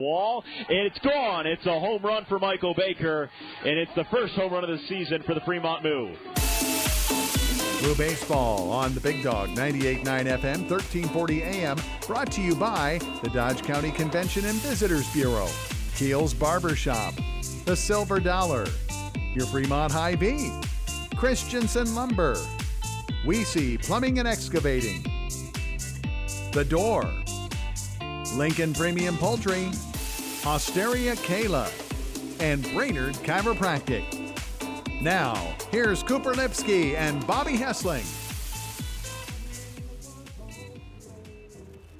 Wall, and it's gone. It's a home run for Michael Baker, and it's the first home run of the season for the Fremont Moo. Moo Baseball on the Big Dog 98.9 FM, 1340 AM, brought to you by the Dodge County Convention and Visitors Bureau, Keel's Barbershop, the Silver Dollar, your Fremont Hy-Vee, Christensen Lumber, Weesey Plumbing and Excavating, The Door, Lincoln Premium Poultry, Osteria Kayla, and Brainerd Chiropractic. Now, here's Cooper Lipsky and Bobby Hessling.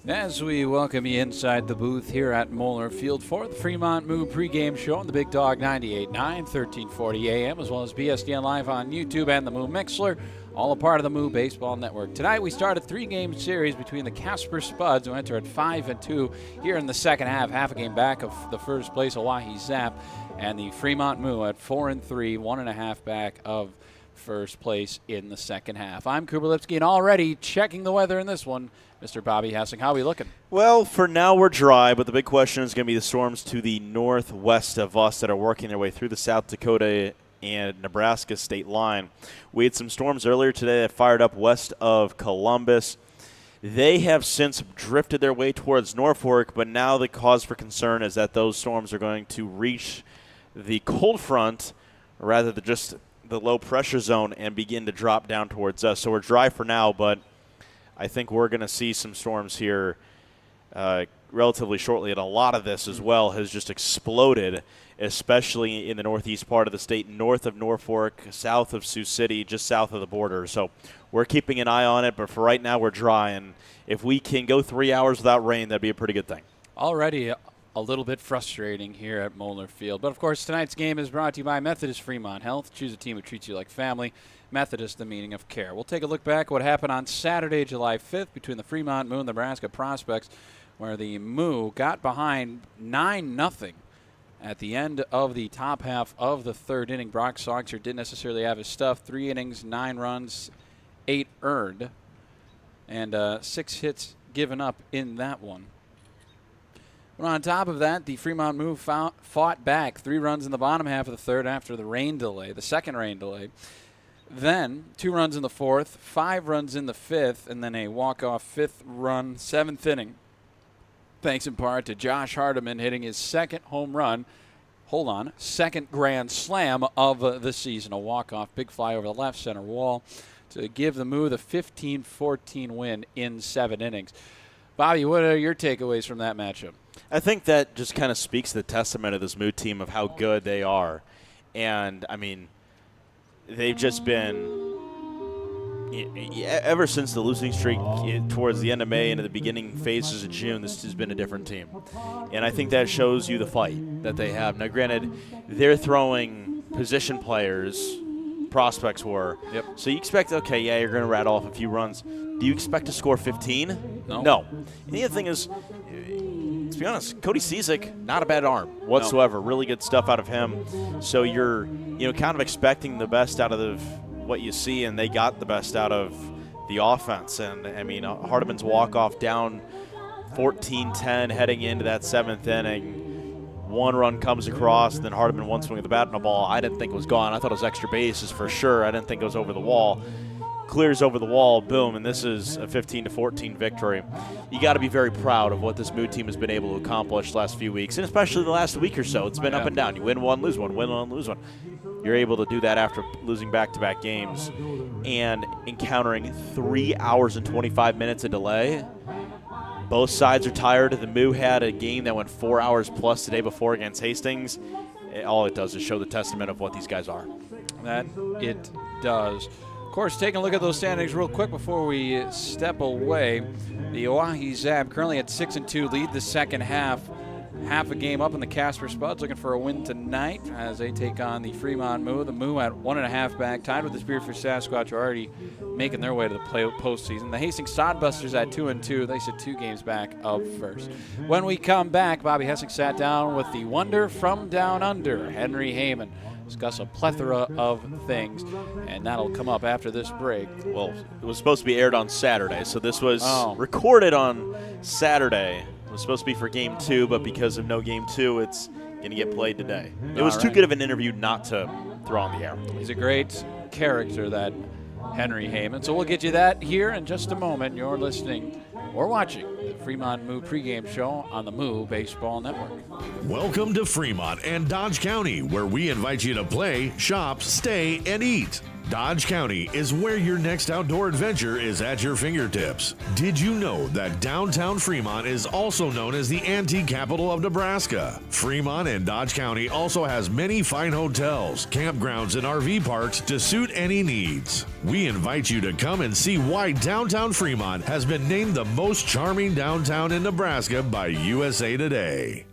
As we welcome you inside the booth here at Moeller Field for the Fremont Moo pregame show on the Big Dog 98.9, 1340 AM, as well as BSDN Live on YouTube and the Moo Mixler, all a part of the Moo Baseball Network. Tonight we start a three-game series between the Casper Spuds, who enter at 5-2 here in the second half a game back of the first place Oahe Zap, and the Fremont Moo at 4-3, 1.5 back of first place in the second half. I'm Cooper Lipsky, and already checking the weather in this one, Mr. Bobby Hessing. How are we looking? Well, for now we're dry, but the big question is going to be the storms to the northwest of us that are working their way through the South Dakota and Nebraska state line. We had some storms earlier today that fired up west of Columbus. They have since drifted their way towards Norfolk, but now the cause for concern is that those storms are going to reach the cold front rather than just the low pressure zone and begin to drop down towards us. So we're dry for now, but I think we're going to see some storms here relatively shortly, and a lot of this as well has just exploded, especially in the northeast part of the state, north of Norfolk, south of Sioux City, just south of the border. So we're keeping an eye on it, but for right now we're dry, and if we can go 3 hours without rain, that'd be a pretty good thing. Already a little bit frustrating here at Moeller Field. But, of course, tonight's game is brought to you by Methodist Fremont Health. Choose a team who treats you like family. Methodist, the meaning of care. We'll take a look back at what happened on Saturday, July 5th, between the Fremont Moo and the Nebraska Prospects, where the Moo got behind 9-0 at the end of the top half of the third inning. Brock Songster didn't necessarily have his stuff. 3 innings, 9 runs, 8 earned, and 6 hits given up in that one. But on top of that, the Fremont Moo fought back 3 runs in the bottom half of the third after the rain delay, the second rain delay. Then 2 runs in the fourth, 5 runs in the fifth, and then a walk-off 5th run, 7th inning. Thanks in part to Josh Hardiman hitting his second home run. Second grand slam of the season. A walk-off big fly over the left center wall to give the Moo the 15-14 win in 7 innings. Bobby, what are your takeaways from that matchup? I think that just kind of speaks to the testament of this Moo team of how good they are. And, I mean, they've just been, ever since the losing streak towards the end of May into the beginning phases of June, this has been a different team. And I think that shows you the fight that they have. Now, granted, they're throwing position players, prospects were. Yep. So you expect, okay, yeah, you're going to rattle off a few runs. Do you expect to score 15? No. And the other thing is, to be honest, Cody Cizik, not a bad arm whatsoever. No. Really good stuff out of him. So you're, kind of expecting the best out of what you see, and they got the best out of the offense. And, I mean, Hardiman's walk-off down 14-10 heading into that 7th inning. 1 run comes across, then Hardiman one swing of the bat and a ball I didn't think was gone. I thought it was extra bases for sure. I didn't think it was over the wall. Clears over the wall, boom, and this is a 15-14 victory. You got to be very proud of what this Moo team has been able to accomplish the last few weeks, and especially the last week or so. It's been up and down. You win one, lose one, win one, lose one. You're able to do that after losing back-to-back games and encountering 3 hours and 25 minutes of delay. Both sides are tired. The Moo had a game that went 4 hours plus the day before against Hastings. All it does is show the testament of what these guys are. That it does. Of course, taking a look at those standings real quick before we step away. The Oahe Zap currently at 6-2, lead the second half. Half a game up in the Casper Spuds, looking for a win tonight as they take on the Fremont Moo. The Moo at 1.5 back, tied with the Spearfish Sasquatch, are already making their way to the postseason. The Hastings Sodbusters at 2-2. They sit 2 games back of first. When we come back, Bobby Hessing sat down with the wonder from down under, Henry Haymon. Discuss a plethora of things, and that'll come up after this break. Well, it was supposed to be aired on Saturday, so this was recorded on Saturday. It was supposed to be for Game 2, but because of no Game 2, it's going to get played today. It was too good of an interview not to throw on the air. He's a great character, that Henry Haymon. So we'll get you that here in just a moment. You're listening or watching the Fremont Moo pregame show on the Moo Baseball Network. Welcome to Fremont and Dodge County, where we invite you to play, shop, stay, and eat. Dodge County is where your next outdoor adventure is at your fingertips. Did you know that downtown Fremont is also known as the antique capital of Nebraska? Fremont and Dodge County also has many fine hotels, campgrounds, and RV parks to suit any needs. We invite you to come and see why downtown Fremont has been named the most charming downtown in Nebraska by USA Today.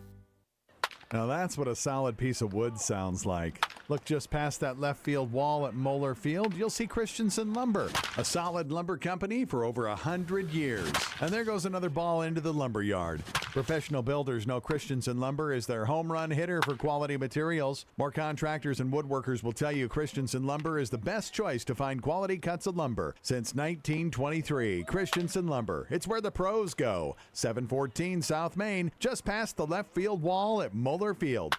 Now that's what a solid piece of wood sounds like. Look just past that left field wall at Moeller Field, you'll see Christensen Lumber, a solid lumber company for over 100 years. And there goes another ball into the lumber yard. Professional builders know Christensen Lumber is their home run hitter for quality materials. More contractors and woodworkers will tell you Christensen Lumber is the best choice to find quality cuts of lumber. Since 1923, Christensen Lumber. It's where the pros go. 714 South Main, just past the left field wall at Moeller Field.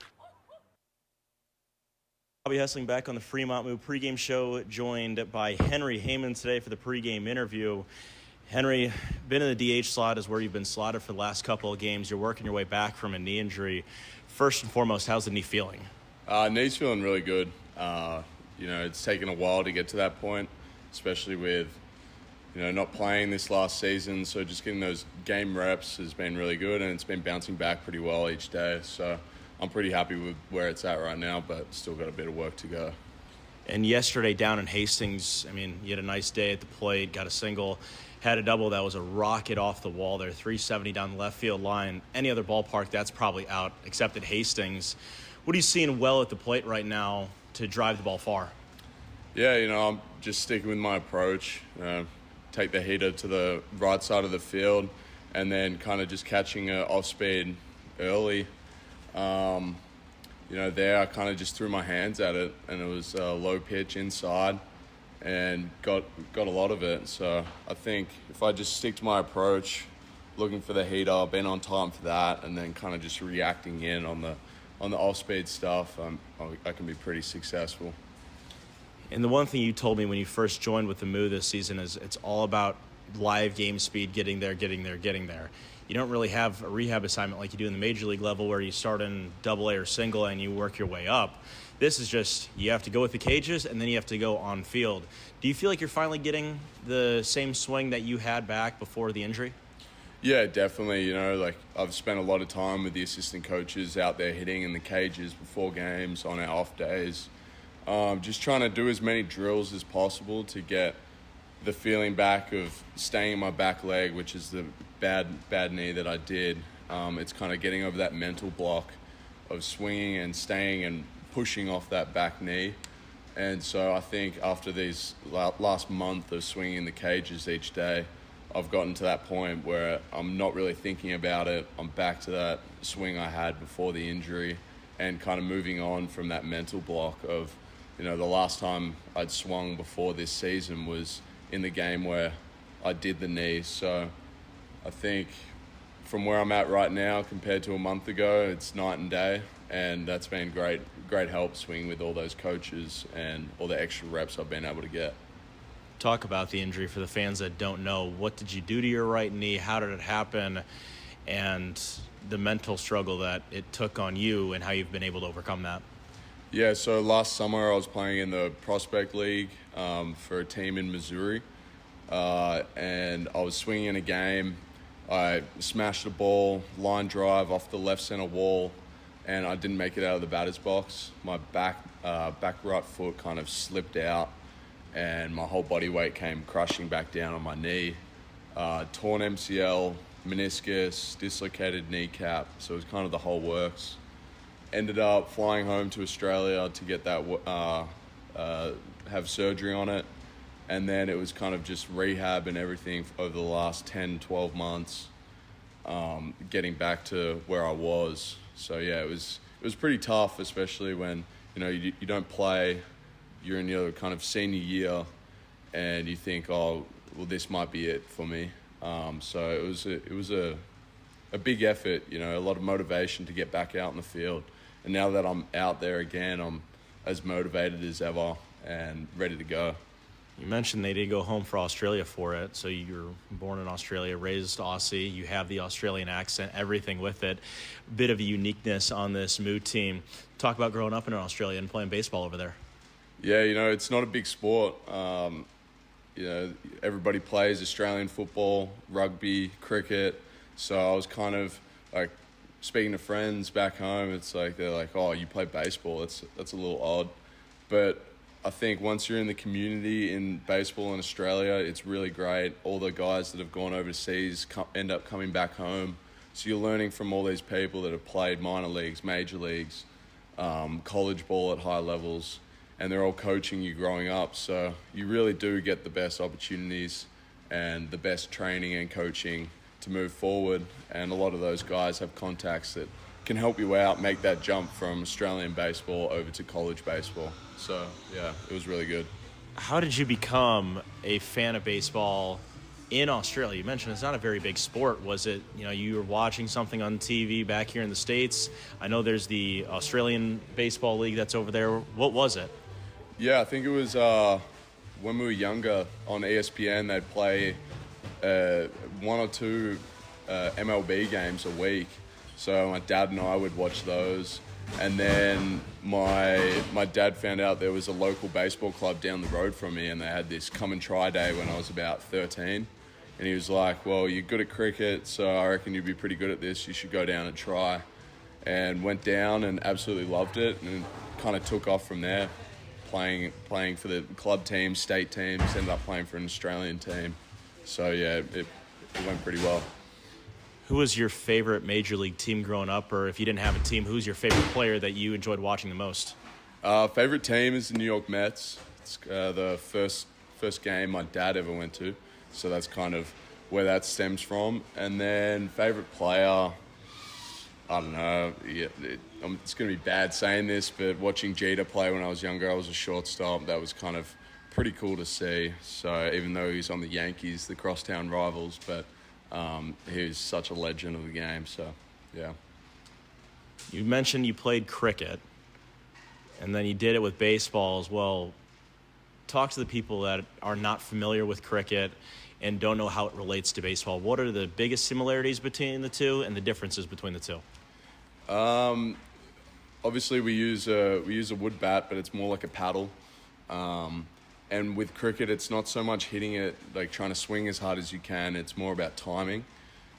I'll be hustling back on the Fremont Moo pregame show, joined by Henry Haymon today for the pregame interview. Henry, been in the DH slot is where you've been slotted for the last couple of games. You're working your way back from a knee injury. First and foremost, how's the knee feeling? Knee's feeling really good. It's taken a while to get to that point, especially with, not playing this last season. So just getting those game reps has been really good, and it's been bouncing back pretty well each day. So I'm pretty happy with where it's at right now, but still got a bit of work to go. And yesterday down in Hastings, you had a nice day at the plate, got a single, had a double that was a rocket off the wall there, 370 down the left field line. Any other ballpark, that's probably out, except at Hastings. What are you seeing well at the plate right now to drive the ball far? Yeah, I'm just sticking with my approach. Take the heater to the right side of the field and then kind of just catching an off-speed early. There I kind of just threw my hands at it, and it was a low pitch inside and got a lot of it. So I think if I just stick to my approach, looking for the heater, been on time for that, and then kind of just reacting in on the off-speed stuff, I can be pretty successful. And the one thing you told me when you first joined with the Moo this season is it's all about live game speed, getting there. You don't really have a rehab assignment like you do in the major league level where you start in AA or single and you work your way up. This is just, you have to go with the cages and then you have to go on field. Do you feel like you're finally getting the same swing that you had back before the injury? Yeah, definitely. I've spent a lot of time with the assistant coaches out there hitting in the cages before games, on our off days. Just trying to do as many drills as possible to get the feeling back of staying in my back leg, which is the bad knee that I did. It's kind of getting over that mental block of swinging and staying and pushing off that back knee. And so I think after these last month of swinging in the cages each day, I've gotten to that point where I'm not really thinking about it. I'm back to that swing I had before the injury and kind of moving on from that mental block of, the last time I'd swung before this season was in the game where I did the knee. So I think from where I'm at right now compared to a month ago, it's night and day, and that's been great help swinging with all those coaches and all the extra reps I've been able to get. Talk about the injury for the fans that don't know. What did you do to your right knee? How did it happen? And the mental struggle that it took on you and how you've been able to overcome that. Yeah, so last summer I was playing in the Prospect League for a team in Missouri, and I was swinging in a game. I smashed a ball, line drive off the left center wall, and I didn't make it out of the batter's box. My back right foot kind of slipped out, and my whole body weight came crushing back down on my knee. Torn MCL, meniscus, dislocated kneecap, so it was kind of the whole works. Ended up flying home to Australia to get that, have surgery on it. And then it was kind of just rehab and everything over the last 10, 12 months, getting back to where I was. So yeah, it was pretty tough, especially when, you don't play, you're in your kind of senior year and you think, oh, well, this might be it for me. So it was a big effort, a lot of motivation to get back out in the field. And now that I'm out there again, I'm as motivated as ever and ready to go. You mentioned they did go home for Australia for it. So you're born in Australia, raised Aussie. You have the Australian accent, everything with it. Bit of a uniqueness on this Moo team. Talk about growing up in Australia and playing baseball over there. Yeah, it's not a big sport. Everybody plays Australian football, rugby, cricket. So I was kind of like speaking to friends back home. It's like they're like, "Oh, you play baseball? That's a little odd." But I think once you're in the community in baseball in Australia, it's really great. All the guys that have gone overseas end up coming back home. So you're learning from all these people that have played minor leagues, major leagues, college ball at high levels, and they're all coaching you growing up. So you really do get the best opportunities and the best training and coaching to move forward. And a lot of those guys have contacts that can help you out, make that jump from Australian baseball over to college baseball. So, yeah, it was really good. How did you become a fan of baseball in Australia? You mentioned it's not a very big sport. Was it, you were watching something on TV back here in the States? I know there's the Australian Baseball League that's over there. What was it? Yeah, I think it was when we were younger on ESPN, they'd play 1 or 2 MLB games a week. So my dad and I would watch those. And then my dad found out there was a local baseball club down the road from me, and they had this come and try day when I was about 13. And he was like, "Well, you're good at cricket, so I reckon you'd be pretty good at this. You should go down and try." And went down and absolutely loved it, and kind of took off from there, playing for the club teams, state teams, ended up playing for an Australian team. So yeah, it went pretty well. Who was your favorite major league team growing up, or if you didn't have a team, who's your favorite player that you enjoyed watching the most? Favorite team is the New York Mets. It's the first game my dad ever went to, so that's kind of where that stems from. And then favorite player, I don't know. It's going to be bad saying this, but watching Jeter play when I was younger, I was a shortstop. That was kind of pretty cool to see. So even though he's on the Yankees, the crosstown rivals, but he was such a legend of the game, so yeah. You mentioned you played cricket, and then you did it with baseball as well. Talk to the people that are not familiar with cricket and don't know how it relates to baseball. What are the biggest similarities between the two and the differences between the two? Obviously, we use a wood bat, but it's more like a paddle. And with cricket, it's not so much hitting it, like trying to swing as hard as you can. It's more about timing.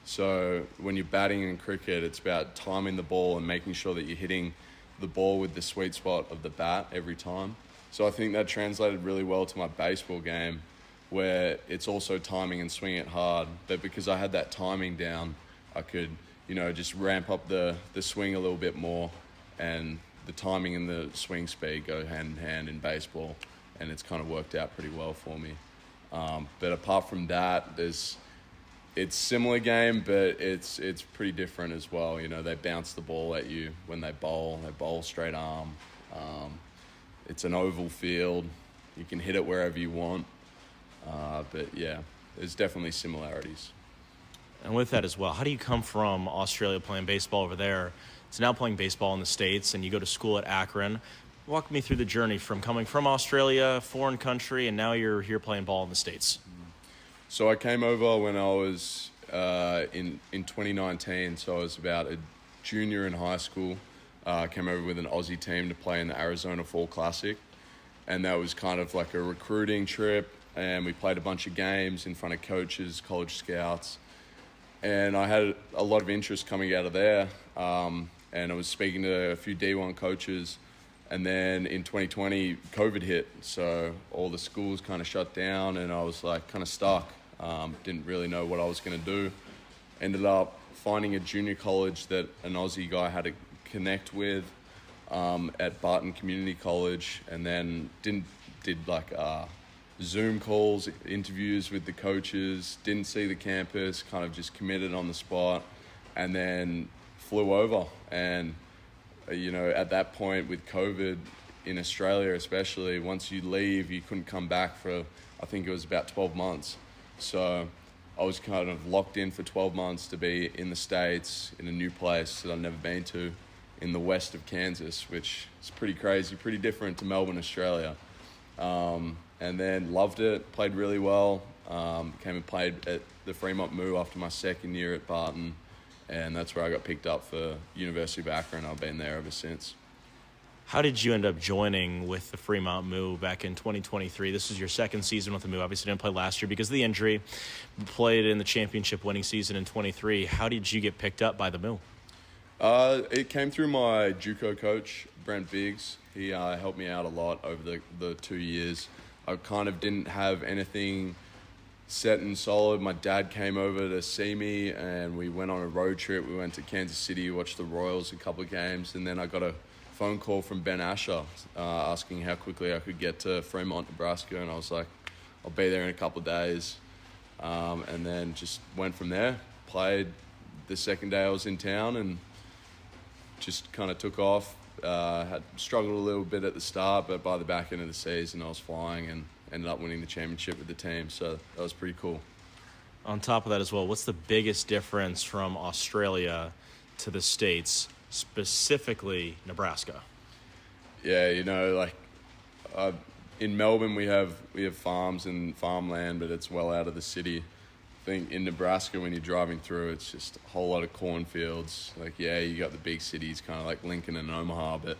So when you're batting in cricket, it's about timing the ball and making sure that you're hitting the ball with the sweet spot of the bat every time. So I think that translated really well to my baseball game, where it's also timing and swinging it hard. But because I had that timing down, I could, just ramp up the swing a little bit more, and the timing and the swing speed go hand in hand in baseball. And it's kind of worked out pretty well for me. But apart from that, it's similar game, but it's pretty different as well. They bounce the ball at you when they bowl straight arm. It's an oval field. You can hit it wherever you want. But yeah, there's definitely similarities. And with that as well, how do you come from Australia playing baseball over there to now playing baseball in the States, and you go to school at Akron? Walk me through the journey from coming from Australia, foreign country, and now you're here playing ball in the States. So I came over when I was in 2019, so I was about a junior in high school. I came over with an Aussie team to play in the Arizona Fall Classic, and that was kind of like a recruiting trip, and we played a bunch of games in front of coaches, college scouts, and I had a lot of interest coming out of there, and I was speaking to a few D1 coaches. And then in 2020, COVID hit, so all the schools kind of shut down, and I was like kind of stuck. Didn't really know what I was going to do. Ended up finding a junior college that an Aussie guy had to connect with at Barton Community College, and then did like Zoom calls, interviews with the coaches, didn't see the campus, kind of just committed on the spot, and then flew over. And at that point with COVID in Australia especially, once you leave, you couldn't come back for, I think it was about 12 months. So I was kind of locked in for 12 months to be in the States, in a new place that I've never been to, in the west of Kansas, which is pretty crazy, pretty different to Melbourne, Australia. And then loved it, played really well, came and played at the Fremont Moo after my second year at Barton, and that's where I got picked up for University of Akron. I've been there ever since. How did you end up joining with the Fremont Moo back in 2023? This is your second season with the Moo. Obviously didn't play last year because of the injury. Played in the championship winning season in 23. How did you get picked up by the Moo? It came through my JUCO coach, Brent Biggs. He helped me out a lot over the 2 years. I kind of didn't have anything set and solid. My dad came over to see me, and we went on a road trip. We went to Kansas City, watched the Royals a couple of games, and then I got a phone call from Ben Asher asking how quickly I could get to Fremont, Nebraska, and I was like, I'll be there in a couple of days. And then just went from there, played the second day I was in town, and just kind of took off. Had struggled a little bit at the start, but by the back end of the season I was flying and ended up winning the championship with the team, so that was pretty cool. On top of that as well, what's the biggest difference from Australia to the States, specifically Nebraska? Yeah, in Melbourne we have farms and farmland, but it's well out of the city. I think in Nebraska, when you're driving through, it's just a whole lot of cornfields. Like, yeah, you got the big cities, kind of like Lincoln and Omaha, but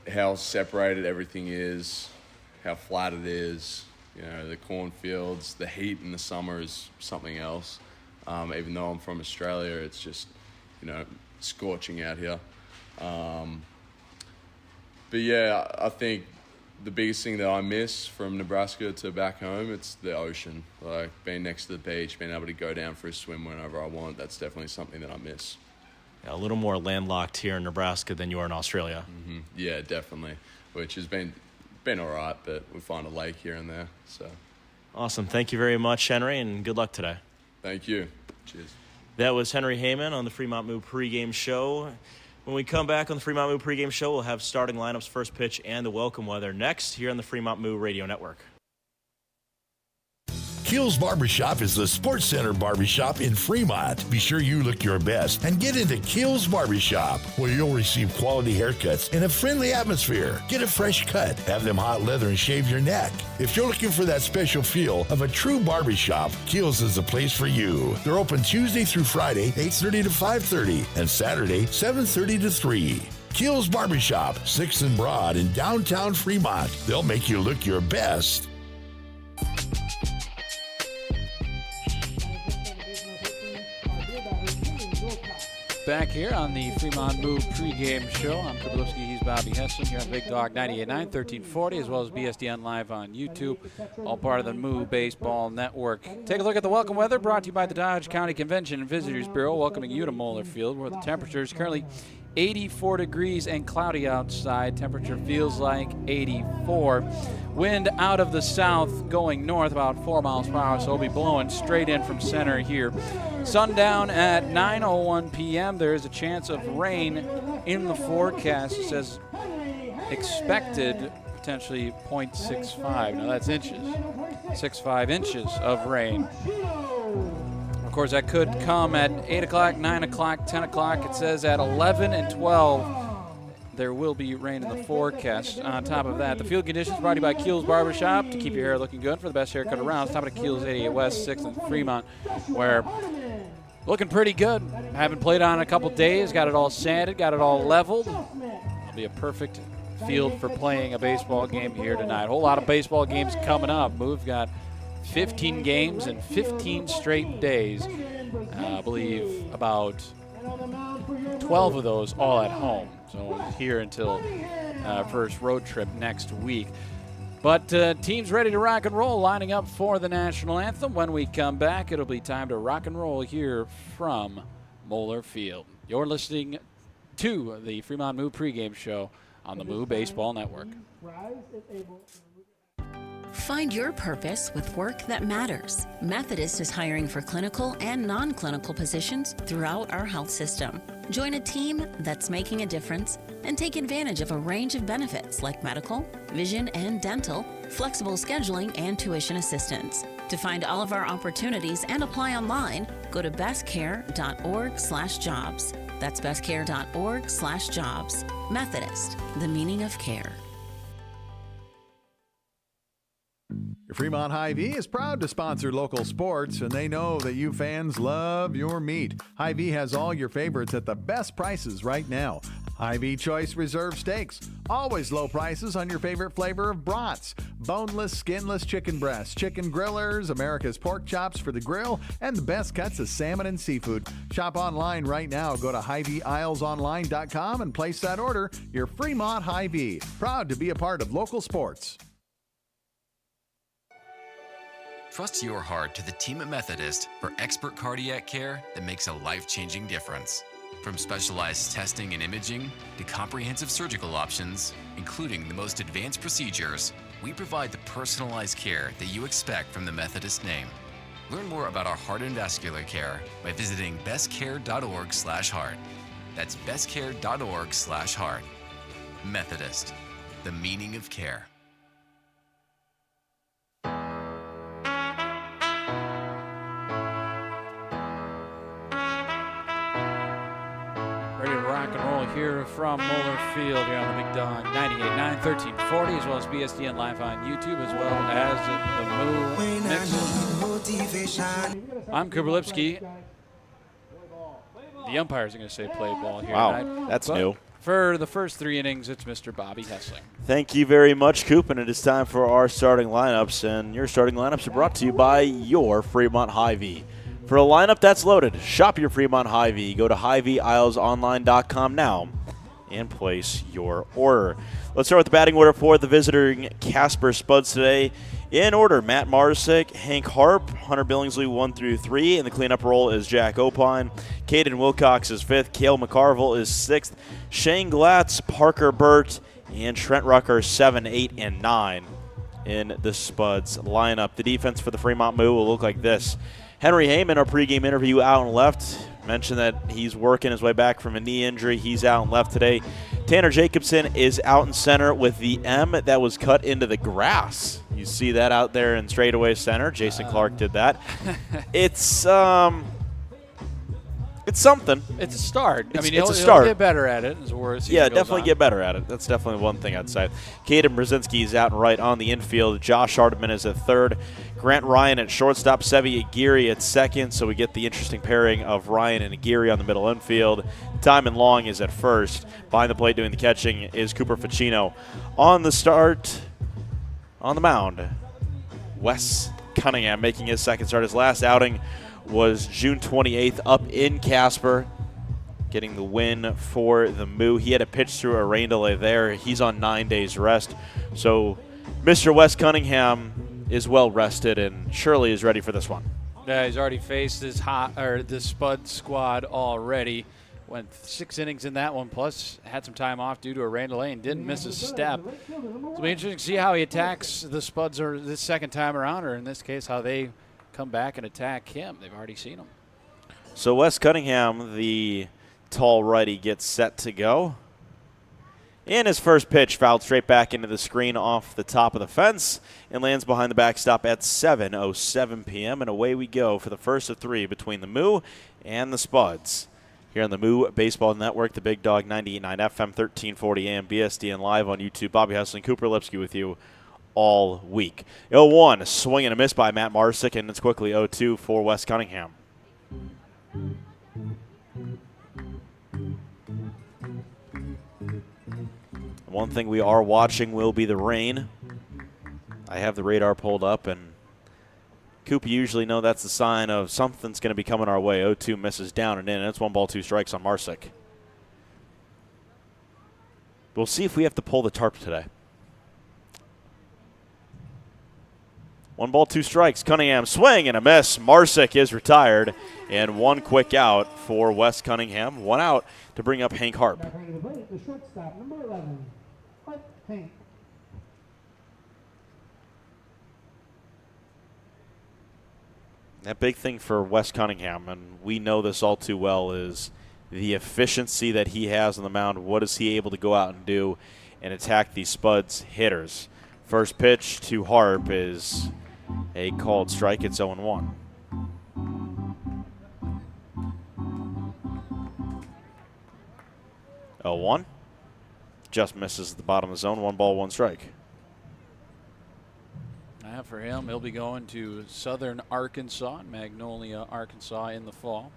how separated everything is, how flat it is, the cornfields, the heat in the summer is something else. Even though I'm from Australia, it's just, scorching out here. But yeah, I think the biggest thing that I miss from Nebraska to back home, it's the ocean. Like being next to the beach, being able to go down for a swim whenever I want, that's definitely something that I miss. Yeah, a little more landlocked here in Nebraska than you are in Australia. Mm-hmm. Yeah, definitely, which has been all right, but we find a lake here and there. So awesome. Thank you very much, Henry, and good luck today. Thank you. Cheers. That was Henry Haymon on the Fremont Moo pregame show. When we come back on the Fremont Moo pregame show, we'll have starting lineups, first pitch, and the welcome weather next here on the Fremont Moo Radio Network. Keel's Barbershop is the Sports Center barbershop in Fremont. Be sure you look your best and get into Keel's Barbershop, where you'll receive quality haircuts in a friendly atmosphere. Get a fresh cut, have them hot leather, and shave your neck. If you're looking for that special feel of a true barbershop, Keel's is the place for you. They're open Tuesday through Friday, 8:30 to 5:30, and Saturday, 7:30 to 3. Keel's Barbershop, 6th and Broad in downtown Fremont. They'll make you look your best. Back here on the Fremont Moo pregame show. I'm Kablowski, he's Bobby Heston here on Big Dog 98.9, 1340, as well as BSDN Live on YouTube, all part of the Moo Baseball Network. Take a look at the welcome weather brought to you by the Dodge County Convention and Visitors Bureau, welcoming you to Moeller Field, where the temperature is currently 84 degrees and cloudy outside. Temperature feels like 84. Wind out of the south going north about 4 miles per hour, so it'll be blowing straight in from center here. Sundown at 9:01 p.m. There is a chance of rain in the forecast. It says expected potentially 0.65. Now that's inches. 65 inches of rain. Of course, that could come at 8 o'clock, 9 o'clock, 10 o'clock. It says at 11 and 12 there will be rain in the forecast. On top of that, the field conditions brought to you by Keel's Barbershop to keep your hair looking good for the best haircut around. It's top of the Keel's 88 West, 6th and Fremont, where looking pretty good. Haven't played on in a couple days. Got it all sanded, got it all leveled. It'll be a perfect field for playing a baseball game here tonight. A whole lot of baseball games coming up. We've got 15 games in 15 straight days. I believe about 12 of those all at home. So here until first road trip next week. But teams ready to rock and roll, lining up for the national anthem. When we come back, it'll be time to rock and roll here from Moeller Field. You're listening to the Fremont Moo pregame show on the Moo Baseball Network. Find your purpose with work that matters. Methodist is hiring for clinical and non-clinical positions throughout our health system. Join a team that's making a difference and take advantage of a range of benefits like medical, vision and dental, flexible scheduling, and tuition assistance. To find all of our opportunities and apply online, go to bestcare.org/jobs. That's bestcare.org/jobs. Methodist, the meaning of care. Fremont Hy-Vee is proud to sponsor local sports, and they know that you fans love your meat. Hy-Vee has all your favorites at the best prices right now. Hy-Vee Choice Reserve Steaks. Always low prices on your favorite flavor of brats. Boneless, skinless chicken breasts, chicken grillers, America's pork chops for the grill, and the best cuts of salmon and seafood. Shop online right now. Go to HyVeeIslesOnline.com and place that order. Your Fremont Hy-Vee. Proud to be a part of local sports. Trust your heart to the team at Methodist for expert cardiac care that makes a life-changing difference. From specialized testing and imaging to comprehensive surgical options, including the most advanced procedures, we provide the personalized care that you expect from the Methodist name. Learn more about our heart and vascular care by visiting bestcare.org/heart. That's bestcare.org/heart. Methodist, the meaning of care. Ready to rock and roll here from Moeller Field here on the Big Dog 98.9, 1340, as well as BSDN Live on YouTube, as well as the Moo Mix. I'm Cooper Lipsky. The umpires are going to say play ball here Wow, tonight. that's new. For the first 3 innings, it's Mr. Bobby Hessling. Thank you very much, Coop, and it is time for our starting lineups, and your starting lineups are brought to you by your Fremont Hy-Vee. For a lineup that's loaded, shop your Fremont Hy-Vee. Go to HyVeeIslesOnline.com now and place your order. Let's start with the batting order for the visiting Casper Spuds today. In order, Matt Marsick, Hank Harp, Hunter Billingsley 1 through 3, and the cleanup role is Jack Opine. Caden Wilcox is 5th, Cale McCarville is 6th, Shane Glatz, Parker Burt, and Trent Rucker 7, 8, and 9 in the Spuds lineup. The defense for the Fremont Moo will look like this. Henry Haymon, our pregame interview, out and left. Mentioned that he's working his way back from a knee injury. He's out and left today. Tanner Jacobson is out in center with the M that was cut into the grass. You see that out there in straightaway center. Jason Clark did that. It's something. It's a start. It's he'll a start. get better at it as worse. Yeah, definitely get better at it. That's definitely one thing I'd say. Caden Brzezinski is out and right on the infield. Josh Hardiman is at 3rd. Grant Ryan at shortstop. Sevi Aguirre at 2nd. So we get the interesting pairing of Ryan and Aguirre on the middle infield. Diamond Long is at 1st. Behind the plate doing the catching is Cooper Ficino. On the start, on the mound, Wes Cunningham making his second start. His last outing was June 28th up in Casper, getting the win for the Moo. He had to pitch through a rain delay there. He's on 9 days rest. So Mr. Wes Cunningham is well rested and surely is ready for this one. Yeah, he's already faced the Spud squad already. Went 6 innings in that one, plus had some time off due to a rain delay and didn't miss a step. It'll be interesting to see how he attacks the Spuds this second time around, or in this case, how they come back and attack him. They've already seen him. So Wes Cunningham, the tall righty, gets set to go. And his first pitch fouled straight back into the screen off the top of the fence and lands behind the backstop at 7:07 p.m. And away we go for the first of 3 between the Moo and the Spuds. Here on the Moo Baseball Network, the Big Dog 98.9 FM, 1340 AM, BSDN Live on YouTube. Bobby Hessling, Cooper Lipsky with you all week. 0-1, swing and a miss by Matt Marsick, and it's quickly 0-2 for Wes Cunningham. One thing we are watching will be the rain. I have the radar pulled up, and Coop, you usually know that's the sign of something's going to be coming our way. 0-2 misses down and in, and it's 1 ball, 2 strikes on Marsick. We'll see if we have to pull the tarp today. 1 ball, 2 strikes. Cunningham swing and a miss. Marsick is retired, and 1 quick out for Wes Cunningham. 1 out to bring up Hank Harp. The shortstop, number 11, Hank. That big thing for Wes Cunningham, and we know this all too well, is the efficiency that he has on the mound. What is he able to go out and do and attack these Spuds hitters? First pitch to Harp is A called strike. It's 0-1. Oh, 1. Just misses at the bottom of the zone. 1 ball, 1 strike. For him, he'll be going to Southern Arkansas, Magnolia, Arkansas in the fall.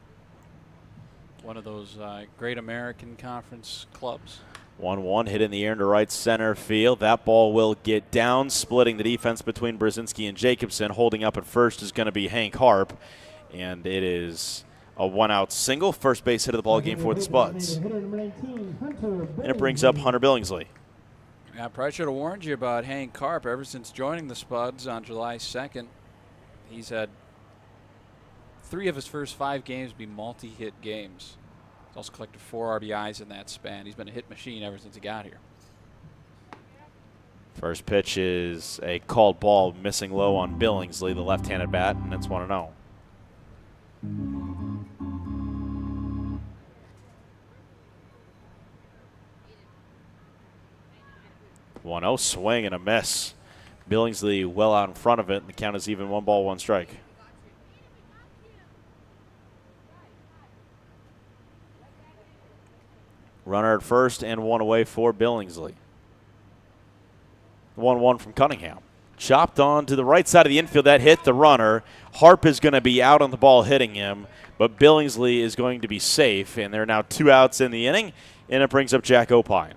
One of those great American Conference clubs. 1-1 hit in the air into right center field. That ball will get down, splitting the defense between Brzezinski and Jacobson. Holding up at first is going to be Hank Harp, and it is a 1-out single. First base hit of the ball game for the Spuds. And it brings up Hunter Billingsley. I probably should have warned you about Hank Harp. Ever since joining the Spuds on July 2nd, he's had 3 of his first 5 games be multi-hit games. He's also collected 4 RBIs in that span. He's been a hit machine ever since he got here. First pitch is a called ball, missing low on Billingsley, the left-handed bat, and it's 1-0. 1-0 swing and a miss. Billingsley well out in front of it, and the count is even. 1 ball, 1 strike. Runner at first and 1 away for Billingsley. 1-1 from Cunningham. Chopped on to the right side of the infield. That hit the runner. Harp is going to be out on the ball hitting him, but Billingsley is going to be safe, and there are now 2 outs in the inning, and it brings up Jack Opine.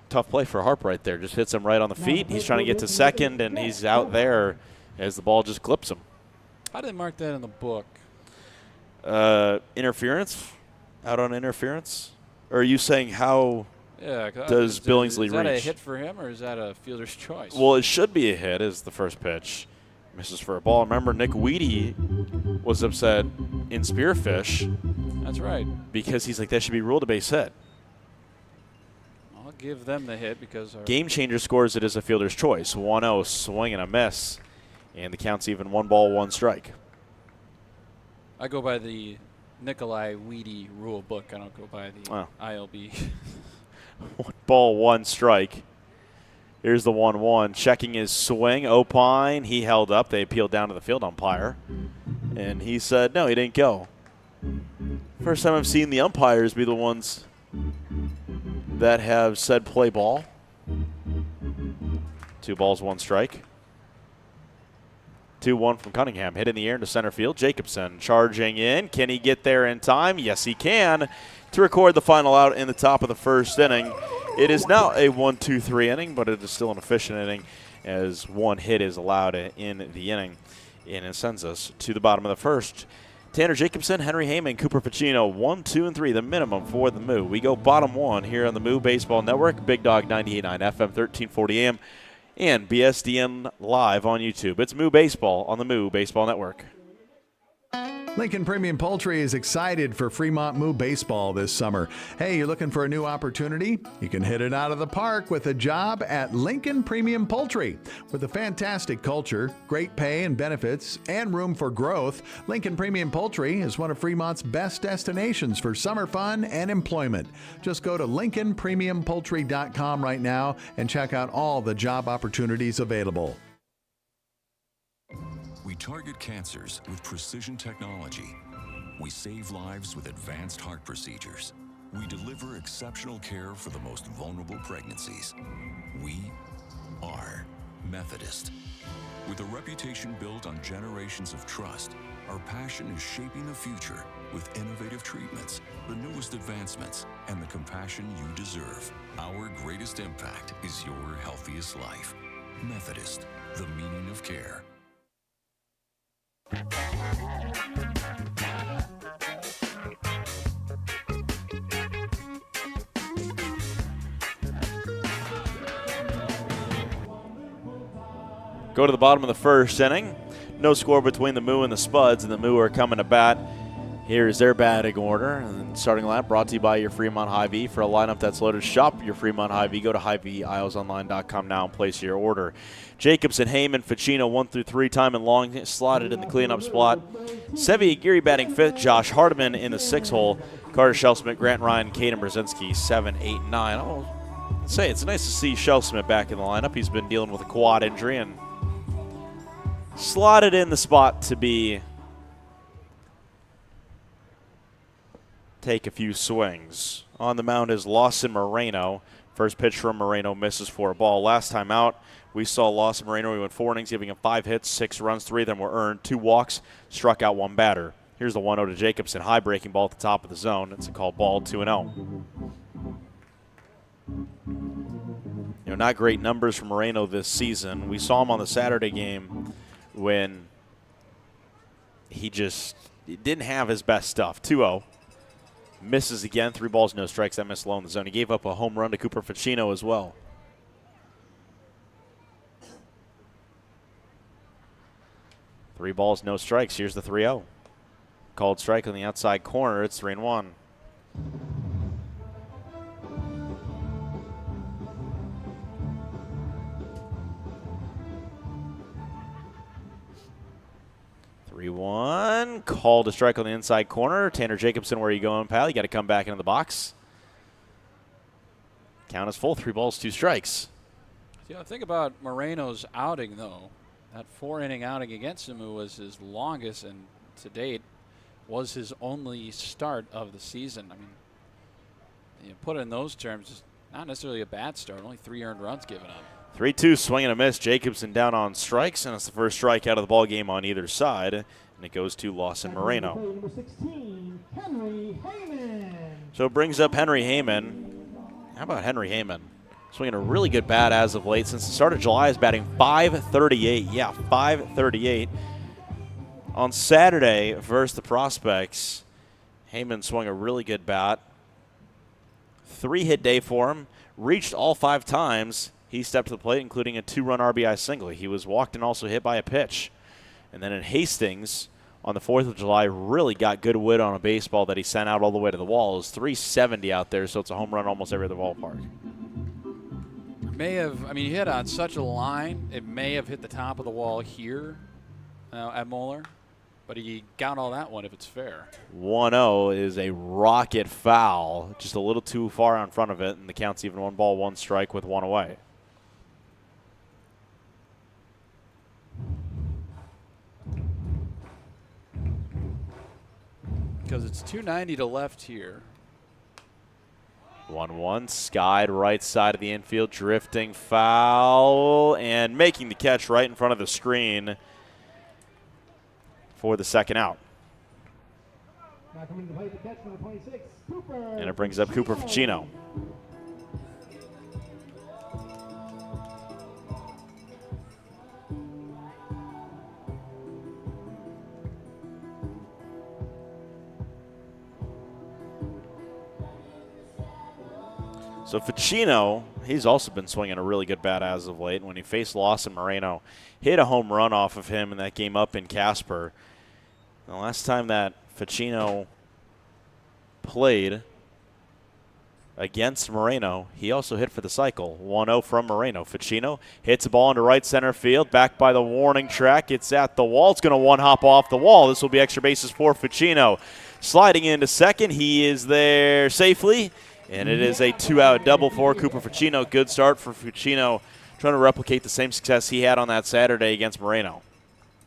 Tough play for Harp right there. Just hits him right on the feet. He's trying to get to second, and he's out there as the ball just clips him. How did they mark that in the book? Interference? Out on interference? Or are you saying how does Billingsley reach? Is that a hit for him, or is that a fielder's choice? Well, it should be a hit as the first pitch. Misses for a ball. Remember, Nick Weedy was upset in Spearfish. That's right. Because he's like, that should be ruled a base hit. I'll give them the hit because Game Changer scores it as a fielder's choice. 1-0, swing and a miss. And the count's even. 1 ball, 1 strike. I go by the Nikolai Weedy rule book. I don't go by the ILB. 1 ball, 1 strike. Here's the 1-1. Checking his swing. Opine. He held up. They appealed down to the field umpire. And he said, no, he didn't go. First time I've seen the umpires be the ones that have said play ball. 2 balls, 1 strike. 2-1 from Cunningham. Hit in the air into center field. Jacobson charging in. Can he get there in time? Yes, he can. To record the final out in the top of the first inning. It is now a 1-2-3 inning, but it is still an efficient inning as 1 hit is allowed in the inning. And it sends us to the bottom of the first. Tanner Jacobson, Henry Haymon, Cooper Pacino, 1, 2, and 3, the minimum for the Moo. We go bottom 1 here on the Moo Baseball Network, Big Dog 98.9 FM, 1340 AM, and BSDN Live on YouTube. It's Moo Baseball on the Moo Baseball Network. Lincoln Premium Poultry is excited for Fremont Moo Baseball this summer. Hey, you're looking for a new opportunity? You can hit it out of the park with a job at Lincoln Premium Poultry. With a fantastic culture, great pay and benefits, and room for growth, Lincoln Premium Poultry is one of Fremont's best destinations for summer fun and employment. Just go to LincolnPremiumPoultry.com right now and check out all the job opportunities available. We target cancers with precision technology. We save lives with advanced heart procedures. We deliver exceptional care for the most vulnerable pregnancies. We are Methodist. With a reputation built on generations of trust, our passion is shaping the future with innovative treatments, the newest advancements, and the compassion you deserve. Our greatest impact is your healthiest life. Methodist, the meaning of care. Go to the bottom of the first inning. No score between the Moo and the Spuds, and the Moo are coming to bat. Here's their batting order. And starting lineup brought to you by your Fremont Hy-Vee. For a lineup that's loaded, shop your Fremont Hy-Vee. Go to HyVeeIslesOnline.com now and place your order. Jacobson, Haymon, Ficino, 1 through 3, time and long, slotted in the cleanup spot. Sevi Aguirre batting 5th. Josh Hardiman in the 6th hole. Carter Shellsmith, Grant Ryan, Caden Brzezinski, 7, 8, 9. Oh, Say, it's nice to see Smith back in the lineup. He's been dealing with a quad injury and slotted in the spot to take a few swings. On the mound is Lawson Moreno. First pitch from Moreno misses for a ball. Last time out, we saw Lawson Moreno. He went 4 innings, giving him 5 hits, 6 runs, 3 of them were earned, 2 walks, struck out 1 batter. Here's the 1-0 to Jacobson. High breaking ball at the top of the zone. It's a called ball, 2-0. Not great numbers from Moreno this season. We saw him on the Saturday game when he just didn't have his best stuff. 2-0. Misses again. 3 balls, no strikes. That missed low in the zone. He gave up a home run to Cooper Ficino as well. Three balls, no strikes. Here's the 3-0. Called strike on the outside corner. It's 3-1. Called a strike on the inside corner. Tanner Jacobson, where are you going, pal? You got to come back into the box. Count is full. 3 balls, 2 strikes. Yeah, think about Moreno's outing, though. That 4-inning outing against him was his longest, and to date was his only start of the season. I mean, you put it in those terms, it's not necessarily a bad start. Only 3 earned runs given up. 3-2, swing and a miss. Jacobson down on strikes, and it's the first strikeout of the ball game on either side, and it goes to Lawson Moreno. Number 16, Henry Haymon. So it brings up Henry Haymon. How about Henry Haymon? Swinging a really good bat as of late. Since the start of July, is batting .538. Yeah, .538. On Saturday versus the Prospects, Haymon swung a really good bat. 3-hit day for him. Reached all 5 times. He stepped to the plate, including a 2-run RBI single. He was walked and also hit by a pitch. And then in Hastings, on the 4th of July, really got good wood on a baseball that he sent out all the way to the wall. It was 370 out there, so it's a home run almost every other ballpark. May have, I mean, he hit on such a line, it may have hit the top of the wall here at Moeller, but he got all that one if it's fair. 1-0 is a rocket foul, just a little too far in front of it, and the count's even 1 ball, 1 strike with 1 away. Because it's 290 to left here. 1-1, skied right side of the infield, drifting foul, and making the catch right in front of the screen for the second out. Now coming to play the catch, number 26, Cooper. And it brings up Cooper Ficino. So Ficino, he's also been swinging a really good bat as of late. When he faced Lawson Moreno, hit a home run off of him in that game up in Casper. The last time that Ficino played against Moreno, he also hit for the cycle. 1-0 from Moreno. Ficino hits a ball into right center field, back by the warning track. It's at the wall. It's going to one-hop off the wall. This will be extra bases for Ficino. Sliding into second, he is there safely. And it is a 2-out double for Cooper Ficino. Good start for Ficino, trying to replicate the same success he had on that Saturday against Moreno.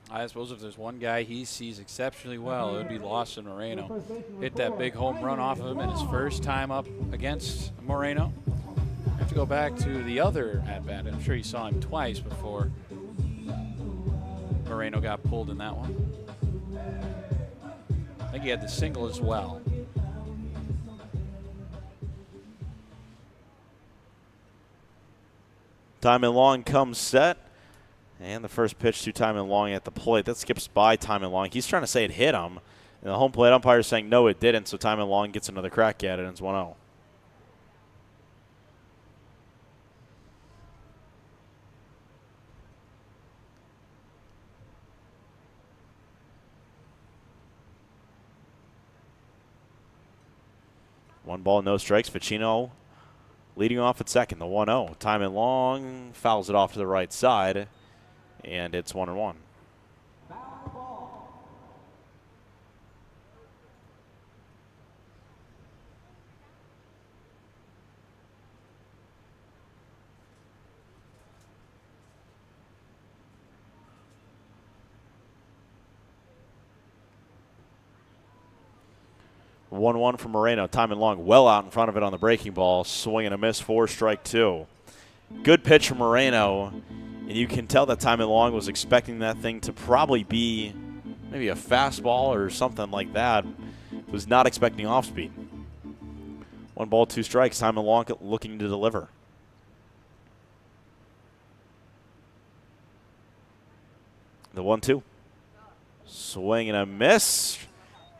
I suppose if there's one guy he sees exceptionally well, it would be Lawson Moreno. Hit that big home run off of him in his first time up against Moreno. I have to go back to the other at-bat. I'm sure you saw him twice before Moreno got pulled in that one. I think he had the single as well. Timon Long comes set. And the first pitch to Timon Long at the plate. That skips by Timon Long. He's trying to say it hit him. And the home plate umpire is saying no, it didn't. So Timon Long gets another crack at it, and it's 1-0. One ball, no strikes. Ficino leading off at second, the 1-0. Timon Long fouls it off to the right side, and it's 1-1. 1-1 from Moreno. Timing long, well out in front of it on the breaking ball. Swing and a miss for strike 2. Good pitch from Moreno, and you can tell that Timing long was expecting that thing to probably be maybe a fastball or something like that. Was not expecting off speed. 1 ball, 2 strikes. Timing long looking to deliver. The 1-2. Swing and a miss.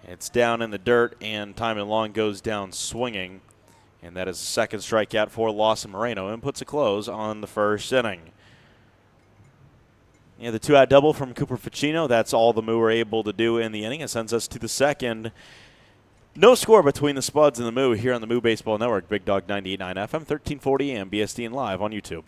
It's down in the dirt, and Timing long goes down swinging. And that is the second strikeout for Lawson Moreno and puts a close on the first inning. Yeah, the 2-out double from Cooper Ficino. That's all the Moo were able to do in the inning. It sends us to the second. No score between the Spuds and the Moo here on the Moo Baseball Network. Big Dog 98.9 FM, 1340 AM, BSD and live on YouTube.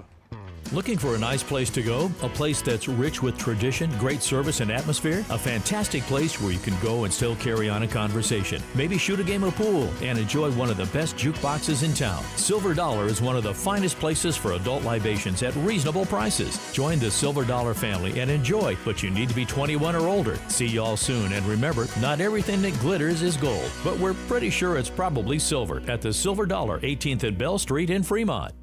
Looking for a nice place to go? A place that's rich with tradition, great service, and atmosphere? A fantastic place where you can go and still carry on a conversation. Maybe shoot a game of pool and enjoy one of the best jukeboxes in town. Silver Dollar is one of the finest places for adult libations at reasonable prices. Join the Silver Dollar family and enjoy, but you need to be 21 or older. See y'all soon, and remember, not everything that glitters is gold, but we're pretty sure it's probably silver at the Silver Dollar, 18th and Bell Street in Fremont.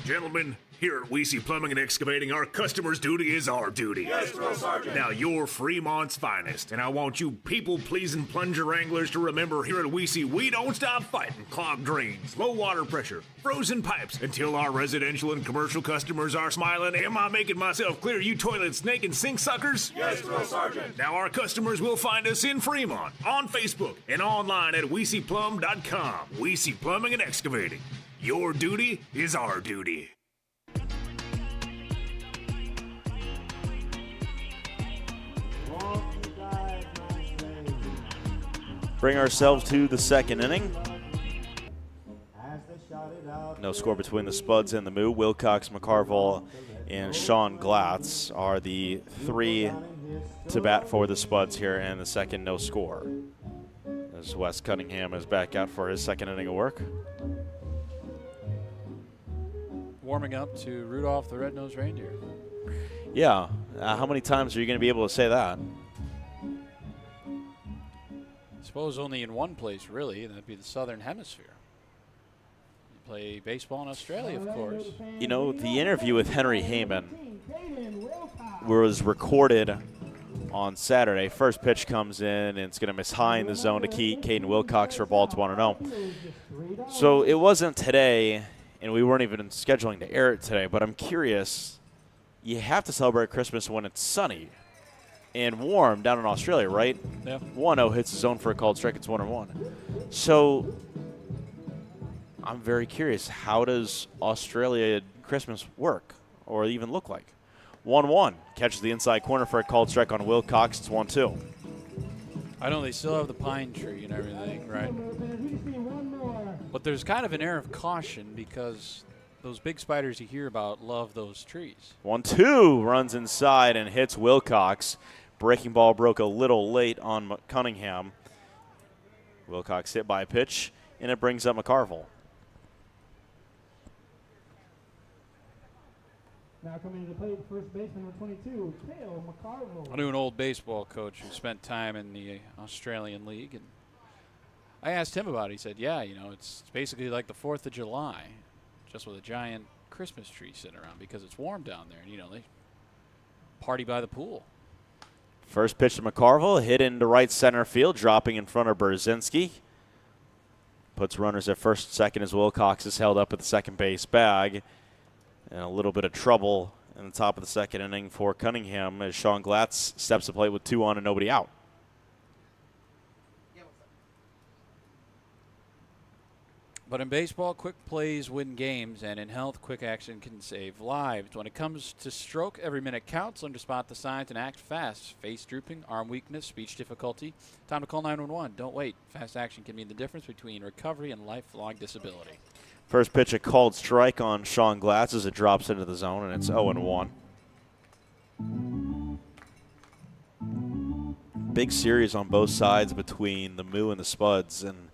Gentlemen, here at Weesey Plumbing and Excavating, our customer's duty is our duty. Yes, Drill Sergeant. Now, you're Fremont's finest, and I want you people-pleasing plunger wranglers to remember here at Weesey, we don't stop fighting clogged drains, low water pressure, frozen pipes, until our residential and commercial customers are smiling. Am I making myself clear, you toilet snake and sink suckers? Yes, Drill Sergeant. Now, our customers will find us in Fremont, on Facebook, and online at WeeseyPlum.com. Weesey Plumbing and Excavating. Your duty is our duty. Bring ourselves to the second inning. No score between the Spuds and the Moo. Wilcox, McCarville, and Sean Glatz are the 3 to bat for the Spuds here, and the second no score. As Wes Cunningham is back out for his second inning of work. Warming up to Rudolph the Red-Nosed Reindeer. Yeah. How many times are you going to be able to say that? I suppose only in one place, really, and that'd be the Southern Hemisphere. You play baseball in Australia, of course. You know, the interview with Henry Haymon was recorded on Saturday. First pitch comes in, and it's going to miss high in the zone to Caden Wilcox for ball 1-0. So it wasn't today, and we weren't even scheduling to air it today, but I'm curious. You have to celebrate Christmas when it's sunny and warm down in Australia, right? Yeah. 1-0 hits the zone for a called strike. It's 1-1. So I'm very curious. How does Australia Christmas work or even look like? 1-1. Catches the inside corner for a called strike on Wilcox. It's 1-2. I know they still have the pine tree and everything, right? But there's kind of an air of caution because those big spiders you hear about love those trees. 1-2 runs inside and hits Wilcox. Breaking ball broke a little late on Cunningham. Wilcox hit by a pitch, and it brings up McCarville. Now coming to the plate, first baseman number 22, Cale McCarville. I knew an old baseball coach who spent time in the Australian League, and I asked him about it. He said, yeah, you know, it's basically like the 4th of July, just with a giant Christmas tree sitting around because it's warm down there, and, you know, they party by the pool. First pitch to McCarville, hit into right center field, dropping in front of Brzezinski. Puts runners at first and second as Wilcox is held up at the second base bag. And a little bit of trouble in the top of the second inning for Cunningham as Sean Glatz steps to plate with 2 on and nobody out. But in baseball, quick plays win games, and in health, quick action can save lives. When it comes to stroke, every minute counts. Learn to spot the signs and act fast. Face drooping, arm weakness, speech difficulty. Time to call 911. Don't wait. Fast action can mean the difference between recovery and lifelong disability. First pitch, a called strike on Sean Glatz as it drops into the zone, and it's 0-1. Big series on both sides between the Moo and the Spuds, and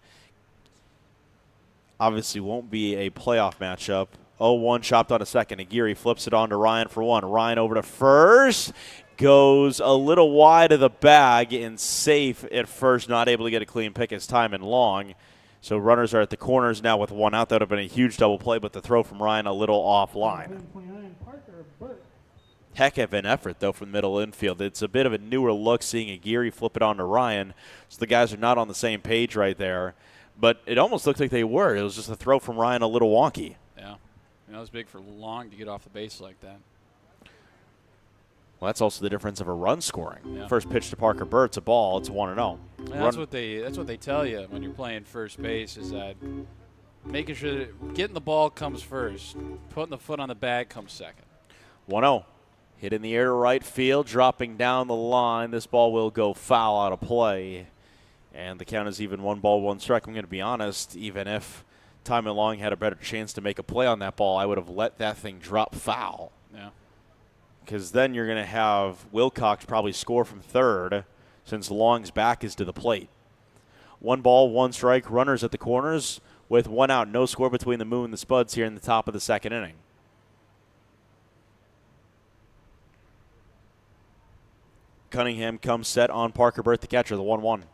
obviously won't be a playoff matchup. 0-1 chopped on a second. Aguirre flips it on to Ryan for 1. Ryan over to first, goes a little wide of the bag and safe at first, not able to get a clean pick as time and long. So runners are at the corners now with one out. That would have been a huge double play, but the throw from Ryan a little offline. Heck of an effort, though, from the middle infield. It's a bit of a newer look seeing Aguirre flip it on to Ryan. So the guys are not on the same page right there. But it almost looked like they were. It was just a throw from Ryan a little wonky. Yeah. That was big for Long to get off the base like that. Well, that's also the difference of a run scoring. Yeah. First pitch to Parker Burt's a ball. It's 1-0. Yeah, that's what they tell you when you're playing first base is that making sure that getting the ball comes first, putting the foot on the bag comes second. 1-0. Hit in the air to right field, dropping down the line. This ball will go foul out of play. And the count is even 1 ball, 1 strike. I'm going to be honest, even if Timon Long had a better chance to make a play on that ball, I would have let that thing drop foul. Yeah. Because then you're going to have Wilcox probably score from third since Long's back is to the plate. 1 ball, 1 strike, runners at the corners with 1 out. No score between the Moo and the Spuds here in the top of the second inning. Cunningham comes set on Parker Burt, the catcher, the 1-1.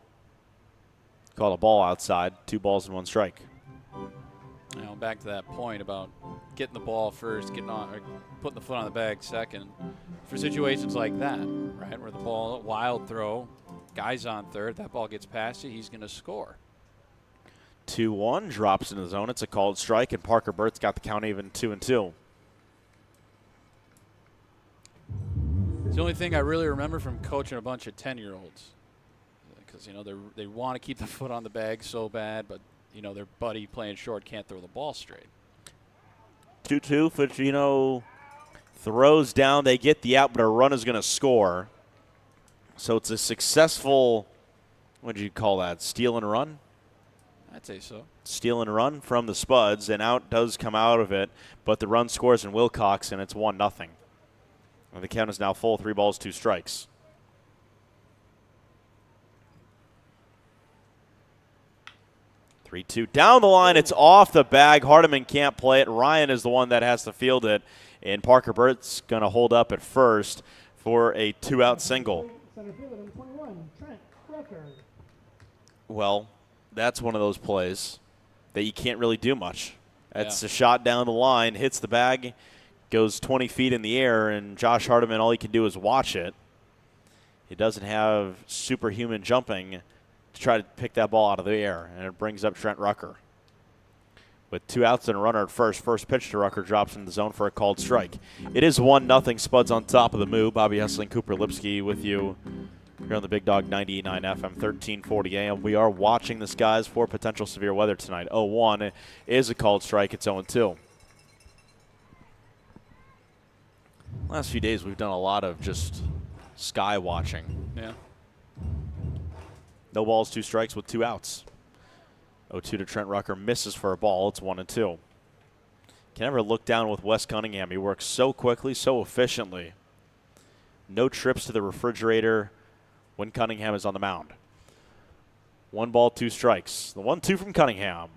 Call a ball outside, 2 balls and 1 strike. You know, back to that point about getting the ball first, getting on, or putting the foot on the bag second. For situations like that, right, where the ball, wild throw, guy's on third, that ball gets past you, he's going to score. 2-1, drops into the zone. It's a called strike, and Parker Burt's got the count even 2-2. It's the only thing I really remember from coaching a bunch of 10-year-olds. Because, you know, they want to keep the foot on the bag so bad, but, you know, their buddy playing short can't throw the ball straight. 2-2, Ficino throws down. They get the out, but a run is going to score. So it's a successful, what did you call that, steal and run? I'd say so. Steal and run from the Spuds, and out does come out of it, but the run scores in Wilcox, and it's 1-0. And the count is now full, 3 balls, 2 strikes. Three-two down the line. It's off the bag. Hardiman can't play it. Ryan is the one that has to field it, and Parker Burt's going to hold up at first for a 2-out single. Well, that's one of those plays that you can't really do much. That's a shot down the line, hits the bag, goes 20 feet in the air, and Josh Hardiman, all he can do is watch it. He doesn't have superhuman jumping to try to pick that ball out of the air, and it brings up Trent Rucker. With 2 outs and a runner at first, first pitch to Rucker drops in the zone for a called strike. It is 1-0, Spuds on top of the Moo. Bobby Hessling, Cooper Lipsky with you here on the Big Dog 98.9 FM, 1340 AM. We are watching the skies for potential severe weather tonight. 0-1 is a called strike. It's 0-2. Last few days we've done a lot of just sky watching. Yeah. No balls, 2 strikes with 2 outs. 0-2 to Trent Rucker, misses for a ball. It's 1-2. Can never look down with Wes Cunningham. He works so quickly, so efficiently. No trips to the refrigerator when Cunningham is on the mound. 1 ball, 2 strikes. The 1-2 from Cunningham.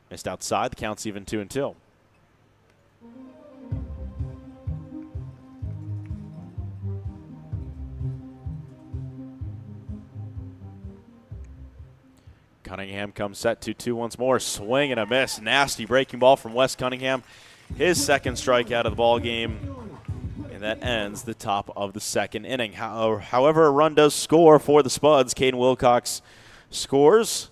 Missed outside. The count's even 2-2. Cunningham comes set 2-2 once more. Swing and a miss. Nasty breaking ball from Wes Cunningham. His second strikeout of the ball game. And that ends the top of the second inning. However, a run does score for the Spuds. Caden Wilcox scores.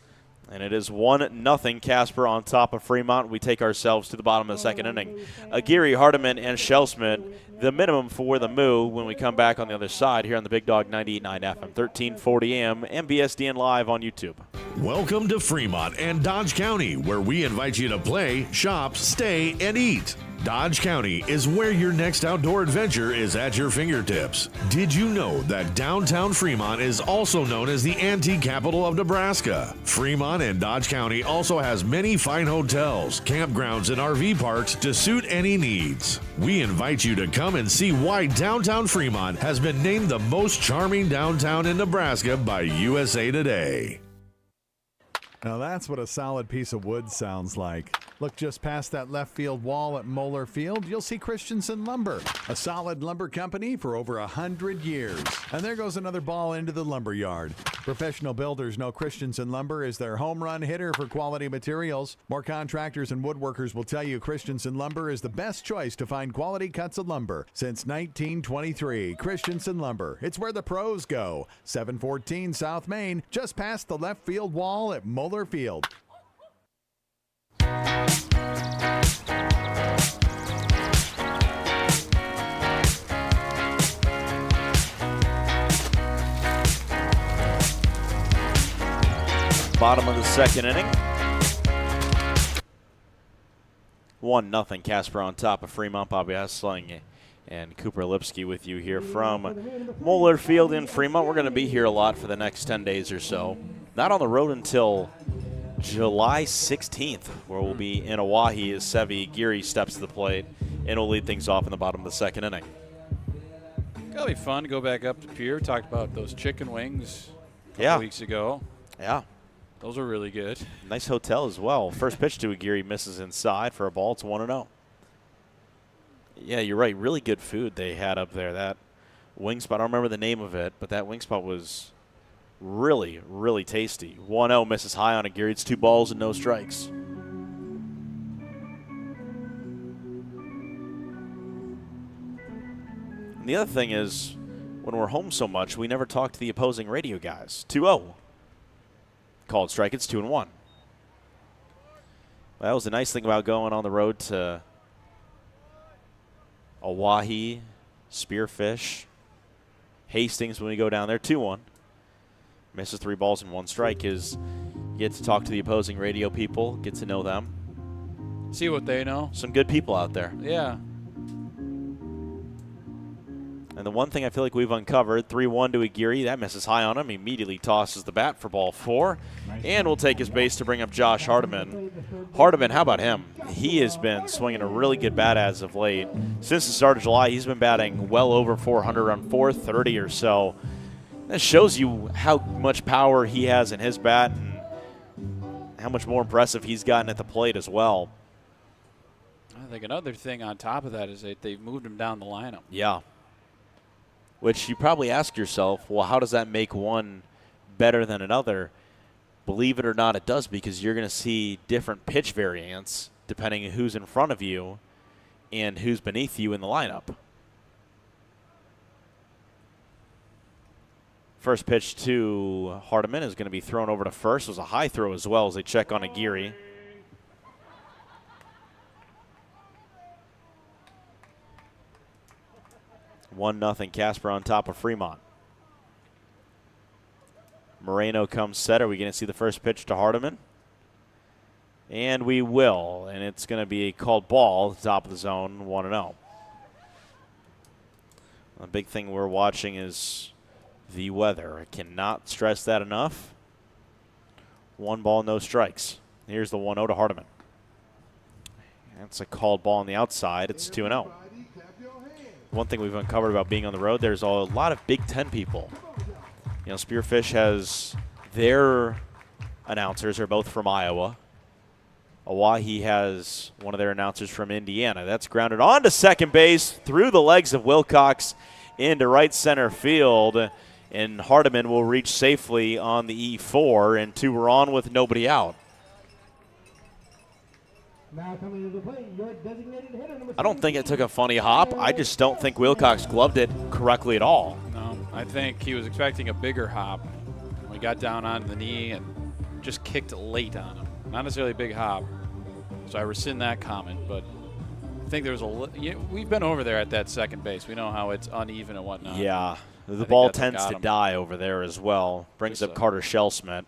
And it is 1-0 Casper on top of Fremont. We take ourselves to the bottom of the second inning. Aguirre, Hardiman, and Shellsmith, the minimum for the Moo when we come back on the other side here on the Big Dog 98.9 FM, 1340 AM, and BSDN Live on YouTube. Welcome to Fremont and Dodge County, where we invite you to play, shop, stay, and eat. Dodge County is where your next outdoor adventure is at your fingertips. Did you know that downtown Fremont is also known as the antique capital of Nebraska? Fremont and Dodge County also has many fine hotels, campgrounds, and RV parks to suit any needs. We invite you to come and see why downtown Fremont has been named the most charming downtown in Nebraska by USA Today. Now that's what a solid piece of wood sounds like. Look just past that left field wall at Moeller Field. You'll see Christensen Lumber, a solid lumber company for over 100 years. And there goes another ball into the lumber yard. Professional builders know Christensen Lumber is their home run hitter for quality materials. More contractors and woodworkers will tell you Christensen Lumber is the best choice to find quality cuts of lumber. Since 1923, Christensen Lumber. It's where the pros go. 714 South Main, just past the left field wall at Moeller Field. Bottom of the second inning. 1-0 Casper on top of Fremont. Bobby Hessling and Cooper Lipsky with you here from Moeller Field in Fremont. We're going to be here a lot for the next 10 days or so. Not on the road until July 16th, where we'll be in Oahe as Sevi Geary steps to the plate and will lead things off in the bottom of the second inning. It'll be fun to go back up to Pier. Talked about those chicken wings a couple weeks ago. Yeah. Those are really good. Nice hotel as well. First pitch to Geary misses inside for a ball. It's 1-0. Yeah, you're right. Really good food they had up there. That wing spot, I don't remember the name of it, but that wing spot was really, really tasty. 1-0 misses high on a Geary. It's 2 balls and no strikes. And the other thing is, when we're home so much, we never talk to the opposing radio guys. 2-0. Called strike. It's 2-1. That was the nice thing about going on the road to Oahe, Spearfish, Hastings when we go down there. 2-1. Misses 3 balls and 1 strike is you get to talk to the opposing radio people, get to know them. See what they know. Some good people out there. Yeah. And the one thing I feel like we've uncovered, 3-1 to Aguirre. That misses high on him. He immediately tosses the bat for ball 4. And will take his base to bring up Josh Hardiman. Hardiman, how about him? He has been swinging a really good bat as of late. Since the start of July, he's been batting well over 400, around 430 or so. That shows you how much power he has in his bat and how much more impressive he's gotten at the plate as well. I think another thing on top of that is that they've moved him down the lineup. Yeah. Which you probably ask yourself, well, how does that make one better than another? Believe it or not, it does, because you're going to see different pitch variants depending on who's in front of you and who's beneath you in the lineup. First pitch to Hardiman is going to be thrown over to first. It was a high throw as well as they check on Aguirre. One 1-0 Casper on top of Fremont. Moreno comes set. Are we going to see the first pitch to Hardiman? And we will. And it's going to be a called ball at the top of the zone, 1-0. The big thing we're watching is the weather. I cannot stress that enough. 1 ball, no strikes. Here's the 1-0 to Hardiman. That's a called ball on the outside. It's 2-0. One thing we've uncovered about being on the road, there's a lot of Big Ten people. You know, Spearfish has their announcers are both from Iowa. Oahe has one of their announcers from Indiana. That's grounded onto second base through the legs of Wilcox into right center field. And Hardiman will reach safely on the E4, and 2 are on with nobody out. Now coming to the plate, your designated hitter, number I don't think it took a funny hop. I just don't think Wilcox gloved it correctly at all. No, I think he was expecting a bigger hop. We got down on the knee and just kicked late on him. Not necessarily a big hop, so I rescind that comment, but I think there was we've been over there at that second base. We know how it's uneven and whatnot. Yeah, the ball tends to die over there as well. Brings up Carter Shellsmith.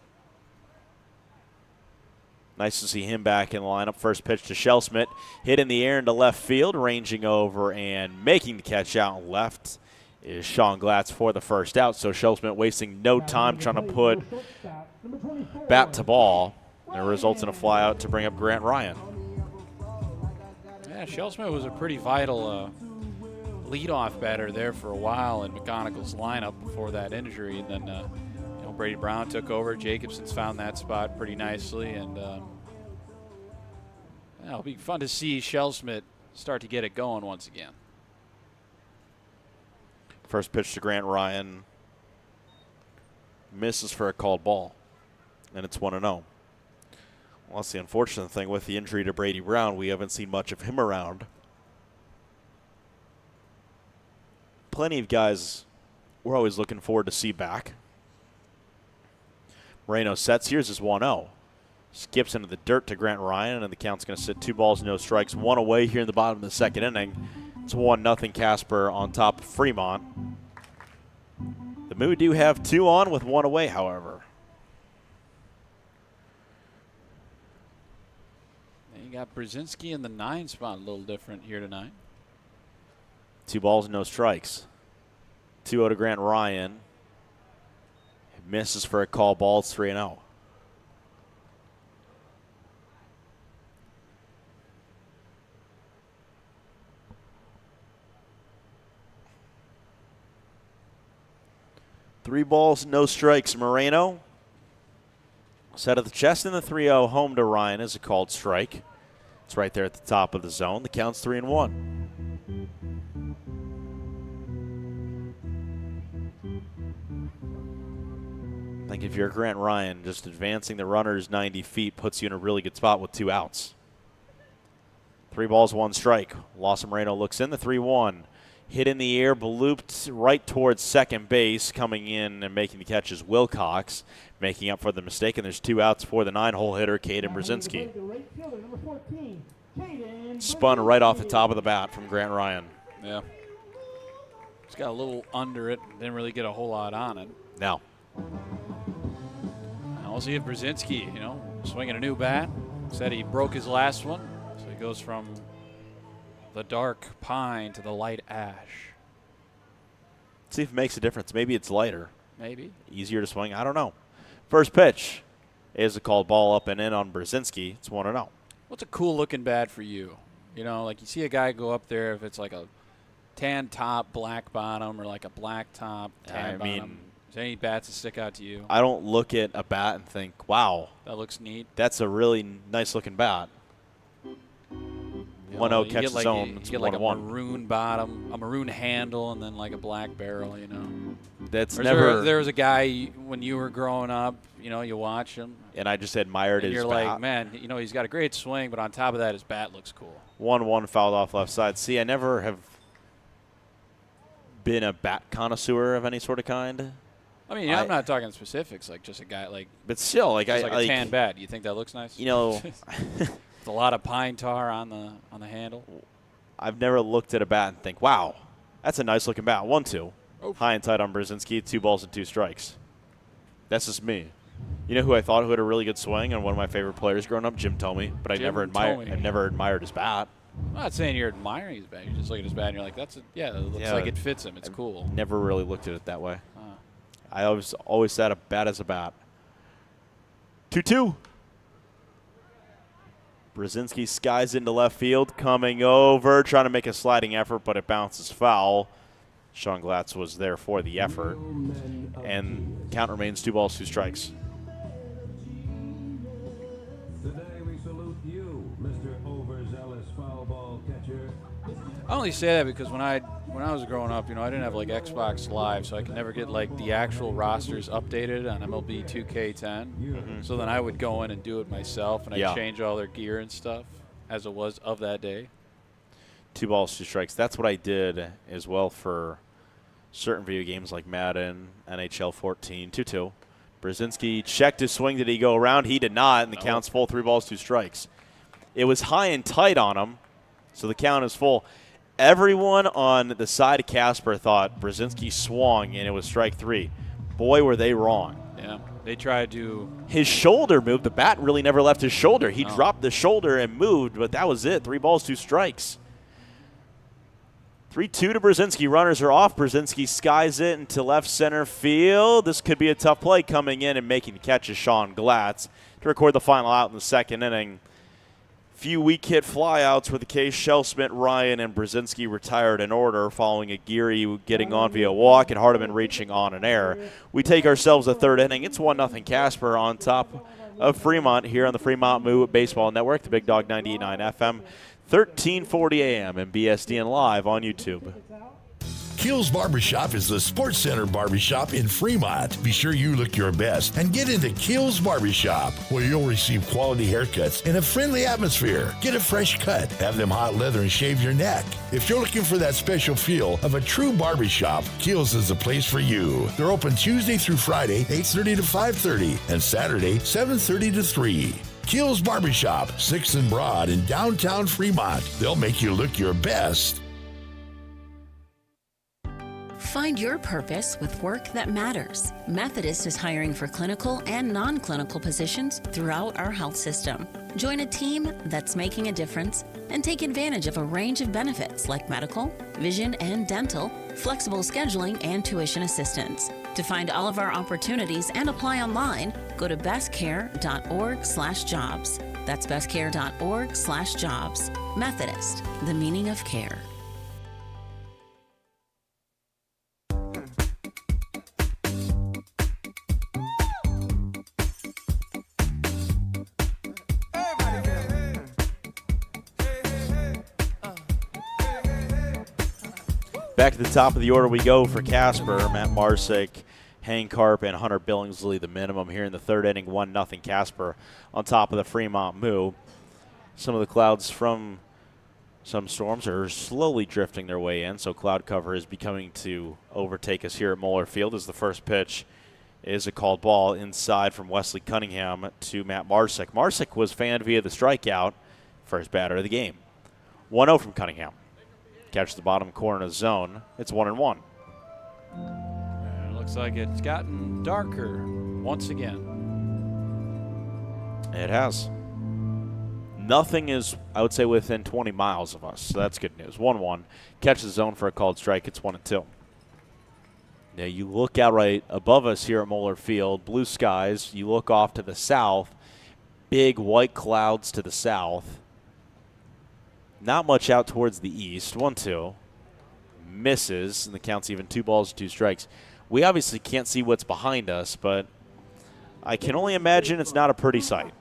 Nice to see him back in the lineup. First pitch to Shellsmith. Hit in the air into left field, ranging over and making the catch out left is Sean Glatz for the first out. So Shellsmith wasting no time trying to put bat to ball. And it results in a fly out to bring up Grant Ryan. Yeah, Shellsmith was a pretty vital leadoff batter there for a while in McGonigal's lineup before that injury. And then Brady Brown took over. Jacobson's found that spot pretty nicely, and It'll be fun to see Shellsmith start to get it going once again. First pitch to Grant Ryan. Misses for a called ball. And it's 1-0. Well, that's the unfortunate thing with the injury to Brady Brown. We haven't seen much of him around. Plenty of guys we're always looking forward to see back. Moreno sets. Here's his 1-0. Skips into the dirt to Grant Ryan, and the count's going to sit 2 balls, no strikes, 1 away here in the bottom of the second inning. It's 1-0 Casper on top of Fremont. The Moo do have 2 on with 1 away, however. And you got Brzezinski in the 9 spot, a little different here tonight. 2 balls, no strikes. 2-0 to Grant Ryan. Misses for a call ball. It's 3-0. Three balls, no strikes. Moreno set at the chest, and the 3-0 home to Ryan is a called strike. It's right there at the top of the zone. The count's 3-1. I think if you're Grant Ryan, just advancing the runners 90 feet puts you in a really good spot with 2 outs. 3 balls, 1 strike. Lawson Moreno looks in, the 3-1. Hit in the air, looped right towards second base. Coming in and making the catch is Wilcox, making up for the mistake. And there's 2 outs for the 9-hole hitter, Caden Brzezinski. Spun right off the top of the bat from Grant Ryan. Yeah. He's got a little under it. Didn't really get a whole lot on it. No. Now we'll see if Brzezinski, swinging a new bat. Said he broke his last one. So he goes from the dark pine to the light ash. See if it makes a difference. Maybe it's lighter. Maybe. Easier to swing. I don't know. First pitch is a called ball up and in on Brzezinski. It's 1-0. What's a cool looking bat for you? Like you see a guy go up there, if it's like a tan top, black bottom, or like a black top, tan bottom. Is there any bats that stick out to you? I don't look at a bat and think, wow. That looks neat. That's a really nice looking bat. 1-0 catch zone. You get like a maroon bottom, a maroon handle, and then like a black barrel, That's there was a guy when you were growing up, you watch him. And I just admired his bat. You're like, man, he's got a great swing, but on top of that, his bat looks cool. 1-1 fouled off left side. See, I never have been a bat connoisseur of any sort of kind. I mean, I'm not talking specifics, like just a guy like. But still, like a tan bat. Do you think that looks nice? A lot of pine tar on the handle. I've never looked at a bat and think, wow, that's a nice looking bat. 1-2. Oh. High and tight on Brzezinski, 2 balls and 2 strikes. That's just me. You know who I thought who had a really good swing and one of my favorite players growing up? Jim Thome. But I never admired his bat. I'm not saying you're admiring his bat. You're just looking at his bat and you're like, it looks like it fits him. It's cool. Never really looked at it that way. I always said a bat is a bat. 2-2. Brzezinski skies into left field, coming over, trying to make a sliding effort, but it bounces foul. Sean Glatz was there for the effort. And count remains 2 balls, 2 strikes. Today we salute you, Mr. Overzealous foul ball catcher. I only say that because when I was growing up, I didn't have like Xbox Live, so I could never get like the actual rosters updated on MLB 2K10. Mm-hmm. So then I would go in and do it myself, and I'd change all their gear and stuff as it was of that day. 2 balls, 2 strikes. That's what I did as well for certain video games like Madden, NHL 14, 2-2. Brzezinski checked his swing. Did he go around? He did not, and the count's full. 3 balls, 2 strikes. It was high and tight on him, so the count is full. Everyone on the side of Casper thought Brzezinski swung, and it was strike 3. Boy, were they wrong. Yeah, they tried to. His shoulder moved. The bat really never left his shoulder. He dropped the shoulder and moved, but that was it. 3 balls, 2 strikes. 3-2 to Brzezinski. Runners are off. Brzezinski skies it into left center field. This could be a tough play. Coming in and making the catch is Sean Glatz to record the final out in the second inning. Few weak hit flyouts were the case. Shellsmith, Ryan, and Brzezinski retired in order following a Geary getting on via walk and Hardiman reaching on an error. We take ourselves a third inning. It's 1-0 Casper on top of Fremont here on the Fremont Moo Baseball Network, the Big Dog 98.9 FM, 1340 AM, and BSDN Live on YouTube. Keel's Barbershop is the Sports Center barbershop in Fremont. Be sure you look your best and get into Keel's Barbershop, where you'll receive quality haircuts in a friendly atmosphere. Get a fresh cut, have them hot leather, and shave your neck. If you're looking for that special feel of a true barbershop, Keel's is the place for you. They're open Tuesday through Friday, 8:30 to 5:30, and Saturday, 7:30 to 3. Keel's Barbershop, 6th and Broad in downtown Fremont. They'll make you look your best. Find your purpose with work that matters. Methodist is hiring for clinical and non-clinical positions throughout our health system. Join a team that's making a difference and take advantage of a range of benefits like medical, vision and dental, flexible scheduling, and tuition assistance. To find all of our opportunities and apply online, go to bestcare.org/jobs. That's bestcare.org/jobs. Methodist, the meaning of care. Back to the top of the order we go for Casper. Matt Marsick, Hank Harp, and Hunter Billingsley, the minimum here in the third inning. 1-0 Casper on top of the Fremont Moo. Some of the clouds from some storms are slowly drifting their way in, so cloud cover is becoming to overtake us here at Moeller Field as the first pitch is a called ball inside from Wesley Cunningham to Matt Marsick. Marsick was fanned via the strikeout, first batter of the game. 1-0 from Cunningham. Catch the bottom corner of the zone. It's 1-1. It looks like it's gotten darker once again. It has. Nothing is, I would say, within 20 miles of us, so that's good news. 1-1. Catch the zone for a called strike. It's 1-2. Now you look out right above us here at Moeller Field, blue skies. You look off to the south, big white clouds to the south. Not much out towards the east. 1-2. Misses, and the count's even 2 balls, 2 strikes. We obviously can't see what's behind us, but I can only imagine it's not a pretty sight.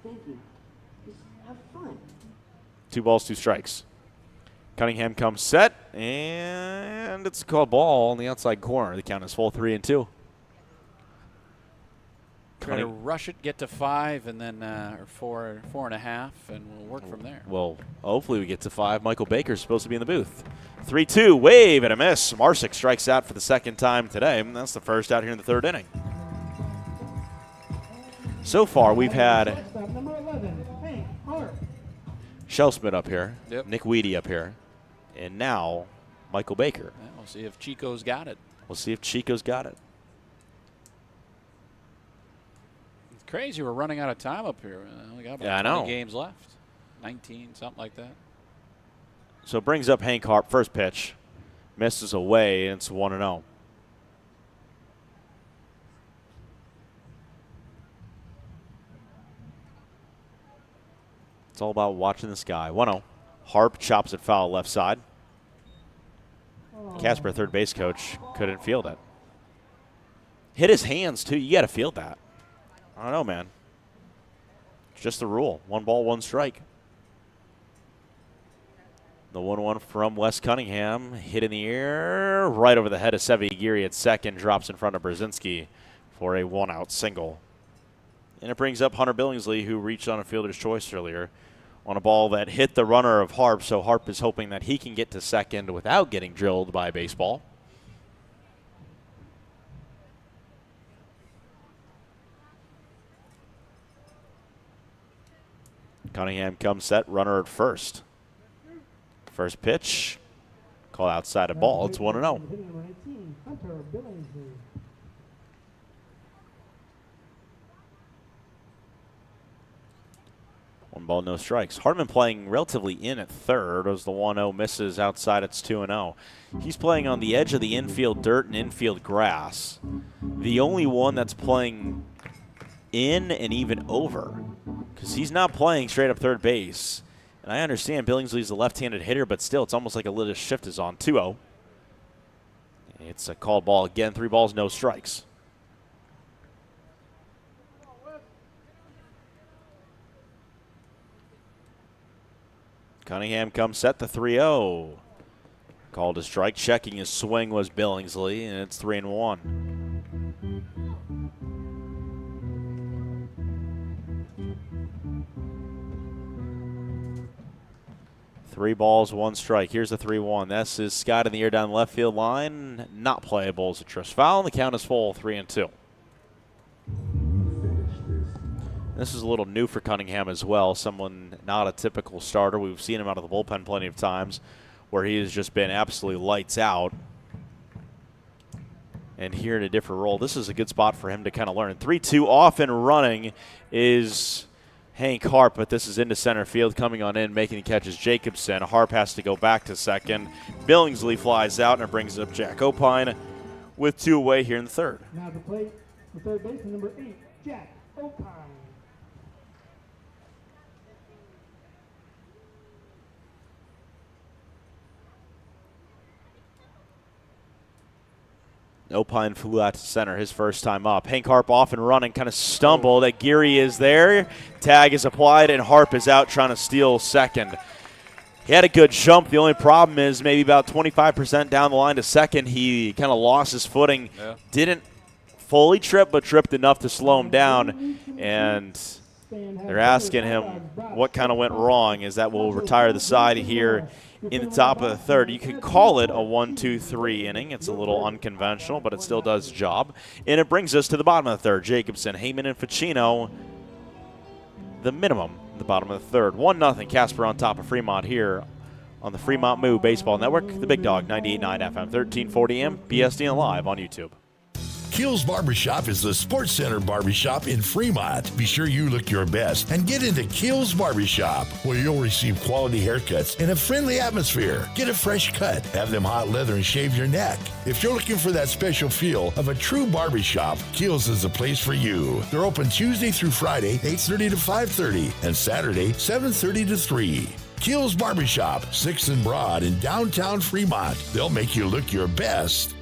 2 balls, 2 strikes. Cunningham comes set, and it's a called ball on the outside corner. The count is full 3-2. Try to rush it, get to 5, and then or 4.5, and we'll work from there. Well, hopefully we get to 5. Michael Baker's supposed to be in the booth. 3-2, wave and a miss. Marsick strikes out for the second time today, and that's the first out here in the third inning. So far, we've had Shellsmith up here, Nick Weedy up here, and now Michael Baker. Yeah, we'll see if Chico's got it. We'll see if Chico's got it. Crazy, we're running out of time up here. We only got about 20 games left. 19, something like that. So it brings up Hank Harp. First pitch. Misses away, and it's 1-0. It's all about watching the sky. 1-0. Harp chops it foul left side. Casper, third base coach, couldn't field it. Hit his hands, too. You got to field that. I don't know, man. It's just the rule. 1 ball, 1 strike. The 1-1 from Wes Cunningham. Hit in the air. Right over the head of Sevi Aguirre at second. Drops in front of Brzezinski for a 1-out single. And it brings up Hunter Billingsley, who reached on a fielder's choice earlier on a ball that hit the runner of Harp. So Harp is hoping that he can get to second without getting drilled by a baseball. Cunningham comes set, runner at first. First pitch, call outside a ball. It's 1-0. One ball, no strikes. Hartman playing relatively in at third as the 1-0 misses outside. It's 2-0. He's playing on the edge of the infield dirt and infield grass. The only one that's playing in and even over, because he's not playing straight up third base. And I understand Billingsley's a left-handed hitter, but still, it's almost like a little shift is on. 2-0. It's a called ball again. 3 balls, no strikes. Cunningham comes set the 3-0. Called a strike. Checking his swing was Billingsley, and it's 3-1. 3 balls, 1 strike. Here's the 3-1. This is Scott in the air down the left field line. Not playable as a trust foul, and the count is full, 3-2. This is a little new for Cunningham as well. Someone not a typical starter. We've seen him out of the bullpen plenty of times where he has just been absolutely lights out. And here in a different role, this is a good spot for him to kind of learn. 3-2 off and running is Hank Harp, but this is into center field. Coming on in, making the catch is Jacobson. Harp has to go back to second. Billingsley flies out, and it brings up Jack Opine with 2 away here in the third. Now to play the third baseman, number 8, Jack Opine. Opine flew out to center his first time up. Hank Harp off and running, kind of stumbled. Aguirre is there. Tag is applied, and Harp is out trying to steal second. He had a good jump. The only problem is maybe about 25% down the line to second, he kind of lost his footing. Yeah. Didn't fully trip, but tripped enough to slow him down. And they're asking him what kind of went wrong, as that will retire the side here in the top of the third. You could call it a 1-2-3 inning. It's a little unconventional, but it still does the job. And it brings us to the bottom of the third. Jacobson, Haymon, and Ficino, the minimum in the bottom of the third. 1-0 Casper on top of Fremont here on the Fremont Moo Baseball Network. The Big Dog, 98.9 FM, 1340 AM, BSDN Live on YouTube. Keel's Barbershop is the Sports Center barbershop in Fremont. Be sure you look your best and get into Keel's Barbershop, where you'll receive quality haircuts in a friendly atmosphere. Get a fresh cut, have them hot leather, and shave your neck. If you're looking for that special feel of a true barbershop, Keel's is the place for you. They're open Tuesday through Friday, 8:30 to 5:30, and Saturday, 7:30 to 3. Keel's Barbershop, 6th and Broad in downtown Fremont. They'll make you look your best.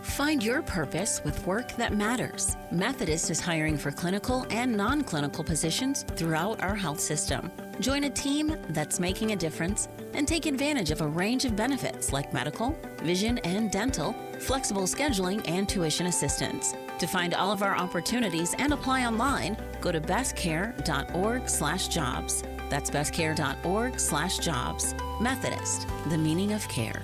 Find your purpose with work that matters. Methodist is hiring for clinical and non-clinical positions throughout our health system. Join a team that's making a difference and take advantage of a range of benefits like medical, vision and dental, flexible scheduling, and tuition assistance. To find all of our opportunities and apply online, go to bestcare.org/jobs. That's bestcare.org/jobs. Methodist, the meaning of care.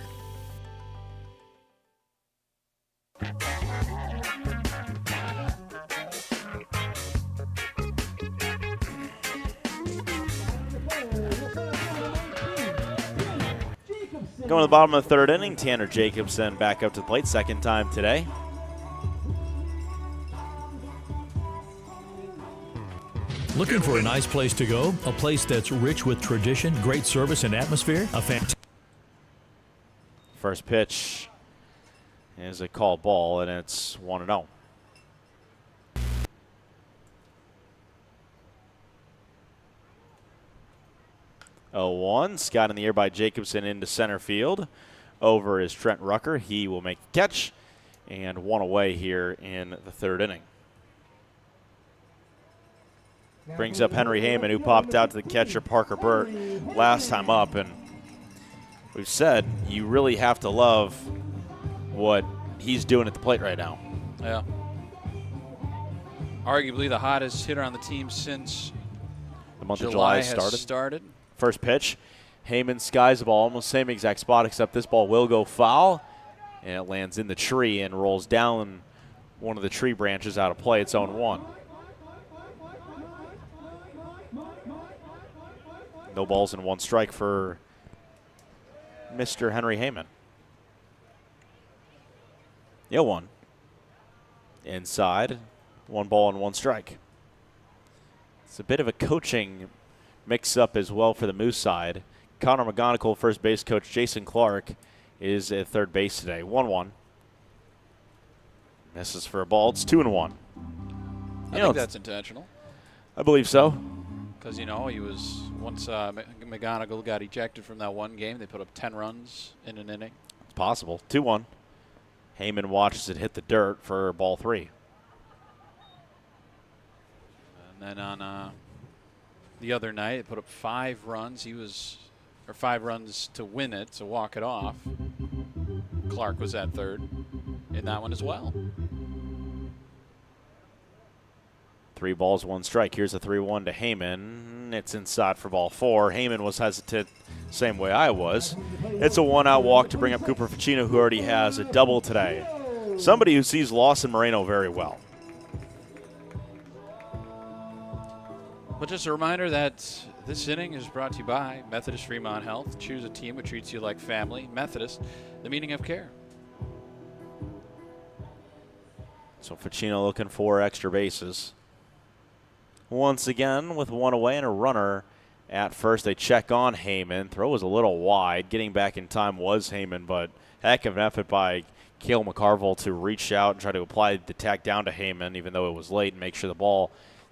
Going to the bottom of the third inning, Tanner Jacobson back up to the plate, second time today. Looking for a nice place to go? A place that's rich with tradition, great service, and atmosphere? First pitch is a called ball, and it's 1-0. Scott in the air by Jacobson into center field. Over is Trent Rucker. He will make the catch, and 1 away here in the third inning. Brings up Henry Haymon, who popped out to the catcher Parker Burt last time up, and we've said you really have to love what he's doing at the plate right now. Yeah. Arguably the hottest hitter on the team since the month of July started. First pitch, Haymon skies the ball, almost same exact spot, except this ball will go foul, and it lands in the tree and rolls down one of the tree branches out of play. It's 0-1. No balls and 1 strike for Mr. Henry Haymon. 0-1. Inside, 1 ball and 1 strike. It's a bit of a coaching mix-up as well for the Moose side. Connor McGonigal, first base coach Jason Clark, is at third base today. 1-1. Misses for a ball. It's 2-1. I think that's intentional. I believe so. Because, he was, once McGonigal got ejected from that one game, they put up 10 runs in an inning. It's possible. 2-1. Haymon watches it hit the dirt for ball 3. And then on the other night. Put up 5 runs. Or 5 runs to win it, to walk it off. Clark was at third in that one as well. 3 balls, 1 strike. Here's a 3-1 to Haymon. It's inside for ball 4. Haymon was hesitant, same way I was. It's a 1-out walk to bring up Cooper Ficino, who already has a double today. Somebody who sees Lawson Moreno very well. But just a reminder that this inning is brought to you by Methodist Fremont Health. Choose a team who treats you like family. Methodist, the meaning of care. So Ficino looking for extra bases. Once again, with 1 away and a runner at first, they check on Haymon. Throw was a little wide. Getting back in time was Haymon, but heck of an effort by Cale McCarville to reach out and try to apply the tack down to Haymon, even though it was late, and make sure the ball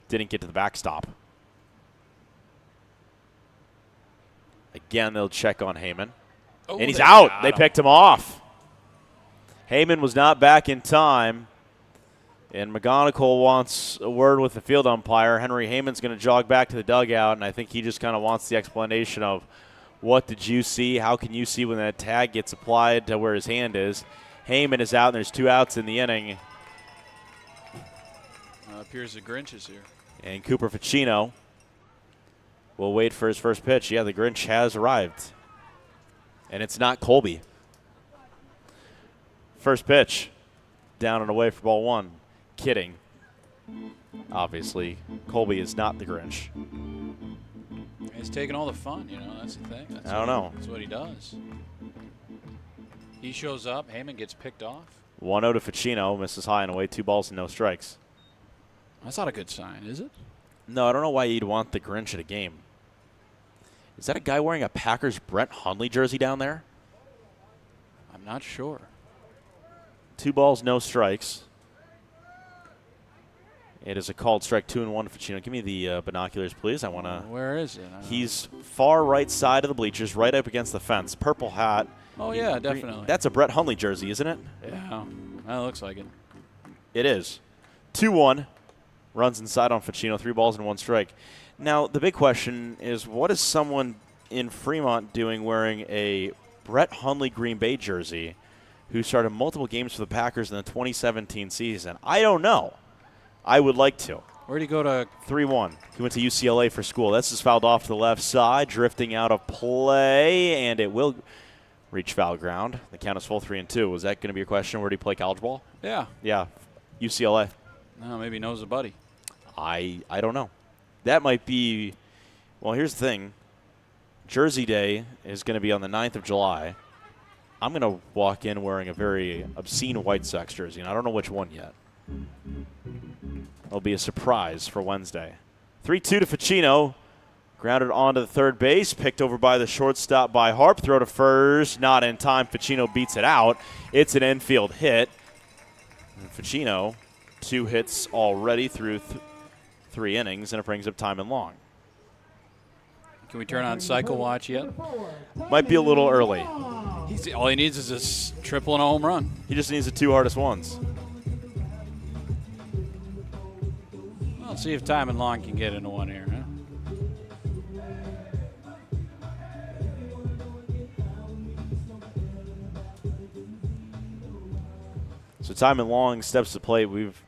didn't get to the backstop. Again, they'll check on Haymon. Oh, and he's out. They picked him off. Haymon was not back in time. And McGonigal wants a word with the field umpire. Henry Hayman's going to jog back to the dugout, and I think he just kind of wants the explanation of what did you see, how can you see when that tag gets applied to where his hand is. Haymon is out, and there's 2 outs in the inning. Appears the Grinch is here. And Cooper Ficino will wait for his first pitch. Yeah, the Grinch has arrived. And it's not Colby. First pitch, down and away for ball 1. Kidding. Obviously, Colby is not the Grinch. He's taking all the fun, you know. That's the thing. I don't know. That's what he does. He shows up. Haymon gets picked off. 1-0 to Ficino. Misses high and away. 2 balls and no strikes. That's not a good sign, is it? No, I don't know why you'd want the Grinch at a game. Is that a guy wearing a Packers Brett Hundley jersey down there? I'm not sure. 2 balls, no strikes. It is a called strike, 2-1 to Ficino. Give me the binoculars, please. I want to. Where is it? He's far right side of the bleachers, right up against the fence. Purple hat. Oh, yeah, definitely. That's a Brett Hundley jersey, isn't it? Yeah, that looks like it. It is. 2-1. Runs inside on Ficino. 3 balls and 1 strike. Now, the big question is, what is someone in Fremont doing wearing a Brett Hundley Green Bay jersey who started multiple games for the Packers in the 2017 season? I don't know. I would like to. Where'd he go to? 3-1. He went to UCLA for school. This is fouled off to the left side, drifting out of play, and it will reach foul ground. The count is full 3-2. Was that going to be a question? Where did he play college ball? Yeah. Yeah, UCLA. No, maybe he knows a buddy. I don't know. That might be – well, here's the thing. Jersey Day is going to be on the 9th of July. I'm going to walk in wearing a very obscene White Sox jersey, and I don't know which one yet. It'll be a surprise for Wednesday. 3-2 to Ficino. Grounded onto the third base. Picked over by the shortstop by Harp. Throw to first. Not in time. Ficino beats it out. It's an infield hit. And Ficino, 2 hits already through 3 innings, and it brings up time and long. Can we turn on Cycle Watch yet? Might be a little early. All he needs is a triple and a home run. He just needs the 2 hardest ones. Let's see if time and long can get into one here, huh? So time and long steps to plate. We've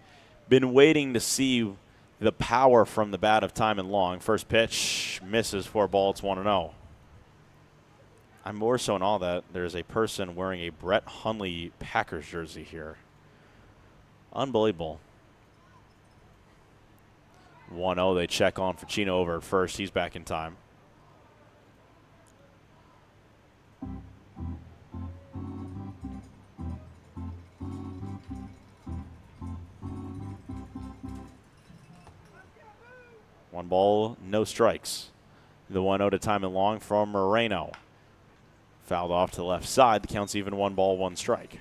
been waiting to see the power from the bat of time and long. First pitch misses, 4 balls, 1-0. I'm more so in awe that there's a person wearing a Brett Hundley Packers jersey here. Unbelievable. 1-0, they check on Ficino over at first. He's back in time. One ball, no strikes. The 1-0 to time and long from Moreno. Fouled off to the left side. The count's even 1 ball, 1 strike.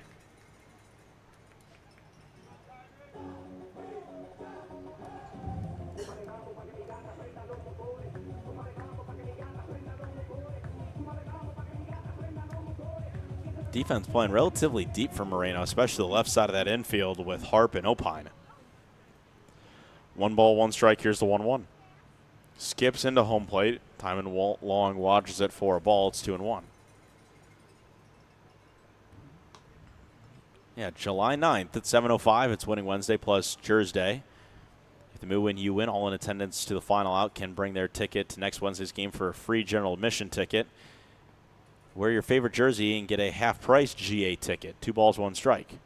Defense playing relatively deep for Moreno, especially the left side of that infield with Harp and Opine. 1 ball, 1 strike. Here's the 1-1. Skips into home plate. Timon Long watches it for a ball. It's 2-1. Yeah, July 9th at 7:05. It's Winning Wednesday plus Jers Day. If the Moo win, you win. All in attendance to the final out can bring their ticket to next Wednesday's game for a free general admission ticket. Wear your favorite jersey and get a half-price GA ticket. 2 balls, 1 strike.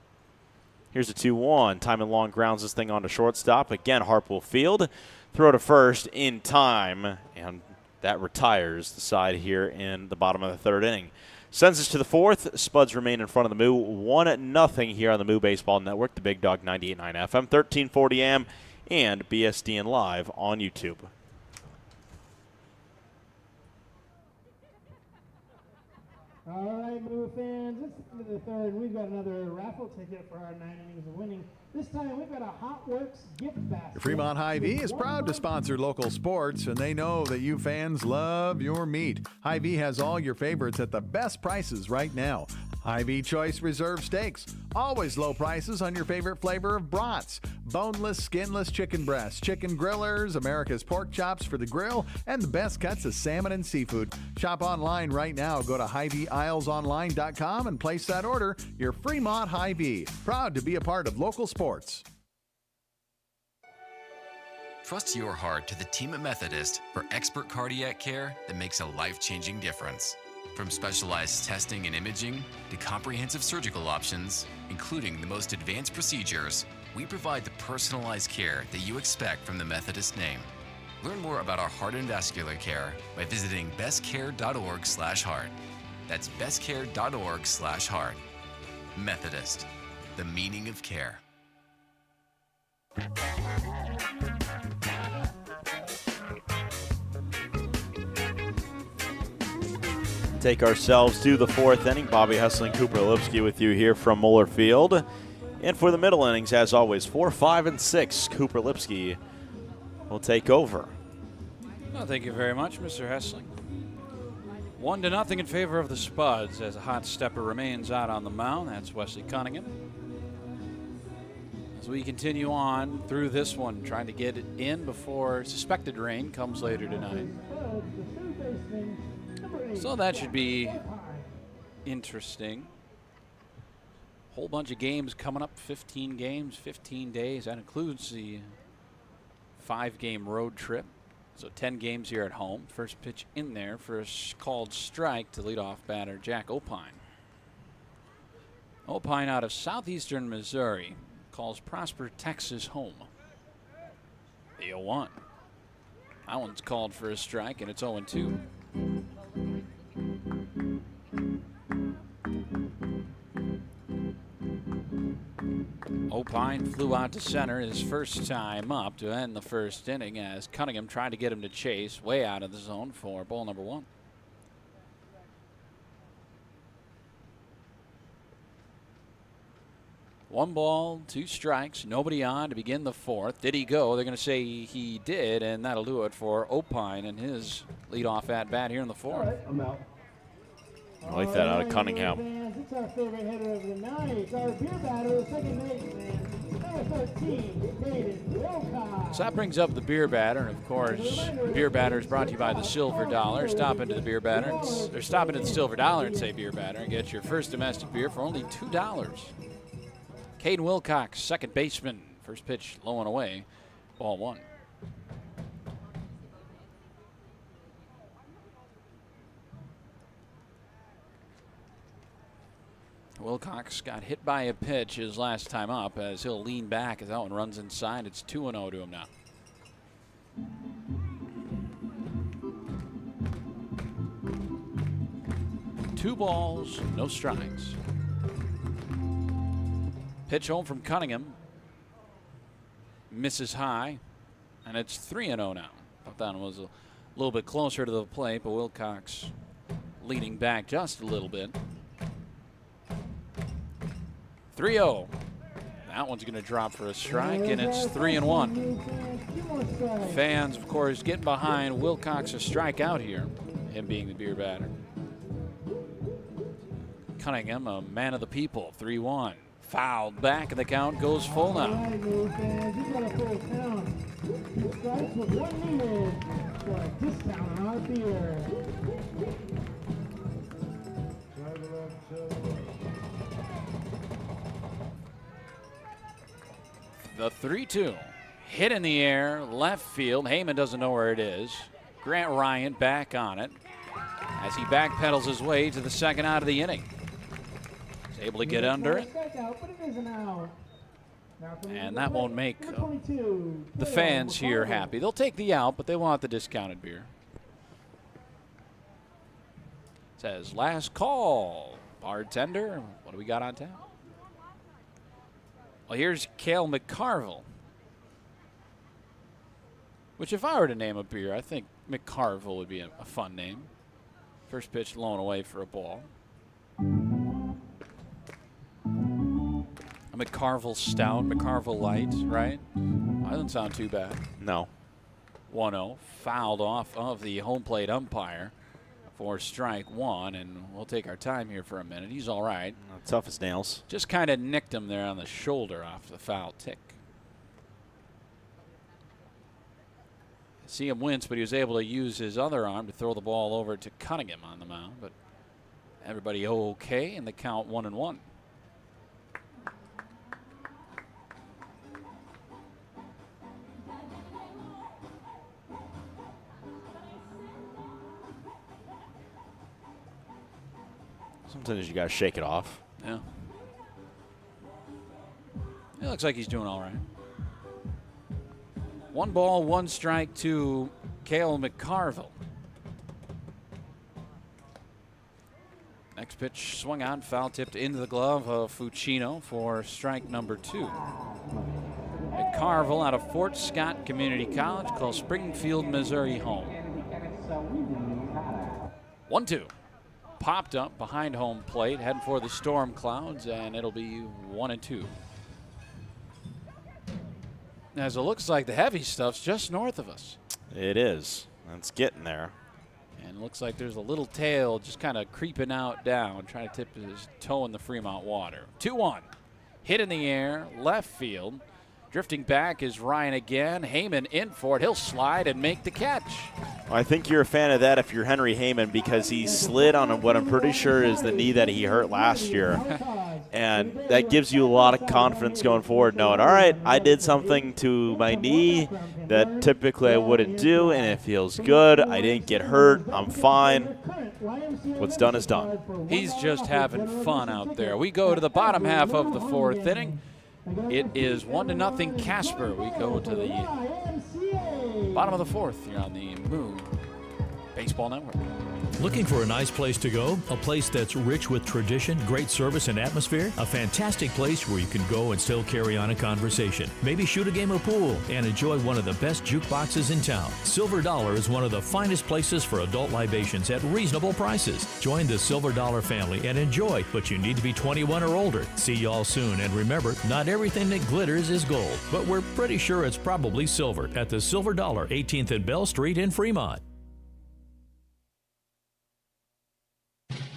Here's a 2-1. Timon Long grounds this thing onto shortstop. Again, Harpwell Field. Throw to first in time, and that retires the side here in the bottom of the 3rd inning. Sends us to the 4th. Spuds remain in front of the Moo. 1-0 here on the Moo Baseball Network, the Big Dog 98.9 FM, 1340 AM, and BSDN Live on YouTube. All right, Moo fans, it's into the 3rd. We've got another raffle ticket for our 9 innings of winning. This time we've got a Hot Works gift basket. Fremont Hy-Vee is proud to sponsor local sports, and they know that you fans love your meat. Hy-Vee has all your favorites at the best prices right now. Hy-Vee Choice Reserve Steaks. Always low prices on your favorite flavor of brats. Boneless, skinless chicken breasts, chicken grillers, America's pork chops for the grill, and the best cuts of salmon and seafood. Shop online right now. Go to HyVeeIslesOnline.com and place that order. Your Fremont Hy-Vee. Proud to be a part of local sports. Trust your heart to the team at Methodist for expert cardiac care that makes a life-changing difference. From specialized testing and imaging to comprehensive surgical options, including the most advanced procedures, we provide the personalized care that you expect from the Methodist name. Learn more about our heart and vascular care by visiting bestcare.org/heart. That's bestcare.org/heart. Methodist, the meaning of care. Take ourselves to the 4th inning. Bobby Hessling, Cooper Lipsky with you here from Moeller Field. And for the middle innings, as always, 4, 5, and 6, Cooper Lipsky will take over. Well, thank you very much, Mr. Hessling. 1-0 in favor of the Spuds as a hot stepper remains out on the mound. That's Wesley Cunningham. As we continue on through this one, trying to get it in before suspected rain comes later tonight. So that should be interesting. Whole bunch of games coming up, 15 games, 15 days. That includes the 5-game road trip. So 10 games here at home. First pitch in there for a called strike to leadoff batter Jack Opine. Opine out of southeastern Missouri calls Prosper, Texas home. The 0-1. That one's called for a strike, and it's 0-2. Opine flew out to center his first time up to end the first inning as Cunningham tried to get him to chase way out of the zone for ball number 1. One ball, 2 strikes, nobody on to begin the 4th. Did he go? They're going to say he did, and that'll do it for Opine and his leadoff at-bat here in the 4th. Right, I'm out. I like that out of Cunningham. Fans, it's our favorite hitter of the night. It's our beer batter, second baseman, number 13, David Wilcox. So that brings up the beer batter, and of course, beer batter is brought to you by the Silver Dollar. Stop into the beer batter, or stop into the Silver Dollar and say beer batter, and get your first domestic beer for only $2. Caden Wilcox, second baseman, first pitch low and away, ball 1. Wilcox got hit by a pitch his last time up as he'll lean back as that one runs inside. It's 2-0 to him now. Two balls, no strikes. Pitch home from Cunningham. Misses high, and it's 3-0 now. Thought that one was a little bit closer to the plate, but Wilcox leaning back just a little bit. 3-0. That one's going to drop for a strike, and it's 3-1. Fans, of course, getting behind Wilcox's strikeout here, him being the beer batter. Cunningham, a man of the people, 3-1. Fouled back, and the count goes full now. All right, Moo fans, you got a full count. 2 strikes with 1 needed for a discount on our beer. The 3-2. Hit in the air, left field. Haymon doesn't know where it is. Grant Ryan back on it as he backpedals his way to the second out of the inning. He's able to get under it. And that won't make the fans here happy. They'll take the out, but they want the discounted beer. It says, last call. Bartender, what do we got on tap? Well, here's Cale McCarville. Which, if I were to name a beer, I think McCarville would be a fun name. First pitch blown away for a ball. A McCarville Stout, McCarville Light, right? That doesn't sound too bad. No. 1-0, fouled off of the home plate umpire for strike 1, and we'll take our time here for a minute. He's all right. Tough as nails. Just kind of nicked him there on the shoulder off the foul tick. See him wince, but he was able to use his other arm to throw the ball over to Cunningham on the mound. But everybody okay, and the count 1-1. Sometimes you got to shake it off. Yeah. It looks like he's doing all right. 1 ball, 1 strike to Cale McCarville. Next pitch swung on, foul tipped into the glove of Fucino for strike number 2. McCarville out of Fort Scott Community College calls Springfield, Missouri home. 1-2. Popped up behind home plate, heading for the storm clouds, and it'll be 1-2. As it looks like the heavy stuff's just north of us. It is. It's getting there. And it looks like there's a little tail just kind of creeping out down, trying to tip his toe in the Fremont water. 2-1. Hit in the air, left field. Drifting back is Ryan again. Haymon in for it. He'll slide and make the catch. Well, I think you're a fan of that if you're Henry Haymon, because he slid on what I'm pretty sure is the knee that he hurt last year. And that gives you a lot of confidence going forward, knowing, all right, I did something to my knee that typically I wouldn't do, and it feels good. I didn't get hurt. I'm fine. What's done is done. He's just having fun out there. We go to the bottom half of the 4th inning. It is 1-0 Casper. We go to the bottom of the 4th here on the Moo Baseball Network. Looking for a nice place to go? A place that's rich with tradition, great service, and atmosphere? A fantastic place where you can go and still carry on a conversation. Maybe shoot a game of pool and enjoy one of the best jukeboxes in town. Silver Dollar is one of the finest places for adult libations at reasonable prices. Join the Silver Dollar family and enjoy, but you need to be 21 or older. See y'all soon, and remember, not everything that glitters is gold, but we're pretty sure it's probably silver at the Silver Dollar, 18th and Bell Street in Fremont.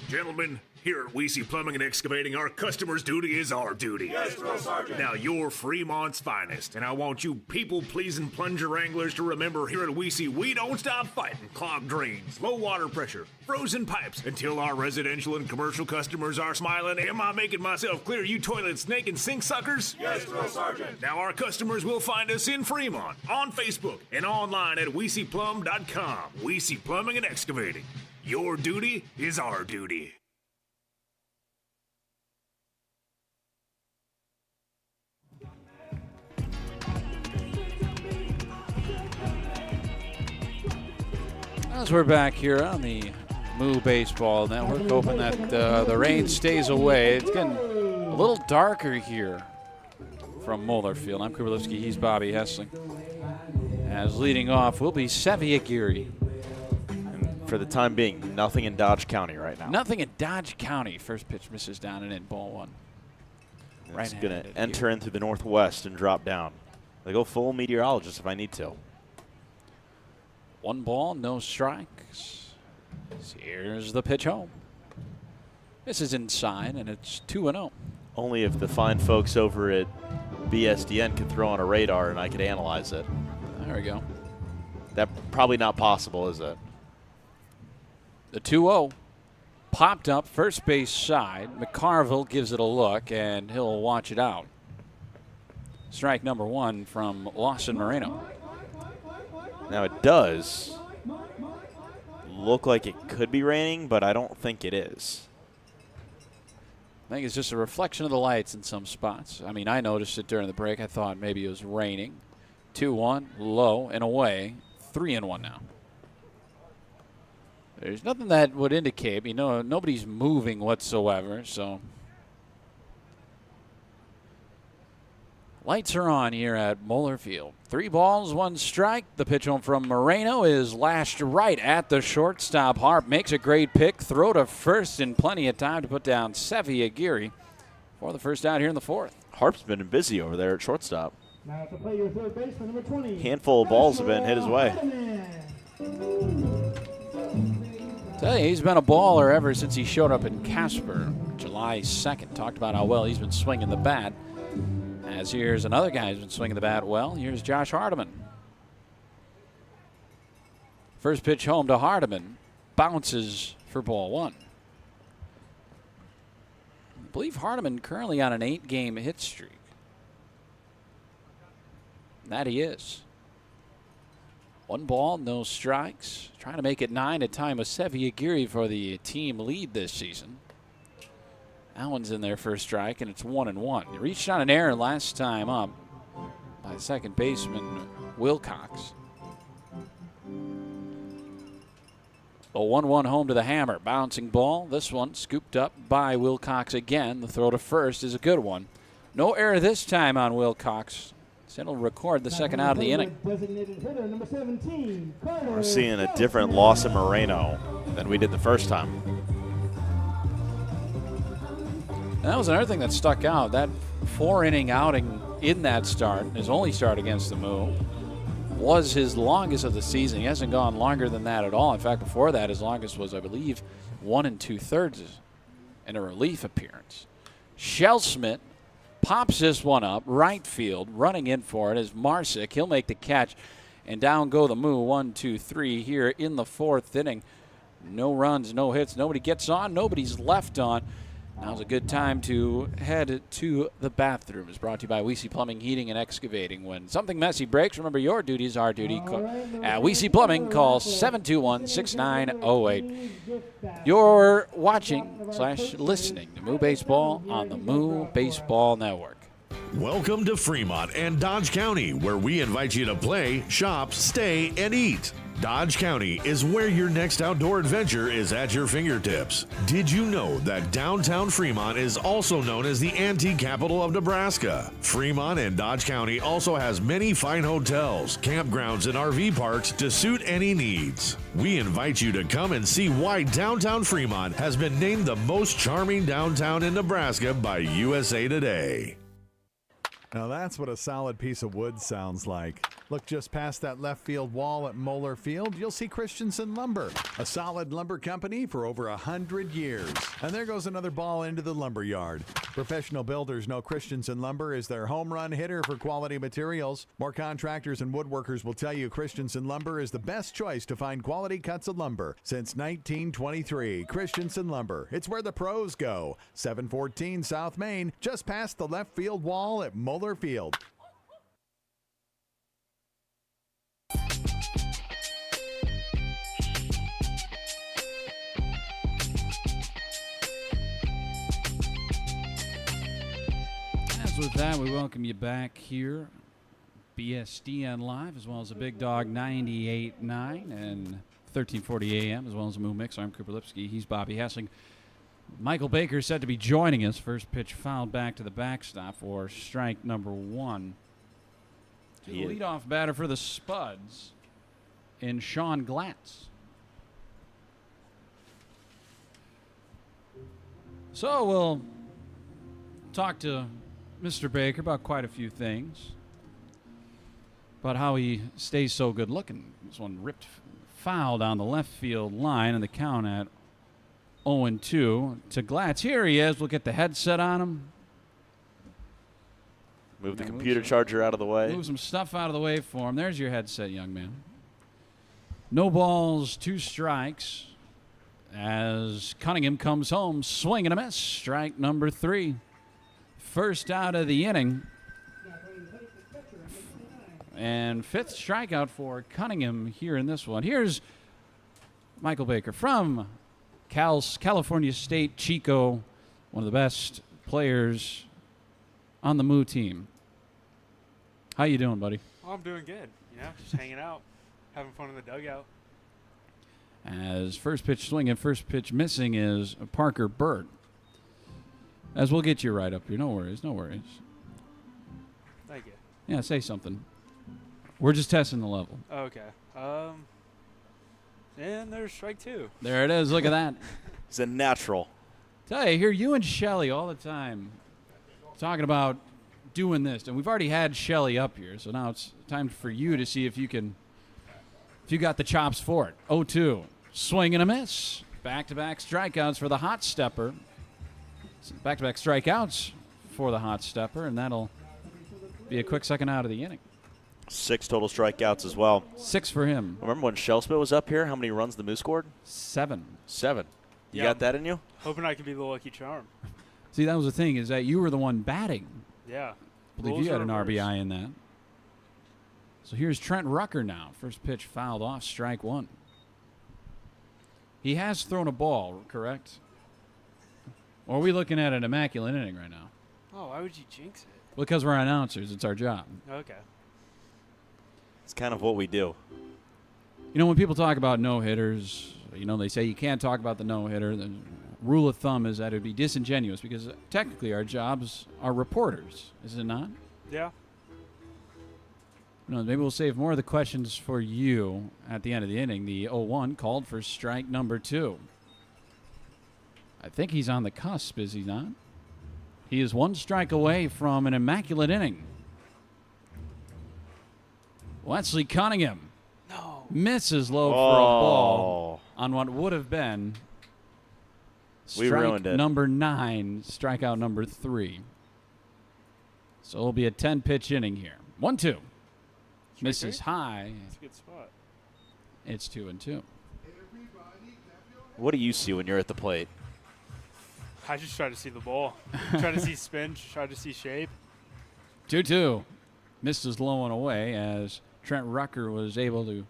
Gentlemen, here at Weesey Plumbing and Excavating, our customer's duty is our duty. Yes, Drill Sergeant. Now, you're Fremont's finest, and I want you people-pleasing plunger anglers to remember, here at Weesey, we don't stop fighting clogged drains, low water pressure, frozen pipes, until our residential and commercial customers are smiling. Am I making myself clear, you toilet snake and sink suckers? Yes, Drill Sergeant. Now, our customers will find us in Fremont, on Facebook, and online at WeeseyPlum.com. Weesey Plumbing and Excavating. Your duty is our duty. As we're back here on the Moo Baseball Network, hoping that the rain stays away. It's getting a little darker here from Moeller Field. I'm Kuberlewski, he's Bobby Hessling. As leading off will be Sevi Aguirre. For the time being, nothing in Dodge County right now. Nothing in Dodge County. First pitch misses down and in, ball 1. It's going to enter into the northwest and drop down. They go full meteorologist if I need to. 1 ball, no strikes. Here's the pitch home. This is inside, and it's 2-0. Only if the fine folks over at BSDN could throw on a radar and I could analyze it. There we go. That's probably not possible, is it? The 2-0 popped up first base side. McCarville gives it a look, and he'll watch it out. Strike number 1 from Lawson Moreno. Now it does look like it could be raining, but I don't think it is. I think it's just a reflection of the lights in some spots. I mean, I noticed it during the break. I thought maybe it was raining. 2-1, low and away. 3-1 now. There's nothing that would indicate, nobody's moving whatsoever, so. Lights are on here at Moeller Field. 3 balls, 1 strike. The pitch home from Moreno is lashed right at the shortstop. Harp makes a great pick. Throw to first in plenty of time to put down Sevi Aguirre for the first out here in the 4th. Harp's been busy over there at shortstop. Now to play your third baseman, number 20. Handful of balls have been hit his way. Tell you, he's been a baller ever since he showed up in Casper July 2nd. Talked about how well he's been swinging the bat. As here's another guy who's been swinging the bat well. Here's Josh Hardiman. First pitch home to Hardiman. Bounces for ball 1. I believe Hardiman currently on an 8-game hit streak. That he is. 1 ball, no strikes. Trying to make it 9 at time with Sevi Aguirre for the team lead this season. Allen's in there for a strike, and it's 1-1. He reached on an error last time up by second baseman Wilcox. A 1-1 home to the hammer. Bouncing ball. This one scooped up by Wilcox again. The throw to first is a good one. No error this time on Wilcox. He'll record the second out of the inning. We're seeing a different Lawson Moreno than we did the first time. And that was another thing that stuck out. That 4-inning outing in that start, his only start against the Moo, was his longest of the season. He hasn't gone longer than that at all. In fact, before that, his longest was, I believe, 1 2/3 in a relief appearance. Shellsmith pops this one up, right field. Running in for it is Marsick. He'll make the catch, and down go the Moo. 1, 2, 3 here in the 4th inning. No runs, no hits. Nobody gets on. Nobody's left on. Now's a good time to head to the bathroom. It's brought to you by Weesey Plumbing, Heating, and Excavating. When something messy breaks, remember your duty is our duty. At Weesey Plumbing, call 721-6908. You're watching/listening to Moo Baseball on the Moo Baseball Network. Welcome to Fremont and Dodge County, where we invite you to play, shop, stay, and eat. Dodge County is where your next outdoor adventure is at your fingertips. Did you know that downtown Fremont is also known as the antique capital of Nebraska? Fremont and Dodge County also has many fine hotels, campgrounds, and RV parks to suit any needs. We invite you to come and see why downtown Fremont has been named the most charming downtown in Nebraska by USA Today. Now that's what a solid piece of wood sounds like. Look just past that left field wall at Moeller Field, you'll see Christensen Lumber, a solid lumber company for over 100 years. And there goes another ball into the lumber yard. Professional builders know Christensen Lumber is their home run hitter for quality materials. More contractors and woodworkers will tell you Christensen Lumber is the best choice to find quality cuts of lumber. Since 1923, Christensen Lumber. It's where the pros go. 714 South Main, just past the left field wall at Moeller Field. With that, we welcome you back here, BSDN Live, as well as the Big Dog 98.9 and 1340 AM, as well as the Moo Mix. I'm Cooper Lipsky. He's Bobby Hessing. Michael Baker said to be joining us. First pitch fouled back to the backstop for strike number 1. The leadoff batter for the Spuds in Sean Glatz. So we'll talk to Mr. Baker about quite a few things, about how he stays so good looking. This one ripped foul down the left field line, and the count at 0-2 to Glatz. Here he is. We'll get the headset on him. Move the computer charger out of the way. Move some stuff out of the way for him. There's your headset, young man. No balls, 2 strikes. As Cunningham comes home, swing and a miss. Strike number 3. First out of the inning. And 5th strikeout for Cunningham here in this one. Here's Michael Baker from California State, Chico, one of the best players on the Moo team. How you doing, buddy? Oh, I'm doing good. Just hanging out, having fun in the dugout. As first pitch swinging, first pitch missing is Parker Bird. As we'll get you right up here. No worries, no worries. Thank you. Yeah, say something. We're just testing the level. Okay. And there's strike 2. There it is. Look at that. It's a natural. Tell you, I hear you and Shelly all the time talking about doing this, and we've already had Shelly up here, so now it's time for you to see if you got the chops for it. 0-2, swing and a miss. Back-to-back strikeouts for the hot stepper. Back-to-back strikeouts for the hot stepper, and that'll be a quick second out of the inning. 6 total strikeouts as well. 6 for him. Remember when Shellspit was up here? How many runs the Moose scored? 7. 7. You Yeah, got that in you? Hoping I can be the lucky charm. See, that was the thing, is that you were the one batting. Yeah. I believe you had an RBI in that. So here's Trent Rucker now. First pitch fouled off, strike 1. He has thrown a ball, correct? Or are we looking at an immaculate inning right now? Oh, why would you jinx it? Because we're announcers. It's our job. Okay. It's kind of what we do. You know, when people talk about no-hitters, they say you can't talk about the no-hitter. The rule of thumb is that it would be disingenuous because technically our jobs are reporters, is it not? Yeah. Maybe we'll save more of the questions for you at the end of the inning. The 0-1 called for strike number 2. I think he's on the cusp, is he not? He is 1 strike away from an immaculate inning. Wesley Cunningham misses low for a ball on what would have been strike number 9, strikeout number 3. So it'll be a 10-pitch inning here. 1-2. Misses high. That's a good spot. It's 2-2. What do you see when you're at the plate? I just try to see the ball. Try to see spin, try to see shape. 2-2. Misses low and away as Trent Rucker was able to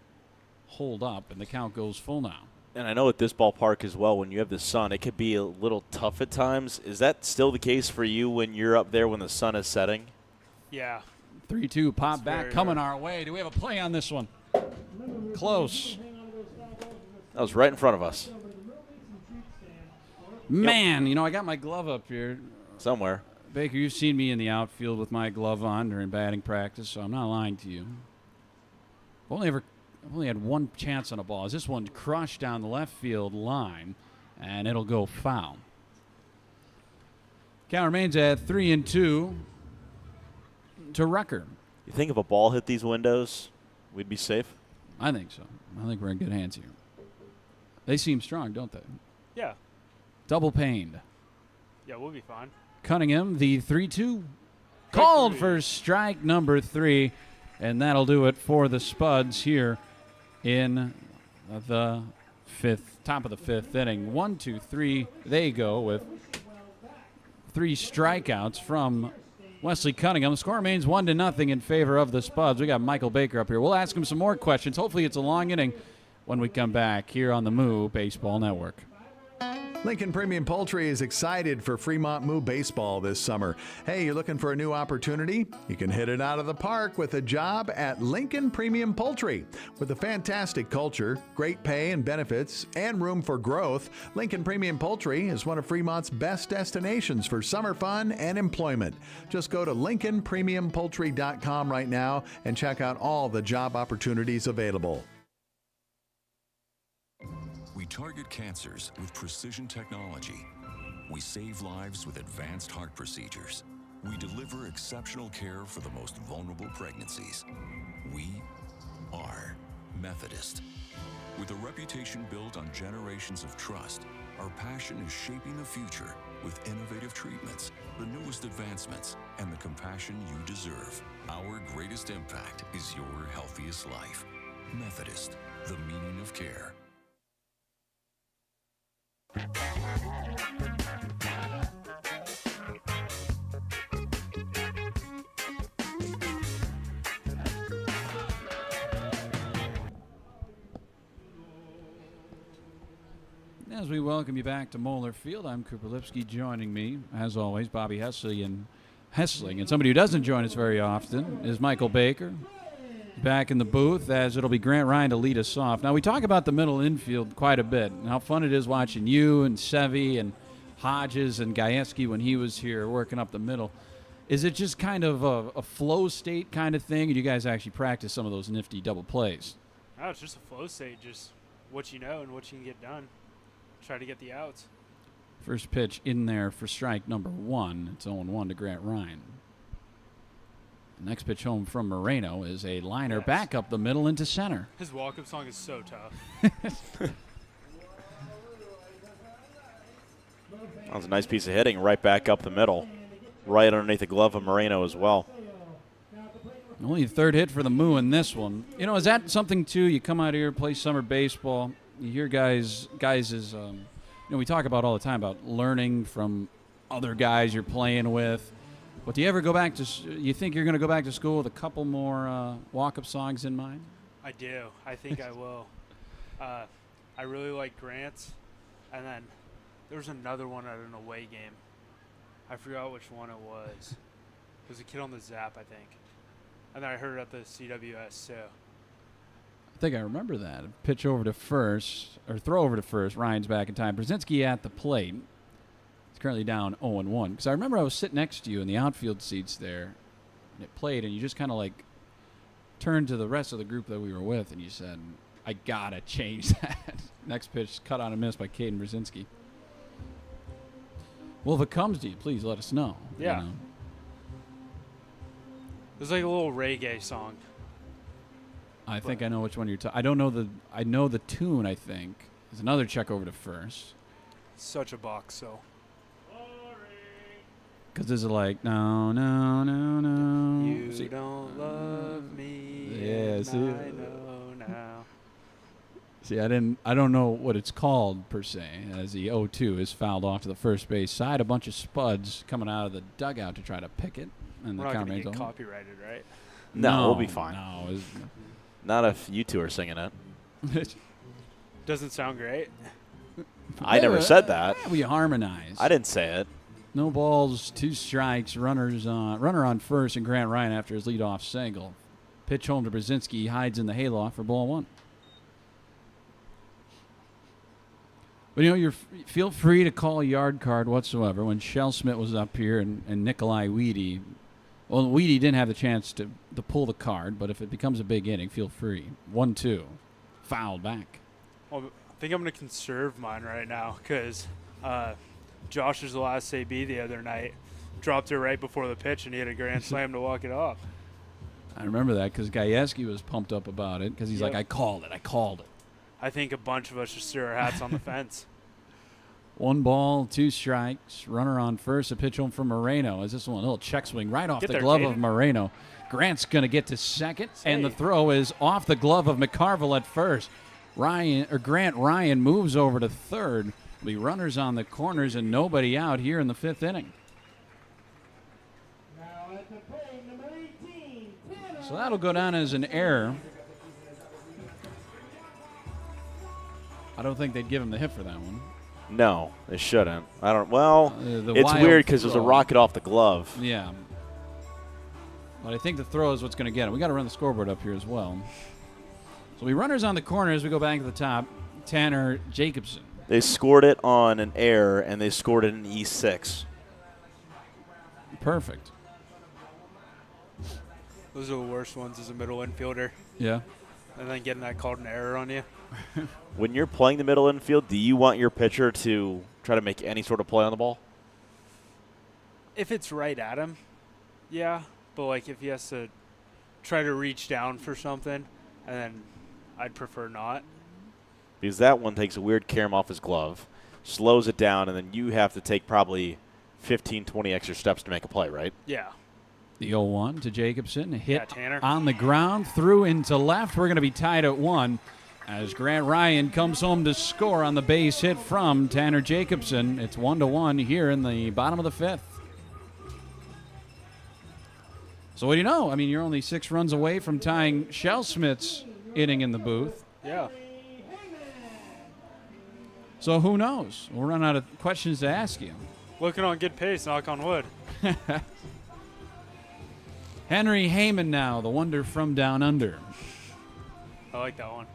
hold up, and the count goes full now. And I know at this ballpark as well, when you have the sun, it could be a little tough at times. Is that still the case for you when you're up there when the sun is setting? Yeah. 3-2 pop back coming our way. Do we have a play on this one? Close. That was right in front of us. Man, I got my glove up here. Somewhere. Baker, you've seen me in the outfield with my glove on during batting practice, so I'm not lying to you. I've only had 1 chance on a ball. This one crushed down the left field line, and it'll go foul. Count remains at 3-2 to Rucker. You think if a ball hit these windows, we'd be safe? I think so. I think we're in good hands here. They seem strong, don't they? Yeah. Double paned. Yeah, we'll be fine. Cunningham, the 3-2. Called for strike number 3, and that'll do it for the Spuds here in the top of the 5th inning. 1, 2, 3. They go with 3 strikeouts from Wesley Cunningham. The score remains 1-0 in favor of the Spuds. We got Michael Baker up here. We'll ask him some more questions. Hopefully it's a long inning when we come back here on the Moo Baseball Network. Lincoln Premium Poultry is excited for Fremont Moo baseball this summer. Hey, you're looking for a new opportunity? You can hit it out of the park with a job at Lincoln Premium Poultry. With a fantastic culture, great pay and benefits, and room for growth, Lincoln Premium Poultry is one of Fremont's best destinations for summer fun and employment. Just go to LincolnPremiumPoultry.com right now and check out all the job opportunities available. We target cancers with precision technology. We save lives with advanced heart procedures. We deliver exceptional care for the most vulnerable pregnancies. We are Methodist. With a reputation built on generations of trust, our passion is shaping the future with innovative treatments, the newest advancements, and the compassion you deserve. Our greatest impact is your healthiest life. Methodist, the meaning of care. As we welcome you back to Moeller Field, I'm Cooper Lipsky. Joining me, as always, Bobby Hessling. And somebody who doesn't join us very often is Michael Baker. Back in the booth, as it'll be Grant Ryan to lead us off. Now, we talk about the middle infield quite a bit and how fun it is watching you and Sevy and Hodges and Gajewski when he was here working up the middle. Is it just kind of a flow state kind of thing, or do you guys actually practice some of those nifty double plays? No, it's just a flow state, just what you know and what you can get done. Try to get the outs. First pitch in there for strike number 1. It's 0-1 to Grant Ryan. The next pitch home from Moreno is a liner back up the middle into center. His walk-up song is so tough. That was a nice piece of hitting right back up the middle, right underneath the glove of Moreno as well. Only the third hit for the Moo in this one. You know, is that something, too? You come out here, play summer baseball. You hear guys is, we talk about all the time about learning from other guys you're playing with. But do you ever go back to, you think you're going to go back to school with a couple more walk-up songs in mind? I do. I think I will. I really like Grant's. And then there was another one at an away game. I forgot which one it was. It was a kid on the Zap, I think. And then I heard it at the CWS, too. I think I remember that. Pitch over to first, or throw over to first. Ryan's back in time. Brzezinski at the plate. It's currently down 0-1. Because I remember I was sitting next to you in the outfield seats there, and it played, and you just kind of like turned to the rest of the group that we were with, and you said, I got to change that. Next pitch, cut on a miss by Caden Brzezinski. Well, if it comes to you, please let us know. Yeah. You know? It's like a little reggae song. I think I know which one you're talking. I know the tune, I think. There's another check over to first. Such a box, so. Because this is like, no. You don't love me. Yeah, see. I know now. See, I don't know what it's called, per se, as the 0-2 is fouled off to the first base side. A bunch of spuds coming out of the dugout to try to pick it. And We're the not going to get copyrighted, right? No, we'll be fine. No, not if you two are singing it. Doesn't sound great. I never said that. We harmonize. I didn't say it. No balls, 2 strikes, runner on first, and Grant Ryan after his leadoff single. Pitch home to Brzezinski, hides in the hayloft for ball 1. But, you feel free to call a yard card whatsoever. When Shell Smith was up here and Nikolai Weedy, well, Weedy didn't have the chance to pull the card, but if it becomes a big inning, feel free. 1-2, fouled back. Well, I think I'm going to conserve mine right now because Josh's last AB the other night dropped it right before the pitch, and he had a grand slam to walk it off. I remember that because Gajewski was pumped up about it because he's like, I called it. I think a bunch of us just threw our hats on the fence. 1 ball, 2 strikes. Runner on first. A pitch home from Moreno. As this one, a little check swing right off the glove of Moreno. Grant's going to get to second, and the throw is off the glove of McCarville at first. Grant Ryan moves over to third. There'll be runners on the corners and nobody out here in the 5th inning. So that'll go down as an error. I don't think they'd give him the hit for that one. No, they shouldn't. I don't. Well, it's weird because it was a rocket off the glove. Yeah. But I think the throw is what's going to get him. We got to run the scoreboard up here as well. So we runners on the corners. We go back to the top. Tanner Jacobson. They scored it on an error, and they scored it in E6. Perfect. Those are the worst ones as a middle infielder. Yeah. And then getting that called an error on you. When you're playing the middle infield, do you want your pitcher to try to make any sort of play on the ball? If it's right at him, yeah. But, like, if he has to try to reach down for something, and then I'd prefer not. Because that one takes a weird carom off his glove, slows it down, and then you have to take probably 15, 20 extra steps to make a play, right? Yeah. The 0-1 to Jacobson. Hit Tanner. on the ground, through into left. We're going to be tied at 1 as Grant Ryan comes home to score on the base hit from Tanner Jacobson. It's 1-1 here in the bottom of the 5th. So what do you know? I mean, you're only 6 runs away from tying Shell Smith's inning in the booth. Yeah. So who knows? We'll run out of questions to ask you. Looking on good pace, knock on wood. Henry Haymon now, the wonder from down under. I like that one.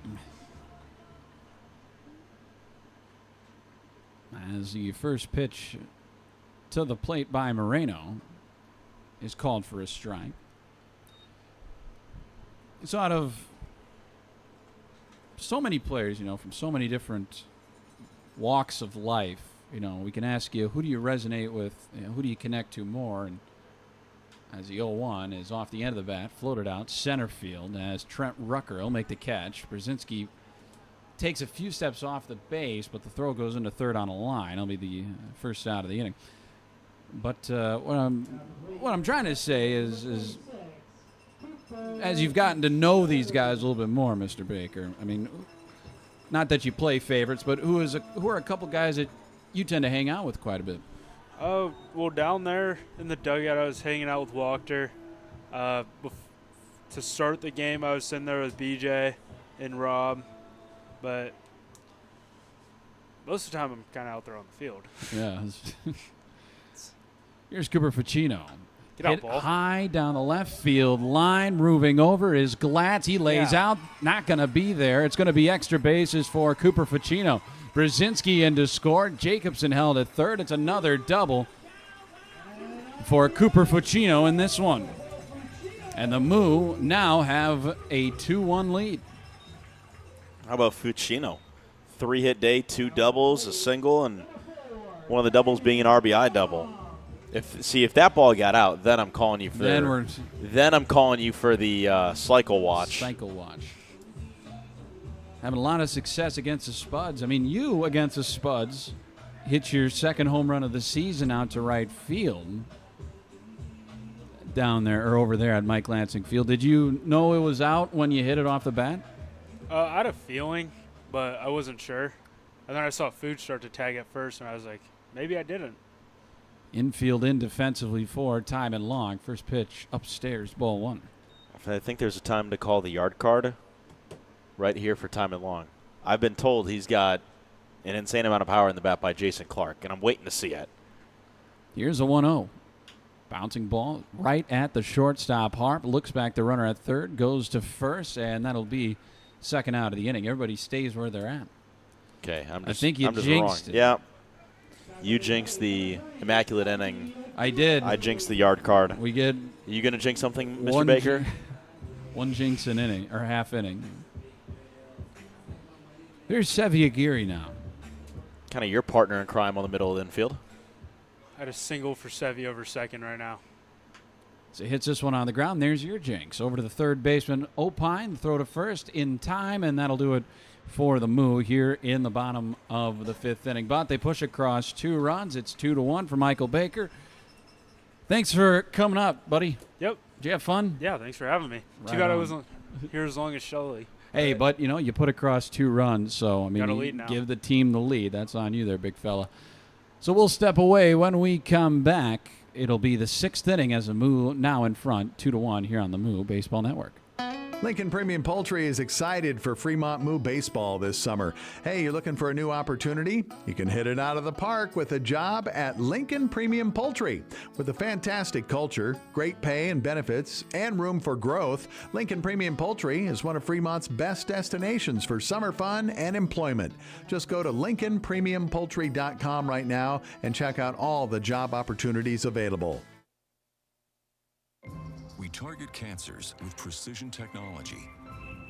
As the first pitch to the plate by Moreno is called for a strike. It's out of so many players, from so many different walks of life. We can ask you, who do you resonate with? Who do you connect to more? And as the 0-1 is off the end of the bat, floated out center field as Trent Rucker will make the catch. Brzezinski takes a few steps off the base, but the throw goes into third on a line. It'll be the first out of the inning. But what I'm trying to say is as you've gotten to know these guys a little bit more, Mr. Baker, I mean, not that you play favorites, but who are a couple guys that you tend to hang out with quite a bit? Oh, well, down there in the dugout, I was hanging out with Wachter. To start the game, I was sitting there with BJ and Rob. But most of the time, I'm kind of out there on the field. Yeah. Here's Cooper Ficino. Get out, Hit ball. High down the left field line. Moving over is Glatz. He lays out. Not going to be there. It's going to be extra bases for Cooper Ficino. Brzezinski in to score. Jacobson held at third. It's another double for Cooper Ficino in this one. And the Moo now have a 2-1 lead. How about Ficino? 3-hit day, 2 doubles, a single, and one of the doubles being an RBI double. If that ball got out, then I'm calling you for then I'm calling you for the cycle watch. Cycle watch. Having a lot of success against the Spuds. I mean, you against the Spuds hit your second home run of the season out to right field down there or over there at Mike Lansing Field. Did you know it was out when you hit it off the bat? I had a feeling, but I wasn't sure. And then I saw Food start to tag at first, and I was like, maybe I didn't. Infield in defensively for Time and Long. First pitch upstairs, ball 1. I think there's a time to call the yard card right here for Time and Long. I've been told he's got an insane amount of power in the bat by Jason Clark, and I'm waiting to see it. Here's a 1-0. Bouncing ball right at the shortstop. Harp looks back, the runner at third, goes to first, and that'll be second out of the inning. Everybody stays where they're at. Okay, I think you jinxed it. Yeah. You jinxed the immaculate inning. I did. I jinxed the yard card. We get. Are you going to jinx something, Mr. Baker? One jinx an inning, or half inning. Here's Sevi Aguirre now. Kind of your partner in crime on the middle of the infield. I had a single for Sevi over second right now. So hits this one on the ground. There's your jinx. Over to the third baseman, Opine. Throw to first in time, and that'll do it for the Moo here in the bottom of the 5th inning. But they push across 2 runs. It's 2-1 for Michael Baker. Thanks for coming up, buddy. Yep. Did you have fun? Yeah, thanks for having me. Right Too bad I on. wasn't here as long as Shelley. Hey, but, you put across 2 runs, so, I mean, Got a you lead now. give the team the lead. That's on you there, big fella. So we'll step away. When we come back, it'll be the 6th inning as the Moo now in front, 2-1 here on the Moo Baseball Network. Lincoln Premium Poultry is excited for Fremont Moo baseball this summer. Hey, you're looking for a new opportunity? You can hit it out of the park with a job at Lincoln Premium Poultry. With a fantastic culture, great pay and benefits, and room for growth, Lincoln Premium Poultry is one of Fremont's best destinations for summer fun and employment. Just go to LincolnPremiumPoultry.com right now and check out all the job opportunities available. We target cancers with precision technology.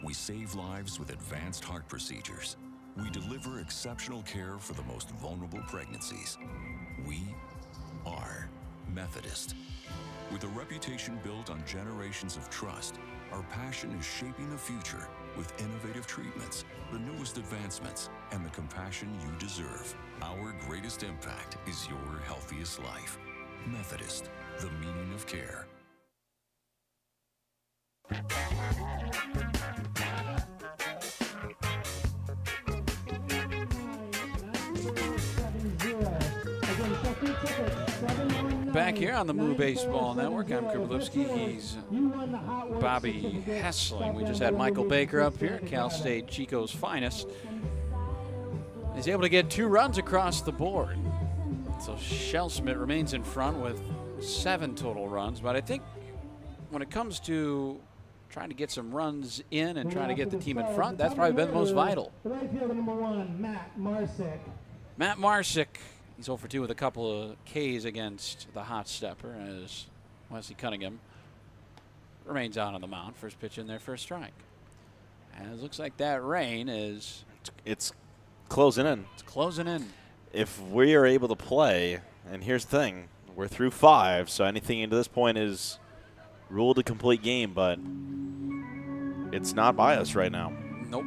We save lives with advanced heart procedures. We deliver exceptional care for the most vulnerable pregnancies. We are Methodist. With a reputation built on generations of trust, our passion is shaping the future with innovative treatments, the newest advancements, and the compassion you deserve. Our greatest impact is your healthiest life. Methodist, the meaning of care. Back here on the Moo Baseball Network, I'm Kriblewski. He's Bobby Hessling. We just had Michael Baker up here, Cal State Chico's finest. He's able to get 2 runs across the board. So Shellsmith remains in front with 7 total runs. But I think when it comes to trying to get some runs in and trying to get the team in front, that's probably been the most vital. Right fielder number 1, Matt Marsick. Matt Marsick. He's 0 for 2 with a couple of Ks against the hot stepper as Wesley Cunningham remains out on the mound. First pitch in there for a strike. And it looks like that rain is... It's closing in. It's closing in. If we are able to play, and here's the thing, we're through 5, so anything into this point is ruled a complete game, but it's not by us right now. Nope.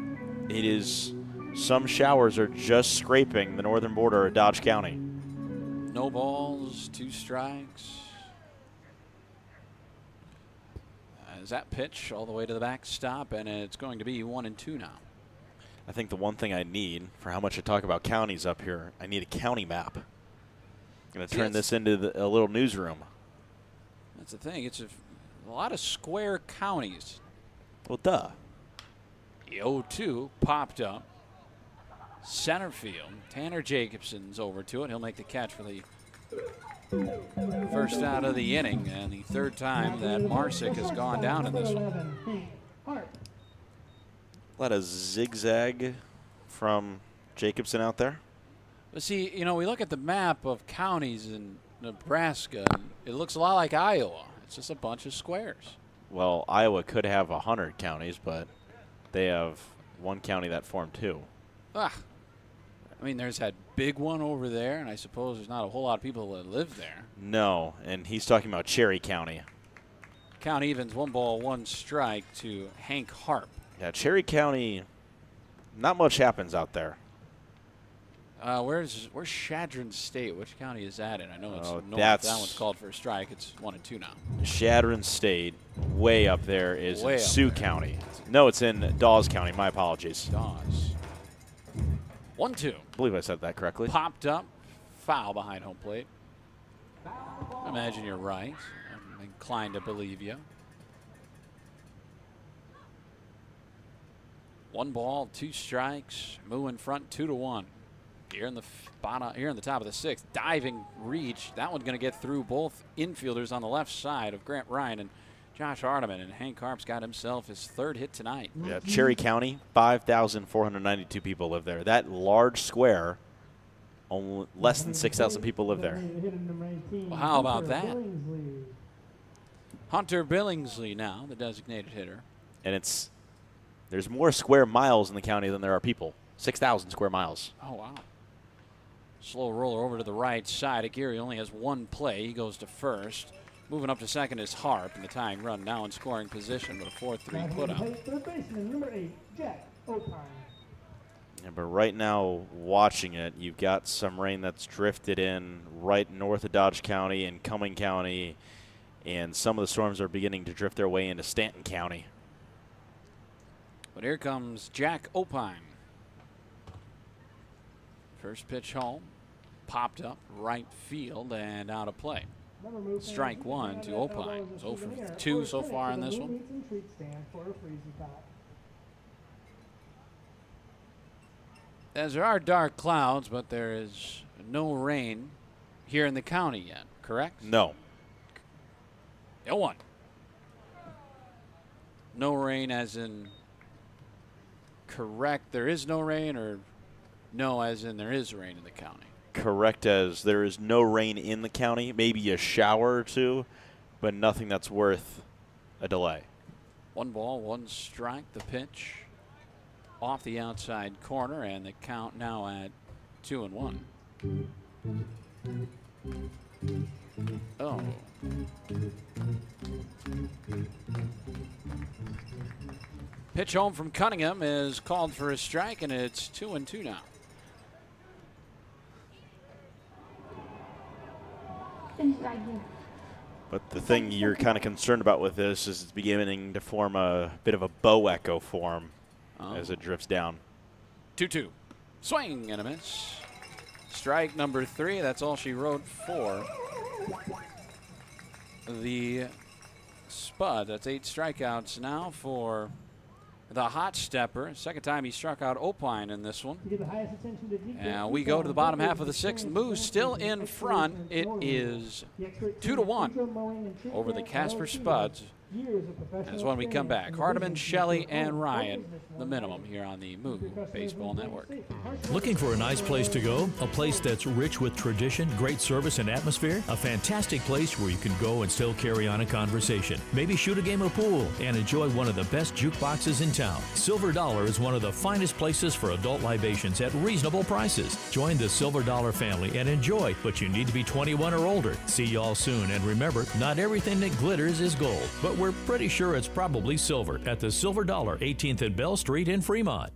It is... Some showers are just scraping the northern border of Dodge County. No balls, 2 strikes. Is that pitch all the way to the backstop, and it's going to be 1-2 now. I think the one thing I need, for how much I talk about counties up here, I need a county map. I'm going to turn this into a little newsroom. That's the thing. It's a lot of square counties. Well, duh. The 0-2 popped up. Center field. Tanner Jacobson's over to it. He'll make the catch for the first out of the inning, and the 3rd time that Marsick has gone down in this one. A lot of zigzag from Jacobson out there. But see, you know, we look at the map of counties in Nebraska, and it looks a lot like Iowa. It's just a bunch of squares. Well, Iowa could have 100 counties, but they have 1 county that formed 2. I mean, there's that big one over there, and I suppose there's not a whole lot of people that live there. No, and he's talking about Cherry County. Count evens, 1 ball, 1 strike to Hank Harp. Yeah, Cherry County, not much happens out there. Where's Chadron State? Which county is that in? I know it's north. That one's called for a strike. It's 1-2 now. Chadron State, way up there, is way in Sioux County. No, it's in Dawes County. My apologies. Dawes. 1-2. I believe I said that correctly. Popped up. Foul behind home plate. I imagine you're right. I'm inclined to believe you. 1 ball, 2 strikes. Moo in front, 2-1. Here in the bottom, here in the top of the 6th, diving reach. That one's going to get through both infielders on the left side of Grant Ryan and Josh Hardiman, and Hank Harp's got himself his 3rd hit tonight. Yeah, Cherry County, 5,492 people live there. That large square, only less than 6,000 people live there. Well, how about that? Hunter Billingsley now, the designated hitter. And there's more square miles in the county than there are people. 6,000 square miles. Oh, wow. Slow roller over to the right side. Aguirre only has 1 play. He goes to first. Moving up to second is Harp, and the tying run now in scoring position with a 4-3 putout. Third baseman, number 8, Jack Opine. Yeah, but right now, watching it, you've got some rain that's drifted in right north of Dodge County and Cumming County, and some of the storms are beginning to drift their way into Stanton County. But here comes Jack Opine. First pitch home, popped up right field and out of play. Strike 1 to Opine. 0 for 2 so far in this one. As there are dark clouds, but there is no rain here in the county yet, correct? No. No one. No rain as in correct, there is no rain, or no as in there is rain in the county? Correct, as there is no rain in the county, maybe a shower or 2, but nothing that's worth a delay. 1 ball, 1 strike, the pitch off the outside corner, and the count now at 2-1. Oh. Pitch home from Cunningham is called for a strike, and it's 2-2 now. But the thing you're kind of concerned about with this is it's beginning to form a bit of a bow echo form as it drifts down. 2-2. Swing and a miss. Strike number 3. That's all she wrote for the Spud. That's 8 strikeouts now for the hot stepper. Second time he struck out Opine in this one. And we go to the bottom half of the 6th. Moose still in front. It is 2-1 over the Casper Spuds. As when we come back, Hardiman, Shelley, and Ryan, the minimum here on the Moo Baseball Network. Looking for a nice place to go? A place that's rich with tradition, great service, and atmosphere? A fantastic place where you can go and still carry on a conversation. Maybe shoot a game of pool and enjoy one of the best jukeboxes in town. Silver Dollar is one of the finest places for adult libations at reasonable prices. Join the Silver Dollar family and enjoy, but you need to be 21 or older. See y'all soon, and remember, not everything that glitters is gold, but we're pretty sure it's probably silver at the Silver Dollar, 18th and Bell Street in Fremont.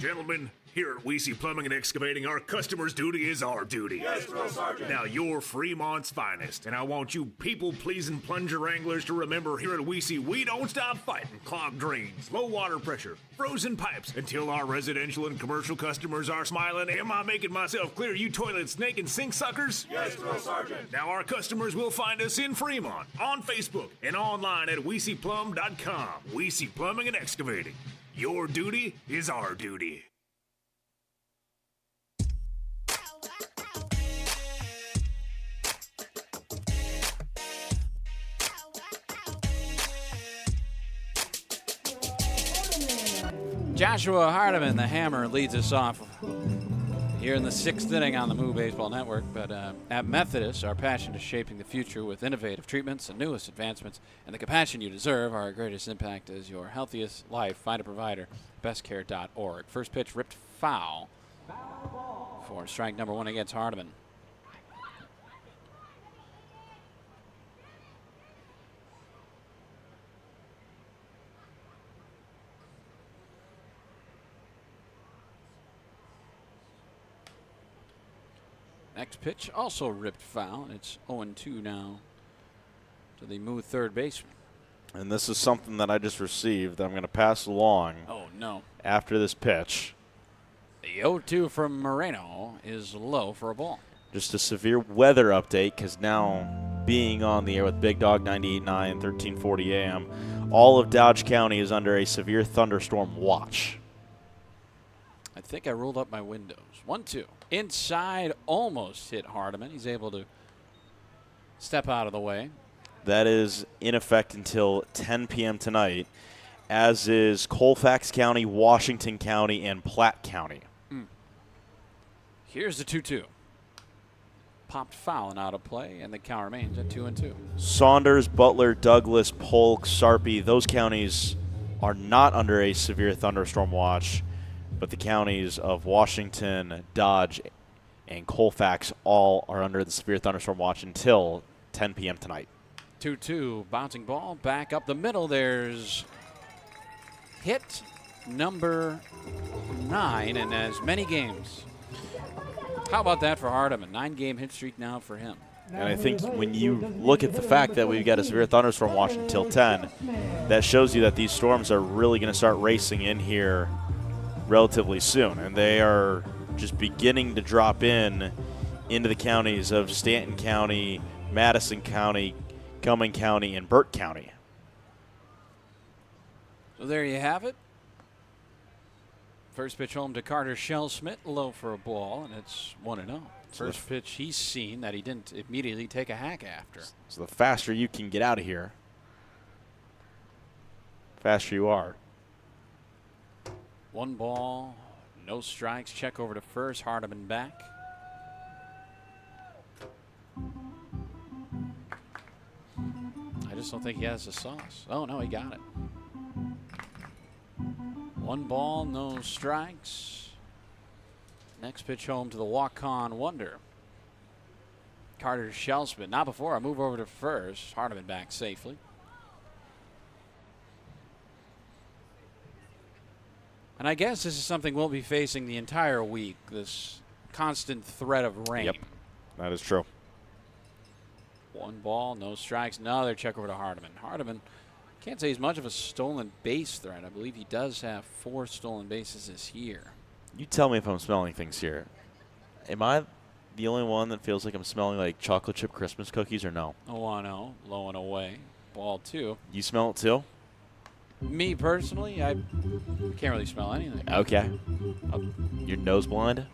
Gentlemen, here at Weesey Plumbing and Excavating, our customers' duty is our duty. Yes, Drill Sergeant. Now, you're Fremont's finest, and I want you people-pleasing plunger wranglers to remember here at Weesey, we don't stop fighting clogged drains, low water pressure, frozen pipes, until our residential and commercial customers are smiling. Am I making myself clear, you toilet snake and sink suckers? Yes, Drill Sergeant. Now, our customers will find us in Fremont, on Facebook, and online at WeeseyPlum.com. Weesey Plumbing and Excavating. Your duty is our duty. Joshua Hardiman, the hammer, leads us off here in the 6th inning on the Moo Baseball Network. But at Methodist, our passion is shaping the future with innovative treatments and newest advancements. And the compassion you deserve, our greatest impact is your healthiest life. Find a provider, bestcare.org. First pitch ripped foul for strike number 1 against Hardiman. Next pitch also ripped foul. It's 0-2 now to the Moo third baseman. And this is something that I just received that I'm going to pass along. Oh, no. After this pitch. The 0-2 from Moreno is low for a ball. Just a severe weather update, because now being on the air with Big Dog 98.9, 1340 AM, all of Dodge County is under a severe thunderstorm watch. I think I rolled up my windows. 1-2. Inside, almost hit Hardiman. He's able to step out of the way. That is in effect until 10 p.m. tonight, as is Colfax County, Washington County, and Platte County. Here's the 2-2. Popped foul and out of play, and the count remains at 2-2. Saunders, Butler, Douglas, Polk, Sarpy, those counties are not under a severe thunderstorm watch, but the counties of Washington, Dodge, and Colfax all are under the severe thunderstorm watch until 10 p.m. tonight. 2-2, bouncing ball back up the middle. There's hit number 9 in as many games. How about that for Hardiman? 9-game hit streak now for him. And I think when you look at the fact that we've got a severe thunderstorm watch until 10, that shows you that these storms are really going to start racing in here relatively soon. And they are just beginning to drop into the counties of Stanton County, Madison County, Cumming County, and Burt County. So there you have it. First pitch home to Carter Shellsmith, low for a ball, and it's 1-0. First pitch he's seen that he didn't immediately take a hack after. So the faster you can get out of here, the faster you are. 1 ball, no strikes. Check over to first. Hardiman back. I just don't think he has the sauce. Oh, no, he got it. 1 ball, no strikes. Next pitch home to the walk-on wonder. Carter Shellsmith. Not before I move over to first. Hardiman back safely. And I guess this is something we'll be facing the entire week, this constant threat of rain. Yep, that is true. 1 ball, no strikes. Another check over to Hardiman. Hardiman, can't say he's much of a stolen base threat. I believe he does have 4 stolen bases this year. You tell me if I'm smelling things here. Am I the only one that feels like I'm smelling like chocolate chip Christmas cookies or no? 0-0, low and away. Ball 2. You smell it too? Me personally, I can't really smell anything. Okay. You're nose blind?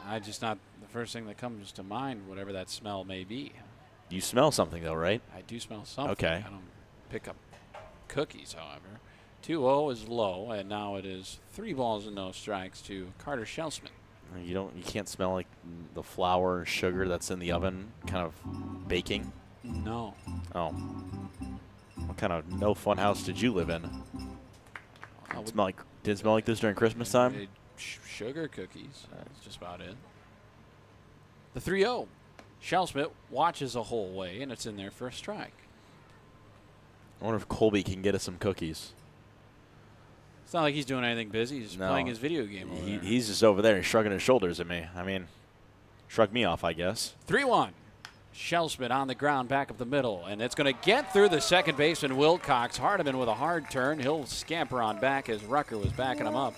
I just not the first thing that comes to mind, whatever that smell may be. You smell something though, right? I do smell something. Okay. I don't pick up cookies, however. 2-0 is low, and now it is 3 balls and no strikes to Carter Schelsman. You can't smell like the flour and sugar that's in the oven kind of baking? No. Oh. What kind of no fun house did you live in? Did it smell like this during Christmas time? Sugar cookies. That's just about it. The 3-0. Schelsman watches a whole way, and it's in there for a strike. I wonder if Colby can get us some cookies. It's not like he's doing anything busy. He's just playing his video game over there. He's just over there shrugging his shoulders at me. I mean, shrug me off, I guess. 3-1. Schelsman on the ground, back up the middle, and it's going to get through the second baseman, Wilcox. Hardiman with a hard turn. He'll scamper on back as Rucker was backing him up.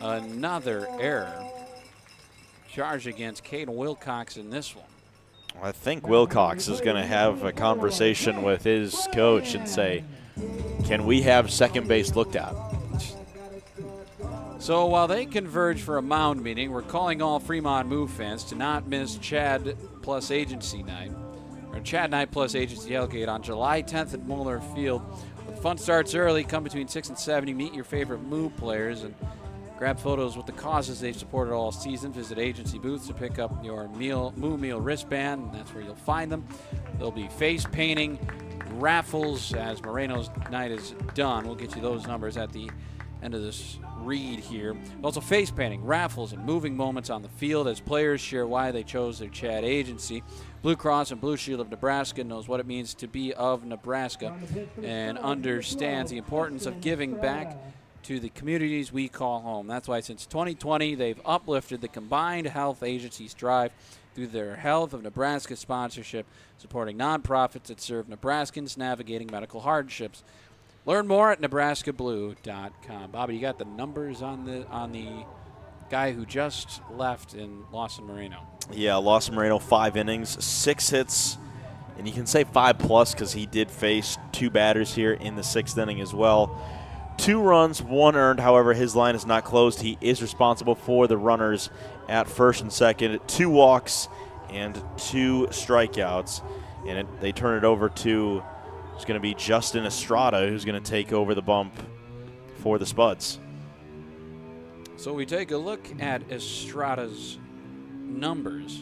Another error. Charge against Caden Wilcox in this one. I think Wilcox is going to have a conversation with his coach and say, can we have second base looked at? So while they converge for a mound meeting, we're calling all Fremont Moo fans to not miss Chad Plus Agency Night, or Chad Night Plus Agency Tailgate on July 10th at Moeller Field. The fun starts early. Come between 6 and 7. Meet your favorite Moo players and grab photos with the causes they've supported all season. Visit agency booths to pick up your Moo Meal wristband. That's where you'll find them. There'll be face painting, raffles as Moreno's night is done. We'll get you those numbers at the end of this read here. Also face painting, raffles, and moving moments on the field as players share why they chose their Chad agency. Blue Cross and Blue Shield of Nebraska knows what it means to be of Nebraska and understands the importance of giving back to the communities we call home. That's why since 2020, they've uplifted the combined health agency's drive through their Health of Nebraska sponsorship, supporting nonprofits that serve Nebraskans navigating medical hardships. Learn more at nebraskablue.com. Bobby, you got the numbers on the guy who just left in Lawson Moreno. Yeah, Lawson Moreno, 5 innings, 6 hits, and you can say 5+ because he did face 2 batters here in the 6th inning as well. 2 runs, 1 earned. However, his line is not closed. He is responsible for the runners at first and second. 2 walks and 2 strikeouts, and they turn it over to it's going to be Justin Estrada who's going to take over the bump for the Spuds. So we take a look at Estrada's numbers.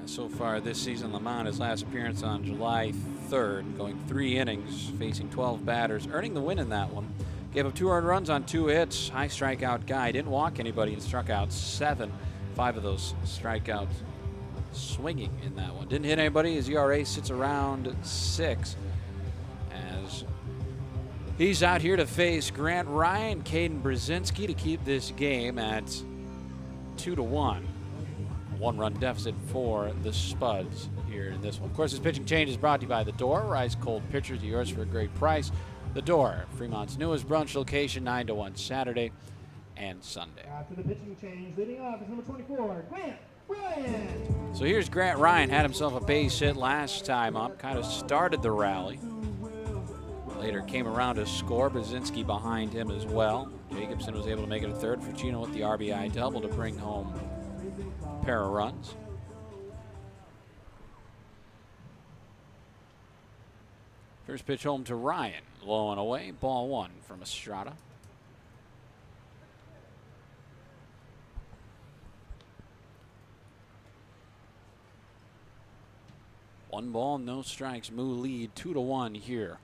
So far this season, Lamont, his last appearance on July 3rd, going 3 innings, facing 12 batters, earning the win in that one. Gave up 2 earned runs on 2 hits. High strikeout guy. Didn't walk anybody and struck out 7. 5 of those strikeouts swinging in that one. Didn't hit anybody. His ERA sits around 6. As he's out here to face Grant Ryan, Caden Brzezinski to keep this game at 2-1. 1-run deficit for the Spuds here in this one. Of course, this pitching change is brought to you by The Door. Ice cold pitchers are yours for a great price. The Door, Fremont's newest brunch location, 9 to 1 Saturday and Sunday. After the pitching change, leading off is number 24, Grant Ryan. So here's Grant Ryan, had himself a base hit last time up, kind of started the rally. Later came around to score, Brzezinski behind him as well. Jacobson was able to make it a third. Ficino with the RBI double to bring home a pair of runs. First pitch home to Ryan, low and away, ball 1 from Estrada. One ball, no strikes. Moo lead 2-1 here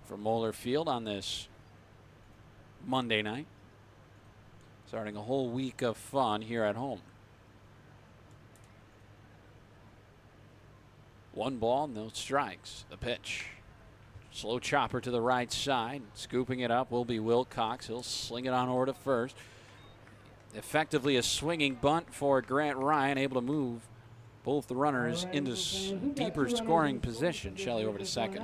from Moeller Field on this Monday night. Starting a whole week of fun here at home. 1 ball, no strikes. The pitch. Slow chopper to the right side. Scooping it up will be Wilcox. He'll sling it on over to first. Effectively a swinging bunt for Grant Ryan, able to move both the runners into deeper scoring position. Shelley over to second.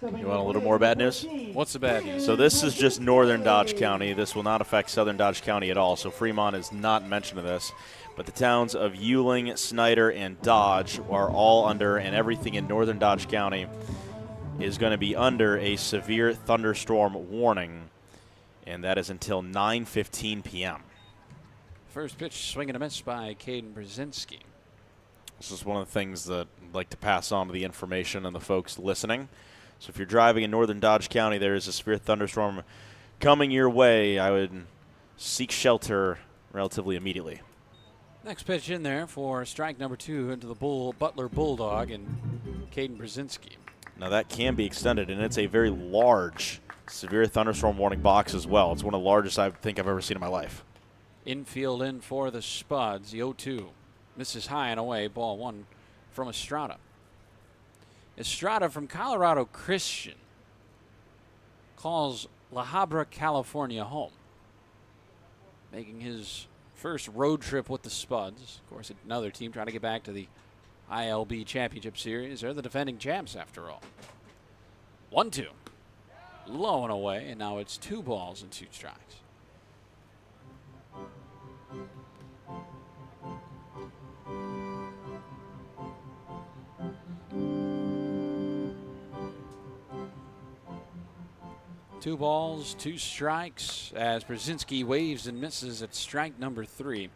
You want a little more bad news? What's the bad news? So this is just northern Dodge County. This will not affect southern Dodge County at all. So Fremont is not mentioned in this. But the towns of Ewing, Snyder, and Dodge are all under, and everything in northern Dodge County is going to be under a severe thunderstorm warning. And that is until 9:15 p.m. First pitch, swing and a miss by Caden Brzezinski. This is one of the things that I'd like to pass on to the information and the folks listening. So if you're driving in northern Dodge County, there is a severe thunderstorm coming your way. I would seek shelter relatively immediately. Next pitch in there for strike number 2 into the Butler Bulldog and Caden Brzezinski. Now that can be extended, and it's a very large severe thunderstorm warning box as well. It's one of the largest I think I've ever seen in my life. Infield in for the Spuds. The 0-2 misses high and away. Ball 1 from Estrada. Estrada from Colorado Christian calls La Habra, California home. Making his first road trip with the Spuds. Of course, another team trying to get back to the ILB Championship Series. They're the defending champs after all. 1-2. Low and away, and now it's 2 balls and 2 strikes. Two balls, 2 strikes as Brzezinski waves and misses at strike number 3.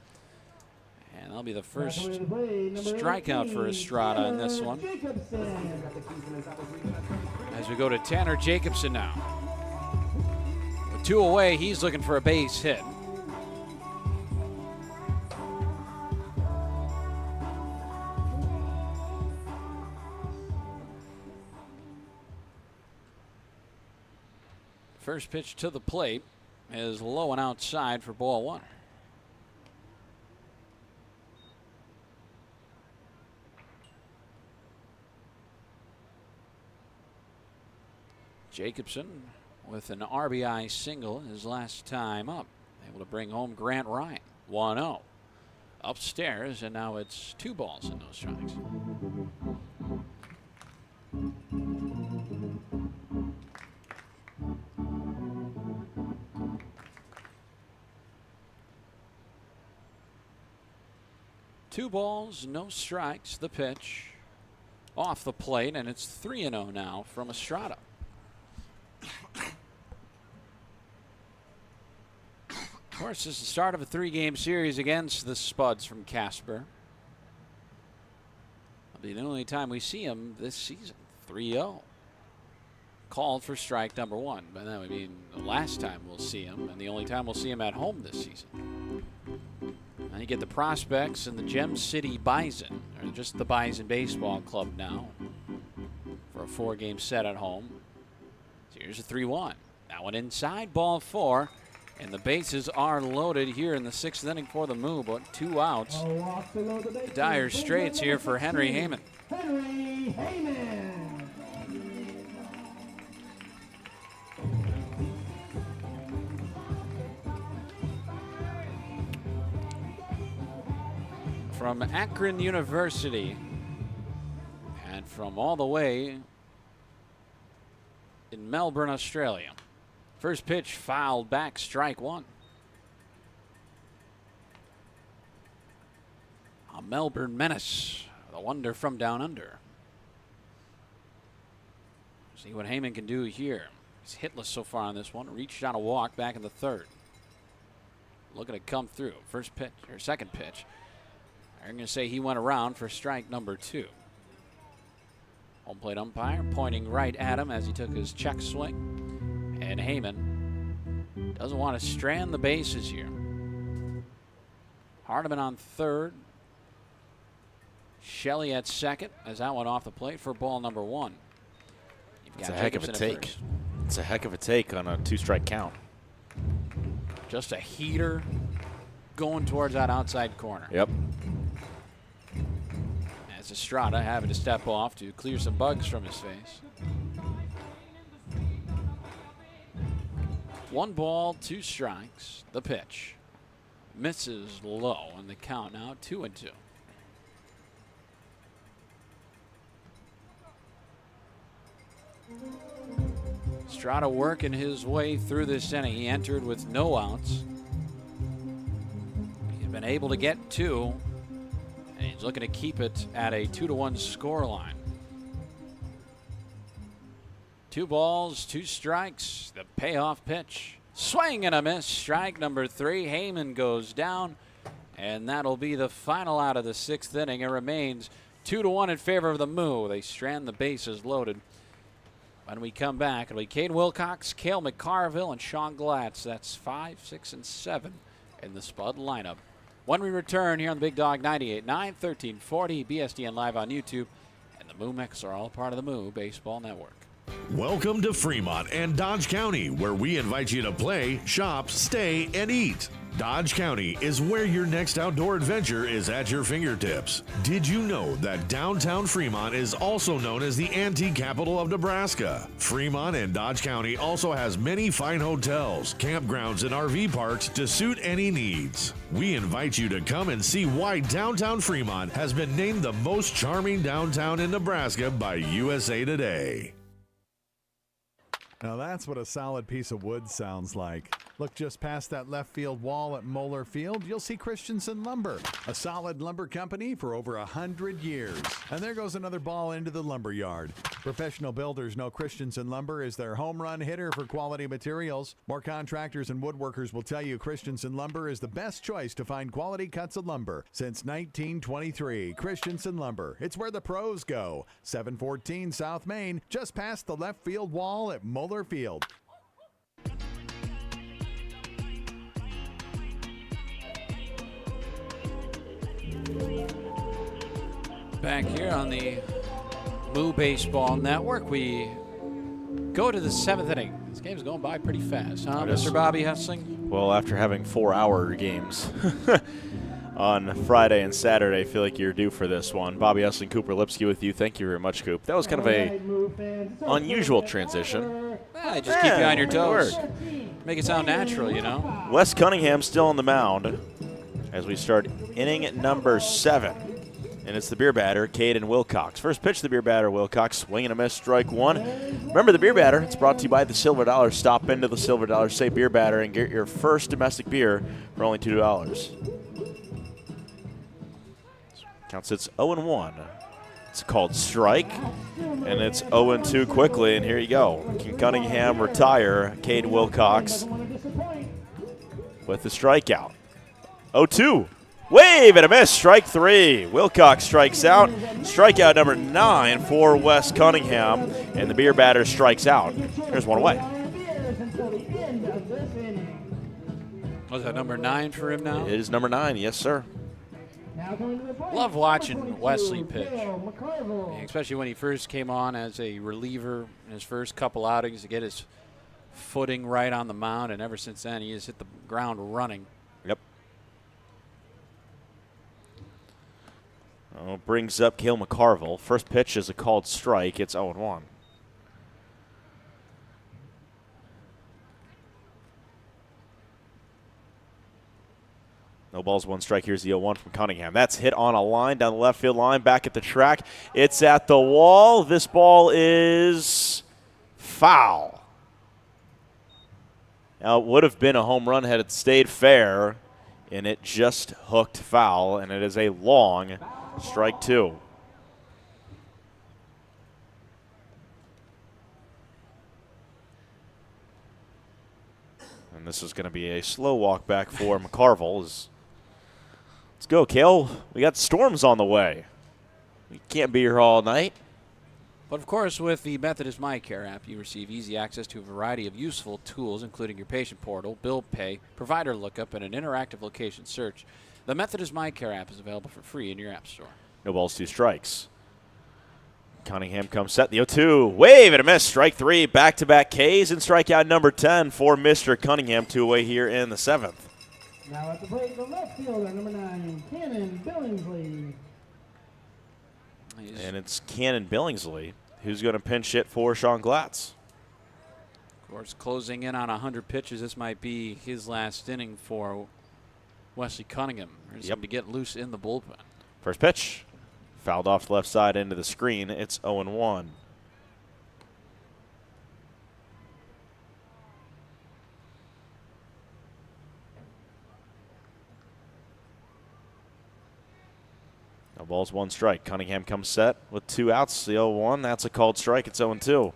And that'll be the first strikeout for Estrada in this one. As we go to Tanner Jacobson now. With 2 away, he's looking for a base hit. First pitch to the plate is low and outside for ball 1. Jacobson with an RBI single his last time up. Able to bring home Grant Ryan. 1-0. Upstairs, and now it's 2 balls and no strikes. Two balls, no strikes. The pitch off the plate, and it's 3-0 now from Estrada. Of course, this is the start of a 3-game series against the Spuds from Casper. It'll be the only time we see him this season. 3-0. Called for strike number 1, but that would be the last time we'll see him, and the only time we'll see him at home this season. And you get the Prospects and the Gem City Bison, or just the Bison Baseball Club now, for a 4-game set at home. So here's a 3-1. That one inside, ball 4, and the bases are loaded here in the 6th inning for the Moo, but 2 outs. Dire straits here for Henry Haymon. Henry Haymon. From Akron University and from all the way in Melbourne, Australia. First pitch fouled back, strike 1. A Melbourne menace, the wonder from down under. See what Haymon can do here. He's hitless so far on this one. Reached on a walk back in the 3rd. Looking to come through. First pitch, or second pitch. I'm going to say he went around for strike number 2. Home plate umpire pointing right at him as he took his check swing. And Haymon doesn't want to strand the bases here. Hardiman on 3rd. Shelley at 2nd as that one off the plate for ball number 1. It's a heck of a take. It's a heck of a take on a 2-strike count. Just a heater going towards that outside corner. Yep. As Estrada having to step off to clear some bugs from his face. 1 ball, 2 strikes. The pitch misses low, and the count now 2-2. Strada working his way through this inning. He entered with no outs. He's been able to get 2, and he's looking to keep it at a 2-1 score line. 2 balls, 2 strikes. The payoff pitch. Swing and a miss. Strike number 3. Haymon goes down, and that'll be the final out of the 6th inning. It remains 2-1 in favor of the Moo. They strand the bases loaded. When we come back, it'll be Cade Wilcox, Cale McCarville, and Sean Glatz. That's 5, 6, and 7 in the Spud lineup. When we return here on the Big Dog 98.9, 1340, BSDN Live on YouTube, and the Moo Mix are all part of the Moo Baseball Network. Welcome to Fremont and Dodge County, where we invite you to play, shop, stay, and eat. Dodge County is where your next outdoor adventure is at your fingertips. Did you know that downtown Fremont is also known as the antique capital of Nebraska? Fremont and Dodge County also has many fine hotels, campgrounds, and RV parks to suit any needs. We invite you to come and see why downtown Fremont has been named the most charming downtown in Nebraska by USA Today. Now that's what a solid piece of wood sounds like. Look just past that left field wall at Moeller Field, you'll see Christensen Lumber, a solid lumber company for over 100 years. And there goes another ball into the lumber yard. Professional builders know Christensen Lumber is their home run hitter for quality materials. More contractors and woodworkers will tell you Christensen Lumber is the best choice to find quality cuts of lumber. Since 1923, Christensen Lumber. It's where the pros go. 714 South Main, just past the left field wall at Moeller Field. Back here on the Moo Baseball Network, we go to the 7th inning. This game's going by pretty fast, huh, Mr. Bobby Hessling? Well, after having 4-hour games on Friday and Saturday, I feel like you're due for this one. Bobby Hessling, Cooper Lipsky with you. Thank you very much, Coop. That was kind of a unusual transition. Yeah, just keep you on your toes. Make it sound natural, you know. Wes Cunningham still on the mound as we start inning number 7. And it's the beer batter, Caden Wilcox. First pitch, the beer batter, Wilcox. Swing and a miss, strike 1. Remember the beer batter. It's brought to you by the Silver Dollar. Stop into the Silver Dollar, say beer batter, and get your first domestic beer for only $2. Count sits 0-1. It's called strike, and it's 0-2 quickly, and here you go. Can Cunningham retire Cade Wilcox with the strikeout? 0-2. Wave and a miss, strike 3. Wilcox strikes out. Strikeout number 9 for Wes Cunningham, and the beer batter strikes out. There's one away. Was that number 9 for him now? It is number 9, yes, sir. Love watching Wesley pitch, especially when he first came on as a reliever in his first couple outings to get his footing right on the mound, and ever since then he has hit the ground running. Yep. Brings up Cale McCarville. First pitch is a called strike. It's 0-1. No balls, 1 strike. Here's the 0-1 from Cunningham. That's hit on a line down the left field line, back at the track. It's at the wall. This ball is foul. Now, it would have been a home run had it stayed fair, and it just hooked foul, and it is a long strike 2. And this is going to be a slow walk back for McCarville. Let's go, Cale. We got storms on the way. We can't be here all night. But, of course, with the Methodist MyCare app, you receive easy access to a variety of useful tools, including your patient portal, bill pay, provider lookup, and an interactive location search. The Methodist MyCare app is available for free in your app store. No balls, 2 strikes. Cunningham comes set. The 0-2. Wave and a miss. Strike 3. Back-to-back Ks and strikeout number 10 for Mr. Cunningham. 2 away here in the 7th. Now at the plate, the left fielder, number 9, Cannon Billingsley. And it's Cannon Billingsley who's going to pinch hit for Sean Glatz. Of course, closing in on 100 pitches, this might be his last inning for Wesley Cunningham. He's going to get loose in the bullpen. First pitch, fouled off the left side into the screen. It's 0-1. No balls, 1 strike. Cunningham comes set with 2 outs. The 0-1, that's a called strike. It's 0-2.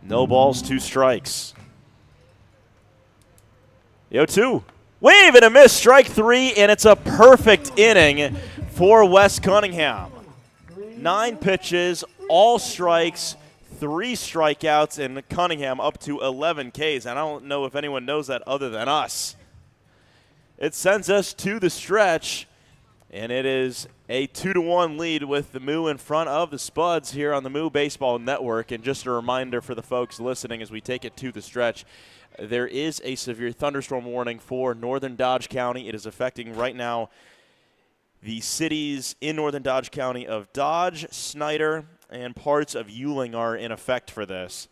No balls, 2 strikes. The 0-2. Wave and a miss, strike 3, and it's a perfect inning for Wes Cunningham. 9 pitches, all strikes, 3 strikeouts, and Cunningham up to 11 Ks. And I don't know if anyone knows that other than us. It sends us to the stretch, and it is a 2-1 lead with the Moo in front of the Spuds here on the Moo Baseball Network. And just a reminder for the folks listening as we take it to the stretch, there is a severe thunderstorm warning for northern Dodge County. It is affecting right now the cities in northern Dodge County of Dodge, Snyder, and parts of Ewing are in effect for this.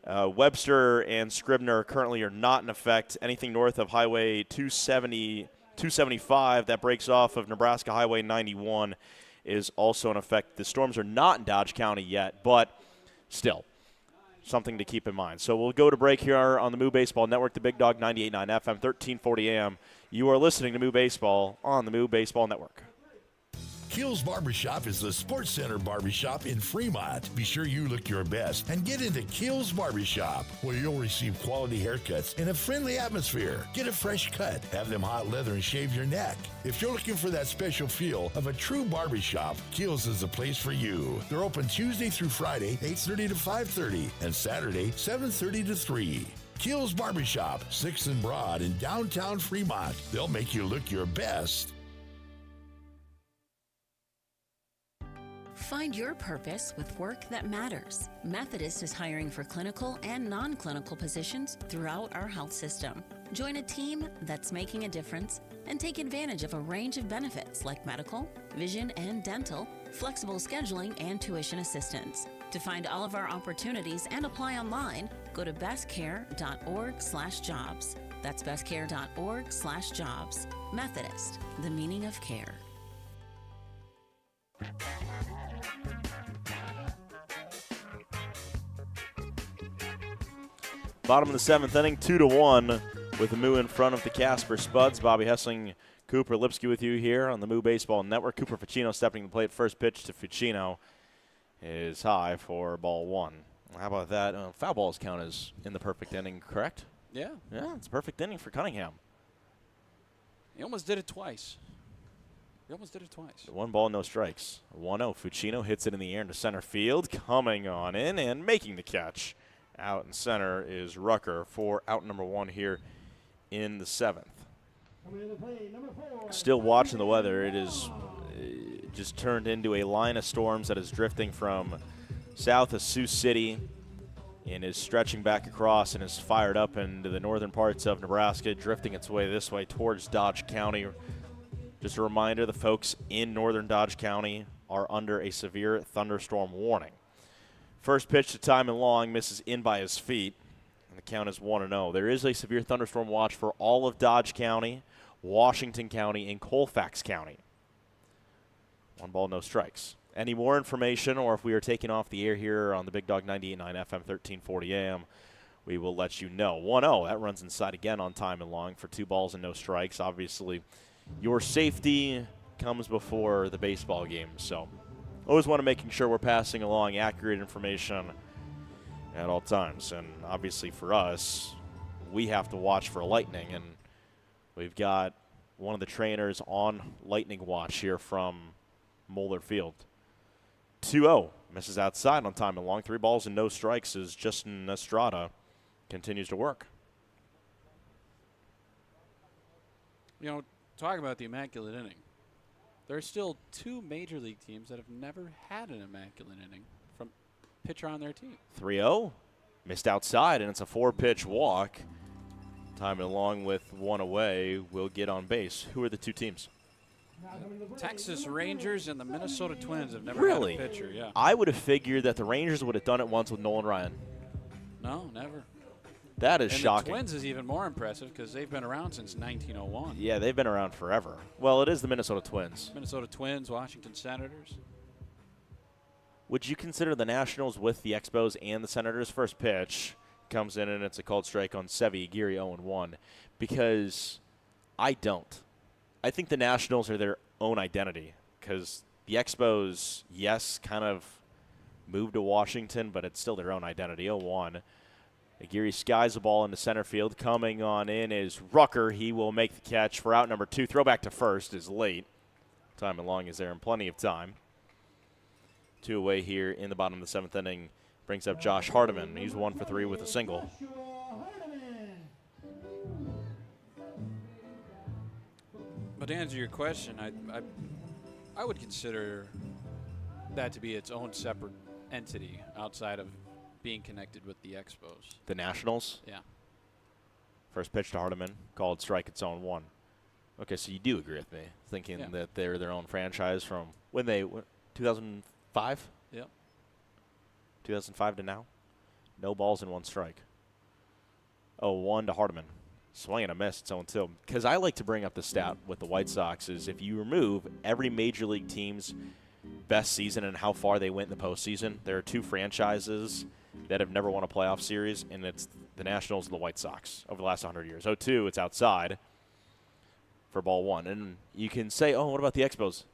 Webster and Scribner currently are not in effect. Anything north of Highway 275 that breaks off of Nebraska Highway 91 is also in effect. The storms are not in Dodge County yet, but still something to keep in mind. So we'll go to break here on the Moo Baseball Network, the Big Dog 98.9 FM, 1340 AM. You are listening to Moo Baseball on the Moo Baseball Network. Keel's Barbershop is the Sports Center barbershop in Fremont. Be sure you look your best and get into Keel's Barbershop, where you'll receive quality haircuts in a friendly atmosphere. Get a fresh cut, have them hot leather, and shave your neck. If you're looking for that special feel of a true barbershop, Keel's is the place for you. They're open Tuesday through Friday, 8:30 to 5:30, and Saturday, 7:30 to 3. Keel's Barbershop, 6th and Broad in downtown Fremont. They'll make you look your best. Find your purpose with work that matters. Methodist is hiring for clinical and non-clinical positions throughout our health system. Join a team that's making a difference and take advantage of a range of benefits like medical, vision and dental, flexible scheduling, and tuition assistance. To find all of our opportunities and apply online, go to bestcare.org/jobs. That's bestcare.org/jobs. Methodist, the meaning of care. Bottom of the 7th inning, 2-1 with the Moo in front of the Casper Spuds. Bobby Hessling, Cooper Lipsky with you here on the Moo Baseball Network. Cooper Ficino stepping to the plate. First pitch to Ficino is high for ball 1. How about that? Foul balls count as in the perfect inning, correct? Yeah. Yeah, it's a perfect inning for Cunningham. He almost did it twice. 1 ball, no strikes. 1-0. Ficino hits it in the air into center field. Coming on in and making the catch. Out in center is Rucker for out number 1 here in the 7th. Still watching the weather. It is just turned into a line of storms that is drifting from south of Sioux City and is stretching back across and is fired up into the northern parts of Nebraska, drifting its way this way towards Dodge County. Just a reminder, the folks in northern Dodge County are under a severe thunderstorm warning. First pitch to Timon Long, misses in by his feet, and the count is 1-0. There is a severe thunderstorm watch for all of Dodge County, Washington County, and Colfax County. 1 ball, no strikes. Any more information, or if we are taking off the air here on the Big Dog 98.9 FM, 1340 AM, we will let you know. 1-0, that runs inside again on Timon Long for 2 balls and no strikes. Obviously, your safety comes before the baseball game, so always want to making sure we're passing along accurate information at all times. And obviously for us, we have to watch for lightning, and we've got one of the trainers on lightning watch here from Moeller Field. 2-0, misses outside on Timon Long. 3 balls and no strikes as Justin Estrada continues to work. You know, talking about the immaculate inning, there are still 2 major league teams that have never had an immaculate inning from pitcher on their team. 3-0, missed outside, and it's a 4-pitch walk. Timon Long with 1 away will get on base. Who are the 2 teams? Texas Rangers and the Minnesota Twins have never Really? had a pitcher. Yeah. I would have figured that the Rangers would have done it once with Nolan Ryan. No, never. That is and shocking. The Twins is even more impressive because they've been around since 1901. Yeah, they've been around forever. Well, it is the Minnesota Twins. Minnesota Twins, Washington Senators. Would you consider the Nationals with the Expos and the Senators? First pitch comes in, and it's a called strike on Sevy Aguirre, 0-1. Because I don't. I think the Nationals are their own identity. Because the Expos, yes, kind of moved to Washington, but it's still their own identity, 0-1. Aguirre skies the ball into center field. Coming on in is Rucker. He will make the catch for out number 2. Throwback to first is late. Time and long is there and plenty of time. 2 away here in the bottom of the 7th inning. Brings up Josh Hardiman. He's 1 for 3 with a single. But to answer your question, I would consider that to be its own separate entity outside of being connected with the Expos. The Nationals? Yeah. First pitch to Hardiman. Called strike, it's on 1. Okay, so you do agree with me, thinking that they're their own franchise from when they 2005? Yep. 2005 to now? No balls and 1 strike. 0-1 to Hardiman. Swing and a miss, it's 0-2. Because I like to bring up the stat with the White Sox is if you remove every major league team's best season and how far they went in the postseason, there are 2 franchises that have never won a playoff series, and it's the Nationals and the White Sox over the last 100 years. 0-2, it's outside for ball 1. And you can say, oh, what about the Expos?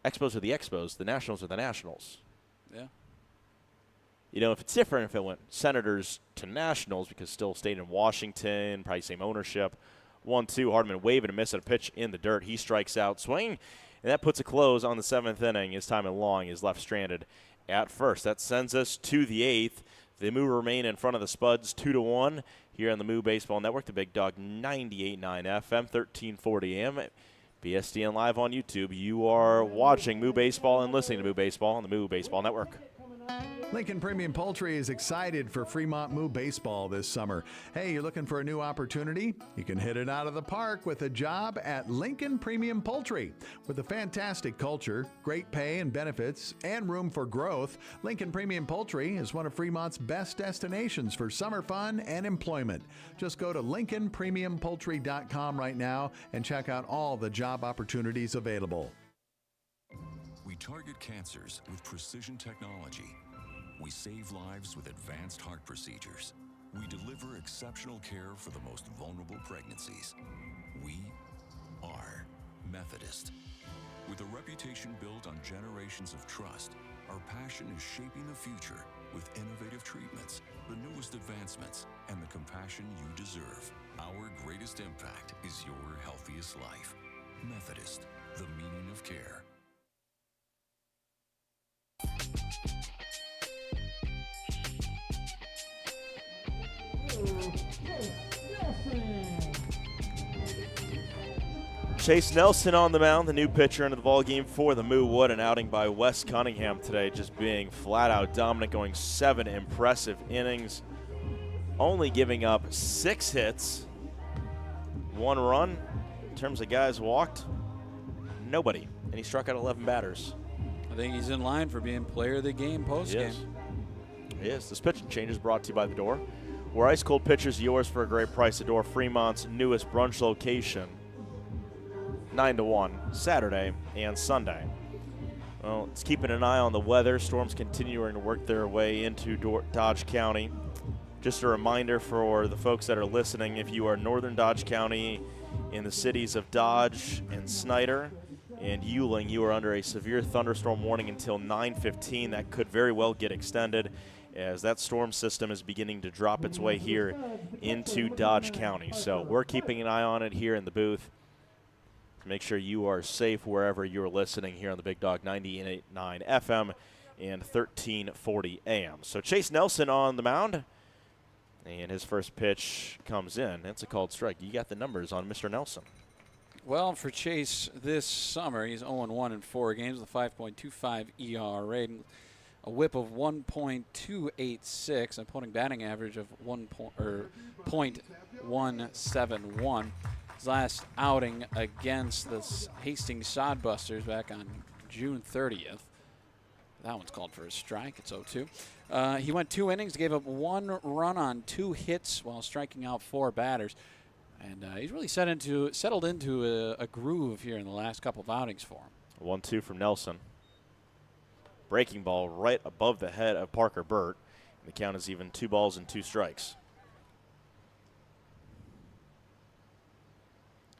Expos are the Expos. The Nationals are the Nationals. Yeah. You know, if it's different, if it went Senators to Nationals because still stayed in Washington, probably same ownership. 1-2, Hardiman wave and a miss at a pitch in the dirt. He strikes out, swing, and that puts a close on the 7th inning. His time and long is left stranded at first. That sends us to the 8th. The Moo remain in front of the Spuds 2-1 here on the Moo Baseball Network. The Big Dog 98.9 FM, 1340 AM. BSDN Live on YouTube. You are watching Moo Baseball and listening to Moo Baseball on the Moo Baseball Network. Lincoln Premium Poultry is excited for Fremont Moo Baseball this summer. Hey, you're looking for a new opportunity? You can hit it out of the park with a job at Lincoln Premium Poultry. With a fantastic culture, great pay and benefits, and room for growth, Lincoln Premium Poultry is one of Fremont's best destinations for summer fun and employment. Just go to LincolnPremiumPoultry.com right now and check out all the job opportunities available. We target cancers with precision technology. We save lives with advanced heart procedures. We deliver exceptional care for the most vulnerable pregnancies. We are Methodist. With a reputation built on generations of trust, our passion is shaping the future with innovative treatments, the newest advancements, and the compassion you deserve. Our greatest impact is your healthiest life. Methodist, the meaning of care. Chase Nelson on the mound, the new pitcher into the ballgame for the Moo. What an outing by Wes Cunningham today, just being flat-out dominant, going 7 impressive innings, only giving up 6 hits, 1 run. In terms of guys walked, nobody, and he struck out 11 batters. I think he's in line for being player of the game postgame. Yes. This pitching change is brought to you by The Door, where ice-cold pitchers are yours for a great price. The Door, Fremont's newest brunch location. 9-1, Saturday and Sunday. Well, it's keeping an eye on the weather. Storms continuing to work their way into Dodge County. Just a reminder for the folks that are listening, if you are northern Dodge County in the cities of Dodge and Snyder and Ewing, you are under a severe thunderstorm warning until 9:15. That could very well get extended as that storm system is beginning to drop its way here into Dodge County. So we're keeping an eye on it here in the booth. Make sure you are safe wherever you're listening here on the Big Dog 98.9 FM and 1340 AM. So Chase Nelson on the mound, and his first pitch comes in. That's a called strike. You got the numbers on Mr. Nelson. Well, for Chase this summer, he's 0-1 in 4 games with a 5.25 ERA, a whip of 1.286, an opponent batting average of .171. His last outing against the Hastings Sodbusters back on June 30th. That one's called for a strike. It's 0-2. He went 2 innings, gave up 1 run on 2 hits while striking out 4 batters. And he's really settled into a groove here in the last couple of outings for him. 1-2 from Nelson. Breaking ball right above the head of Parker Burt. The count is even 2 balls and 2 strikes.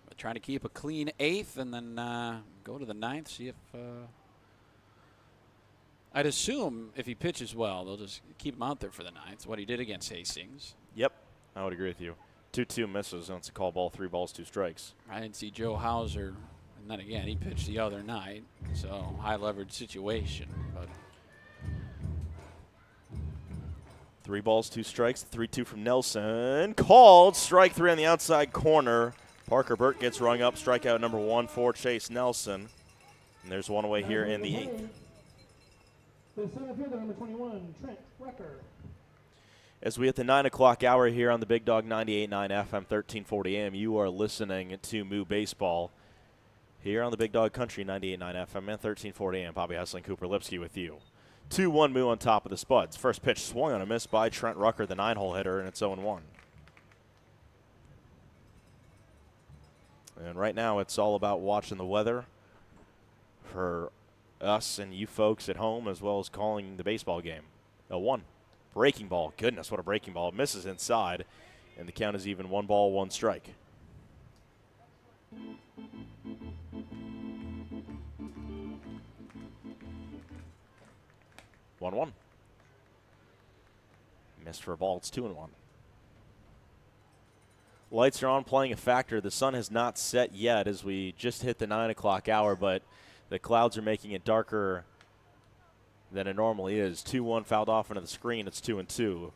But trying to keep a clean 8th and then go to the 9th, see if... I'd assume if he pitches well, they'll just keep him out there for the 9th, what he did against Hastings. Yep, I would agree with you. 2-2 misses, and it's a call ball, 3 balls, 2 strikes. I didn't see Joe Hauser, and then again, he pitched the other night, so high leverage situation. But 3 balls, 2 strikes, 3-2 from Nelson. Called, strike 3 on the outside corner. Parker Burt gets rung up, strikeout number 1 for Chase Nelson. And there's one away here in the 8th. The center fielder, number 21, Trent Rucker. As we hit the 9 o'clock hour here on the Big Dog 98.9 FM, 1340 AM, you are listening to Moo Baseball here on the Big Dog Country 98.9 FM and 1340 AM. Bobby Hessling, Cooper Lipsky with you. 2-1 Moo on top of the Spuds. First pitch swung on a miss by Trent Rucker, the 9-hole hitter, and it's 0-1. And right now it's all about watching the weather for us and you folks at home, as well as calling the baseball game. 0-1. Breaking ball. Goodness, what a breaking ball. It misses inside, and the count is even 1 ball, 1 strike. One. Missed for a ball. It's 2-1. Lights are on, playing a factor. The sun has not set yet as we just hit the 9 o'clock hour, but the clouds are making it darker than it normally is. 2-1 fouled off into the screen. It's 2-2.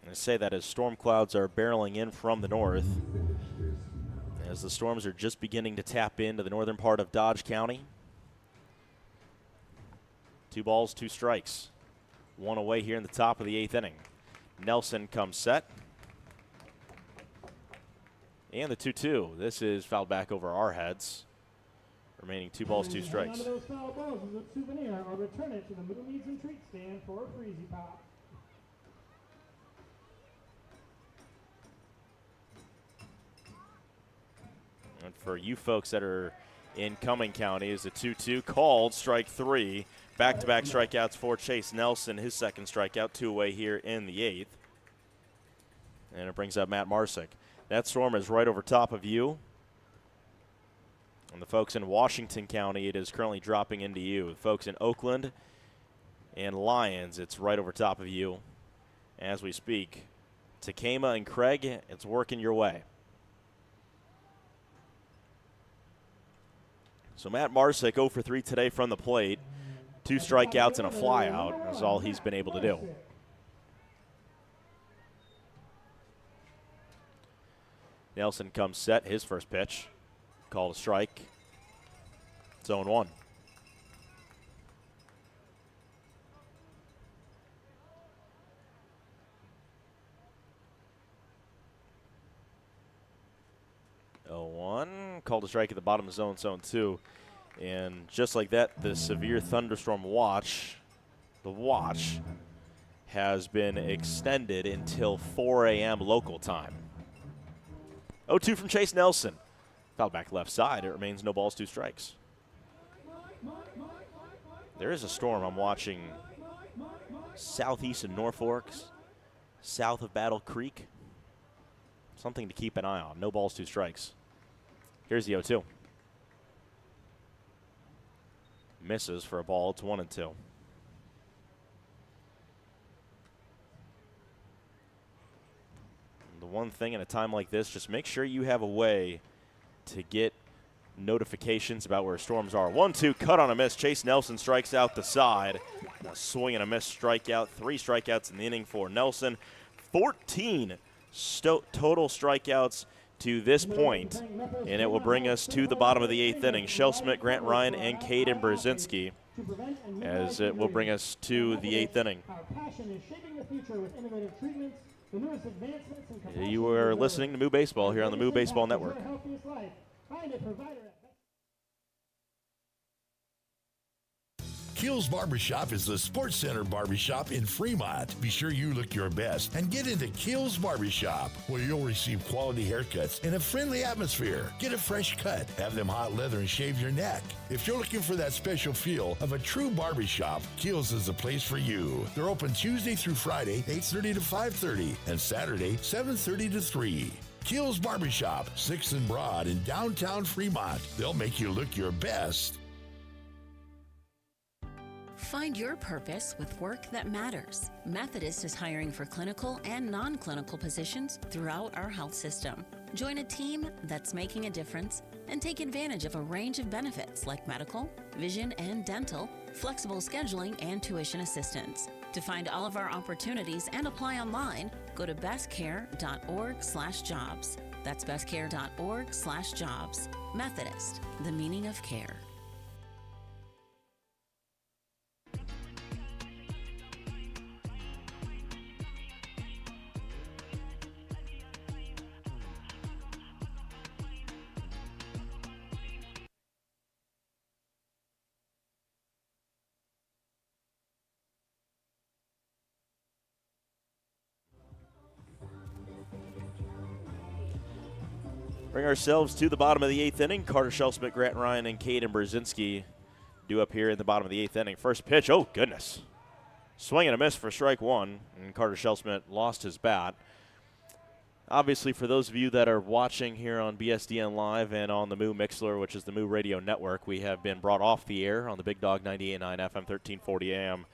And I say that as storm clouds are barreling in from the north, as the storms are just beginning to tap into the northern part of Dodge County. 2 balls, 2 strikes. 1 away here in the top of the 8th inning. Nelson comes set. And the 2-2. This is fouled back over our heads. Remaining 2 balls, 2 strikes. One of those foul balls is a souvenir, or return it to the Middle Meads and Treat stand for a Freezy Pop. And for you folks that are in Cumming County, is a 2-2 called, strike 3. Back-to-back strikeouts for Chase Nelson, his second strikeout, 2 away here in the 8th. And it brings up Matt Marsick. That storm is right over top of you. And the folks in Washington County, it is currently dropping into you. The folks in Oakland and Lyons, it's right over top of you as we speak. Takema and Craig, it's working your way. So Matt Marsick 0 for 3 today from the plate. 2 strikeouts and a flyout is all he's been able to do. Nelson comes set, his first pitch. Called a strike. It's 0-1. Called a strike at the bottom of zone, 0-2. And just like that, the severe thunderstorm watch, has been extended until 4 a.m. local time. 0-2 from Chase Nelson. Fouled back left side. It remains no balls, 2 strikes. There is a storm I'm watching southeast of Norfolk, south of Battle Creek. Something to keep an eye on. No balls, 2 strikes. Here's the 0-2. Misses for a ball. It's 1-2. The one thing in a time like this, just make sure you have a way to get notifications about where storms are. 1-2, cut on a miss. Chase Nelson strikes out the side. A swing and a miss strikeout. 3 strikeouts in the inning for Nelson. 14 total strikeouts to this point, and it will bring us to the bottom of the 8th inning. Shel Smith, Grant Ryan, and Caden Brzezinski, as it will bring us to the 8th inning. Our passion is shaping the future with innovative treatments, The newest advancements in compulsory You are listening to Moo Baseball here on the Moo Baseball Network. Your healthiest life. Find a provider at Keel's Barbershop is the Sports Center barbershop in Fremont. Be sure you look your best and get into Keel's Barbershop, where you'll receive quality haircuts in a friendly atmosphere. Get a fresh cut, have them hot leather and shave your neck. If you're looking for that special feel of a true barbershop, Keel's is the place for you. They're open Tuesday through Friday, 8:30 to 5:30, and Saturday, 7:30 to 3. Keel's Barbershop, 6th and Broad in downtown Fremont. They'll make you look your best. Find your purpose with work that matters. Methodist is hiring for clinical and non-clinical positions throughout our health system. Join a team that's making a difference and take advantage of a range of benefits like medical, vision and dental, flexible scheduling, and tuition assistance. To find all of our opportunities and apply online, go to bestcare.org/jobs. That's bestcare.org/jobs. Methodist, the meaning of care. Bring ourselves to the bottom of the 8th inning. Carter Shellsmith, Grant Ryan, and Caden Brzezinski due up here in the bottom of the 8th inning. First pitch, oh goodness. Swing and a miss for strike one, and Carter Shellsmith lost his bat. Obviously, for those of you that are watching here on BSDN Live and on the Moo Mixler, which is the Moo Radio Network, we have been brought off the air on the Big Dog 98.9 FM, 1340 AM,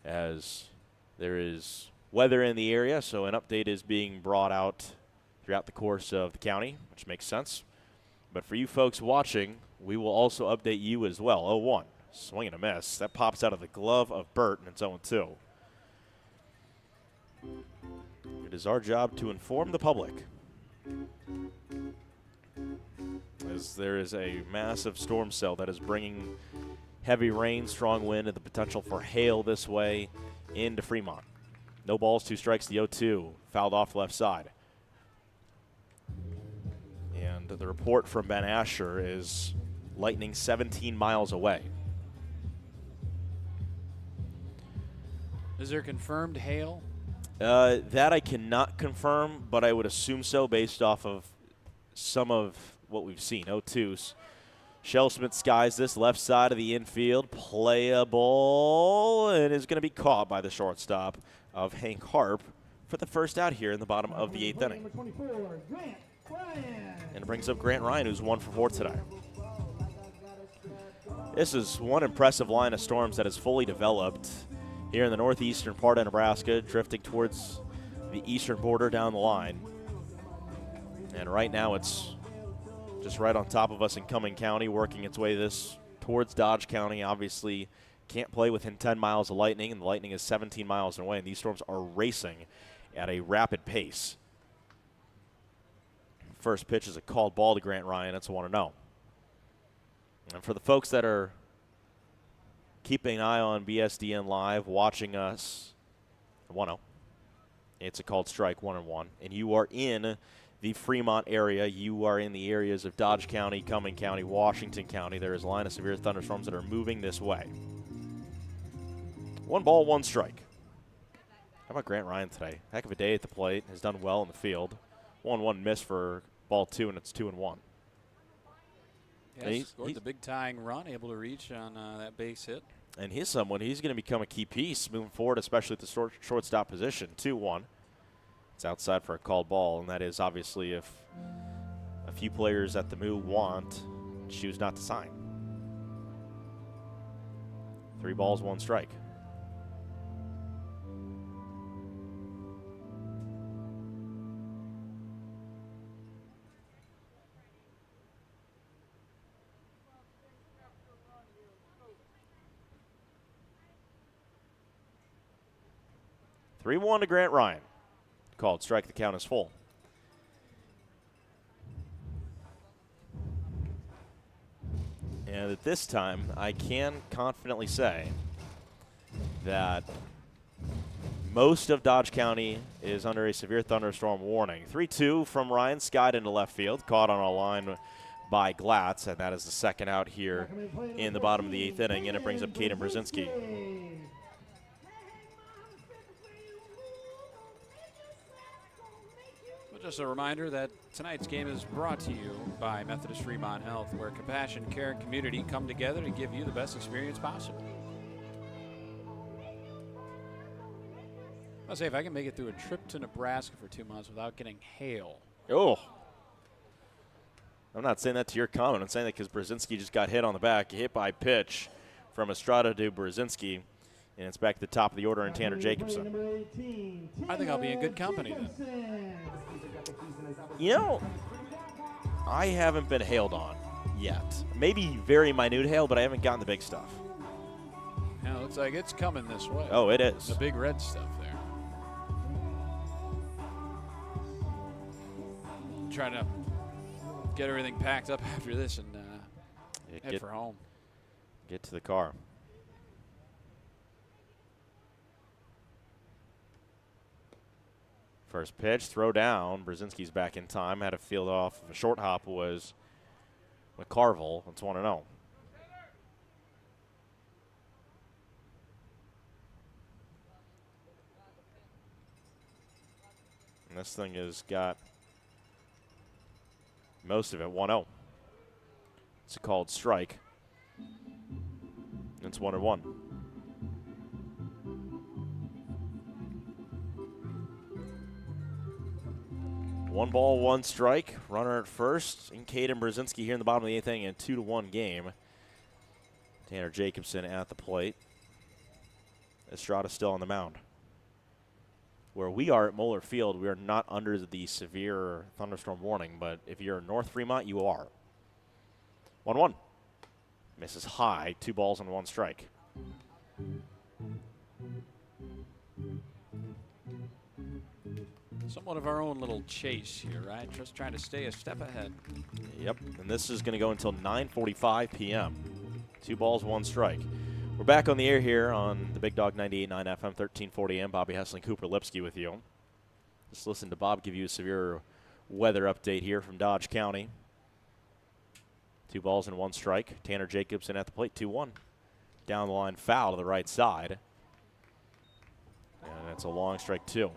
as there is weather in the area, so an update is being brought out throughout the course of the county, which makes sense. But for you folks watching, we will also update you as well. 0-1. Swing and a miss. That pops out of the glove of Burt, and it's 0-2. It is our job to inform the public, as there is a massive storm cell that is bringing heavy rain, strong wind, and the potential for hail this way into Fremont. No balls, 2 strikes, the 0-2. Fouled off left side. And the report from Ben Asher is lightning 17 miles away. Is there confirmed hail? That I cannot confirm, but I would assume so based off of some of what we've seen. 0-2. Shellsmith skies this left side of the infield. Playable, and is going to be caught by the shortstop of Hank Harp for the first out here in the bottom of the 8th inning. And it brings up Grant Ryan, who's 1 for 4 today. This is one impressive line of storms that is fully developed here in the northeastern part of Nebraska, drifting towards the eastern border down the line. And right now it's just right on top of us in Cumming County, working its way towards Dodge County. Obviously can't play within 10 miles of lightning, and the lightning is 17 miles away, and these storms are racing at a rapid pace. First pitch is a called ball to Grant Ryan. It's a 1-0. And for the folks that are keeping an eye on BSDN Live, watching us, 1-0. It's a called strike, 1-1. And you are in the Fremont area. You are in the areas of Dodge County, Cumming County, Washington County. There is a line of severe thunderstorms that are moving this way. 1 ball, 1 strike. How about Grant Ryan today? Heck of a day at the plate. Has done well in the field. 1-1 miss for ball 2, and it's 2-1. Yeah, he scored the big tying run, able to reach on that base hit. And he's someone, he's going to become a key piece moving forward, especially at the shortstop position. 2-1. It's outside for a called ball, and that is obviously if a few players at the Moo choose not to sign. 3 balls, 1 strike. (3-1) to Grant Ryan. Called strike. The count is full. And at this time, I can confidently say that most of Dodge County is under a severe thunderstorm warning. 3-2 from Ryan skied into left field, caught on a line by Glatz, and that is the second out here in the bottom of the 8th inning, and it brings up Caden Brzezinski. Well, just a reminder that tonight's game is brought to you by Methodist Fremont Health, where compassion, care, and community come together to give you the best experience possible. I'll say, if I can make it through a trip to Nebraska for 2 months without getting hail. Oh. I'm not saying that to your comment. I'm saying that because Brzezinski just got hit on the back, hit by pitch from Estrada to Brzezinski, and it's back to the top of the order in Tanner Jacobson. I think I'll be in good company then. You know, I haven't been hailed on yet. Maybe very minute hail, but I haven't gotten the big stuff. Yeah, it looks like it's coming this way. Oh, it is. The big red stuff there. Trying to get everything packed up after this and head for home. Get to the car. First pitch, throw down. Brzezinski's back in time. Had a field off. A short hop was McCarville. It's 1-0. And this thing has got most of it. 1-0. It's a called strike. It's 1-1. One ball, one strike. Runner at first. And Caden Brzezinski here in the bottom of the 8th inning in a 2-1 game. Tanner Jacobson at the plate. Estrada still on the mound. Where we are at Moeller Field, we are not under the severe thunderstorm warning, but if you're in North Fremont, you are. 1-1. Misses high, 2 balls and 1 strike. Somewhat of our own little chase here, right? Just trying to stay a step ahead. Yep, and this is going to go until 9:45 p.m. 2 balls, 1 strike. We're back on the air here on the Big Dog 98.9 FM, 1340 AM. Bobby Hessling, Cooper Lipsky with you. Just listen to Bob give you a severe weather update here from Dodge County. 2 balls and 1 strike. Tanner Jacobson at the plate, 2-1. Down the line, foul to the right side. And that's a long strike, 2.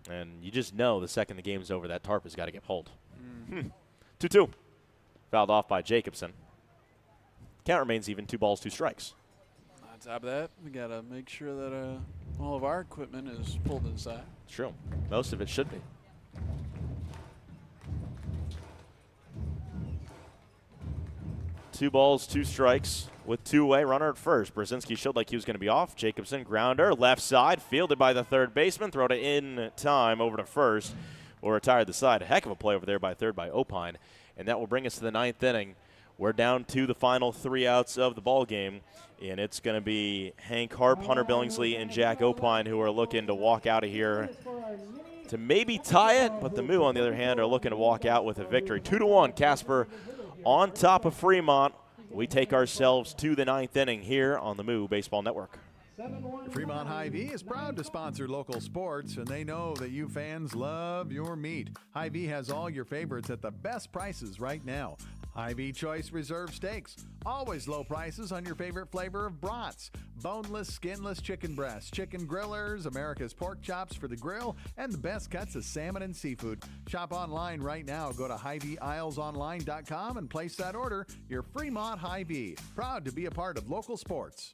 And you just know the second the game's over, that tarp has got to get pulled. 2-2. Fouled off by Jacobson. Count remains even, 2 balls, 2 strikes. On top of that, we got to make sure that all of our equipment is pulled inside. True. Most of it should be. Two balls, 2 strikes with 2 away. Runner at first. Brzezinski showed like he was going to be off. Jacobson, grounder, left side, fielded by the third baseman. Throw to in time over to first. Will retire the side. A heck of a play over there by third by Opine. And that will bring us to the 9th inning. We're down to the final 3 outs of the ball game. And it's going to be Hank Harp, Hunter Billingsley, and Jack Opine who are looking to walk out of here to maybe tie it. But the Moo, on the other hand, are looking to walk out with a victory. 2-1, Casper on top of Fremont. We take ourselves to the 9th inning here on the Moo Baseball Network. Fremont Hy-Vee is proud to sponsor local sports, and they know that you fans love your meat. Hy-Vee has all your favorites at the best prices right now. Hy-Vee Choice Reserve Steaks. Always low prices on your favorite flavor of brats. Boneless, skinless chicken breasts, chicken grillers, America's pork chops for the grill, and the best cuts of salmon and seafood. Shop online right now. Go to HyVeeIslesOnline.com and place that order. Your Fremont Hy-Vee. Proud to be a part of local sports.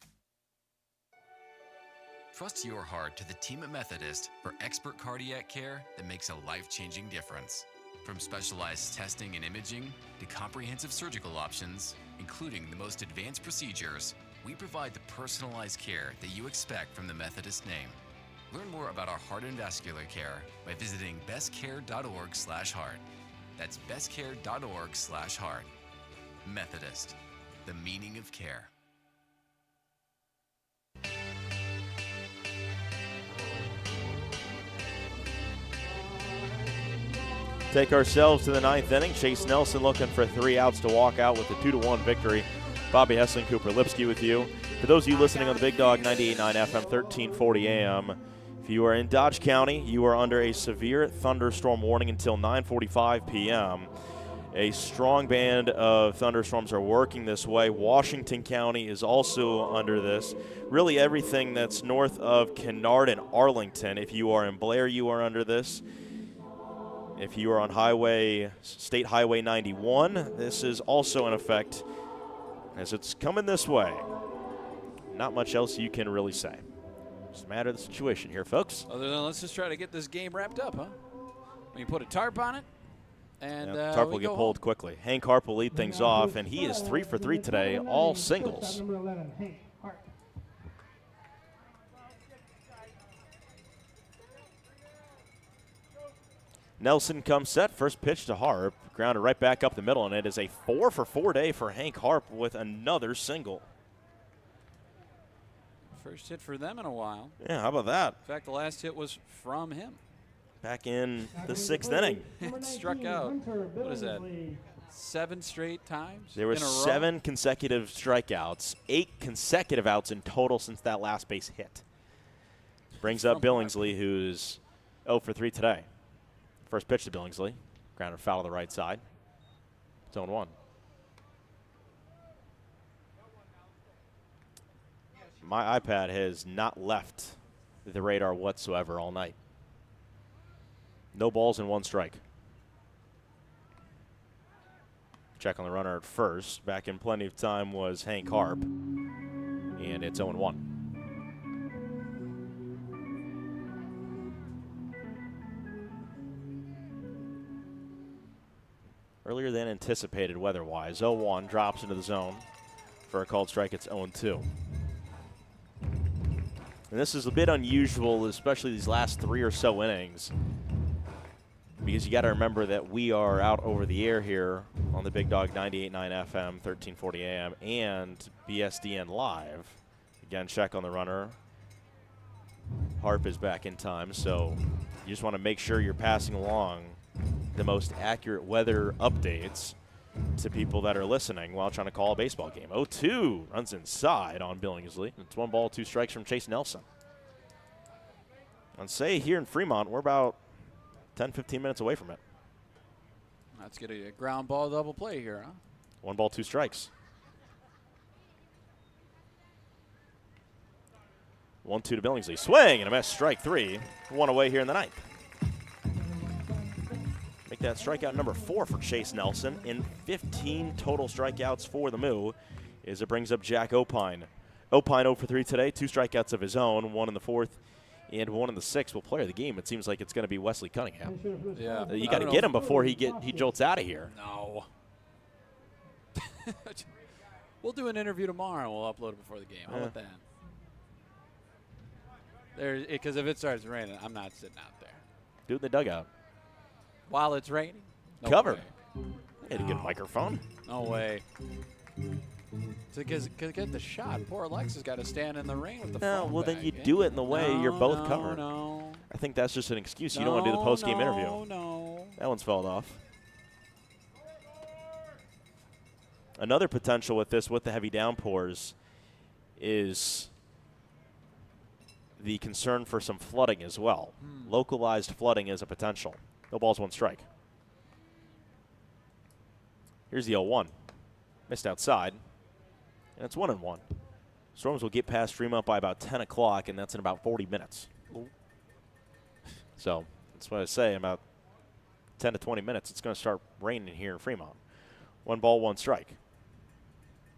Trust your heart to the team at Methodist for expert cardiac care that makes a life-changing difference. From specialized testing and imaging to comprehensive surgical options, including the most advanced procedures, we provide the personalized care that you expect from the Methodist name. Learn more about our heart and vascular care by visiting bestcare.org/heart. That's bestcare.org/heart. Methodist, the meaning of care. Take ourselves to the 9th inning. Chase Nelson looking for 3 outs to walk out with a 2-1 victory. Bobby Hessling, Cooper Lipsky with you. For those of you listening on the Big Dog 98.9 FM, 1340 AM, if you are in Dodge County, you are under a severe thunderstorm warning until 9:45 p.m. A strong band of thunderstorms are working this way. Washington County is also under this. Really everything that's north of Kennard and Arlington. If you are in Blair, you are under this. If you are on State Highway 91, this is also in effect as it's coming this way. Not much else you can really say. Just a matter of the situation here, folks. Other than let's just try to get this game wrapped up, huh? We put a tarp on it, and tarp will get pulled quickly. Hank Harp will lead things off, and he is 3 for 3 today, all singles. Number 11, Hank Hart. Nelson comes set. First pitch to Harp. Grounded right back up the middle, and it is a 4 for 4 day for Hank Harp with another single. First hit for them in a while. Yeah, how about that? In fact, the last hit was from him. Back in the 6th inning. It struck out, what is that, 7 straight times? There were 7 consecutive strikeouts, 8 consecutive outs in total since that last base hit. Brings up Billingsley, who's 0 for 3 today. First pitch to Billingsley. Grounded foul to the right side. It's 0-1. My iPad has not left the radar whatsoever all night. No balls and 1 strike. Check on the runner at first. Back in plenty of time was Hank Harp. And it's 0-1. Earlier than anticipated weather-wise. 0-1 drops into the zone. For a called strike, it's 0-2. And this is a bit unusual, especially these last 3 or so innings, because you got to remember that we are out over the air here on the Big Dog 98.9 FM, 1340 AM, and BSDN Live. Again, check on the runner. Harp is back in time, so you just want to make sure you're passing along the most accurate weather updates to people that are listening while trying to call a baseball game. 0-2 runs inside on Billingsley. It's 1 ball, 2 strikes from Chase Nelson. And say here in Fremont, we're about 10, 15 minutes away from it. Let's get a ground ball double play here, huh? 1 ball, 2 strikes. 1-2 to Billingsley. Swing and a miss, strike 3. 1 away here in the 9th. Make that strikeout number 4 for Chase Nelson in 15 total strikeouts for the Moo as it brings up Jack Opine. Opine 0 for 3 today, 2 strikeouts of his own, 1 in the 4th and 1 in the 6th. Will player of the game, it seems like it's going to be Wesley Cunningham. Yeah. You got to get him before he jolts out of here. No. We'll do an interview tomorrow and we'll upload it before the game. How about that? Because if it starts raining, I'm not sitting out there. Do it in the dugout. While it's raining? No Cover. way. Had to get a microphone. No way. To get the shot, poor Alexa's got to stand in the rain with the phone well, then bag. you do it in the way you're both covered. No. I think that's just an excuse. You don't want to do the post-game interview. No. That one's fallen off. Another potential with this, with the heavy downpours, is the concern for some flooding as well. Localized flooding is a potential. No balls, 1 strike. Here's the 0-1. Missed outside. And it's 1-1. Storms will get past Fremont by about 10 o'clock, and that's in about 40 minutes. So that's what I say. In about 10 to 20 minutes, it's going to start raining here in Fremont. 1 ball, 1 strike.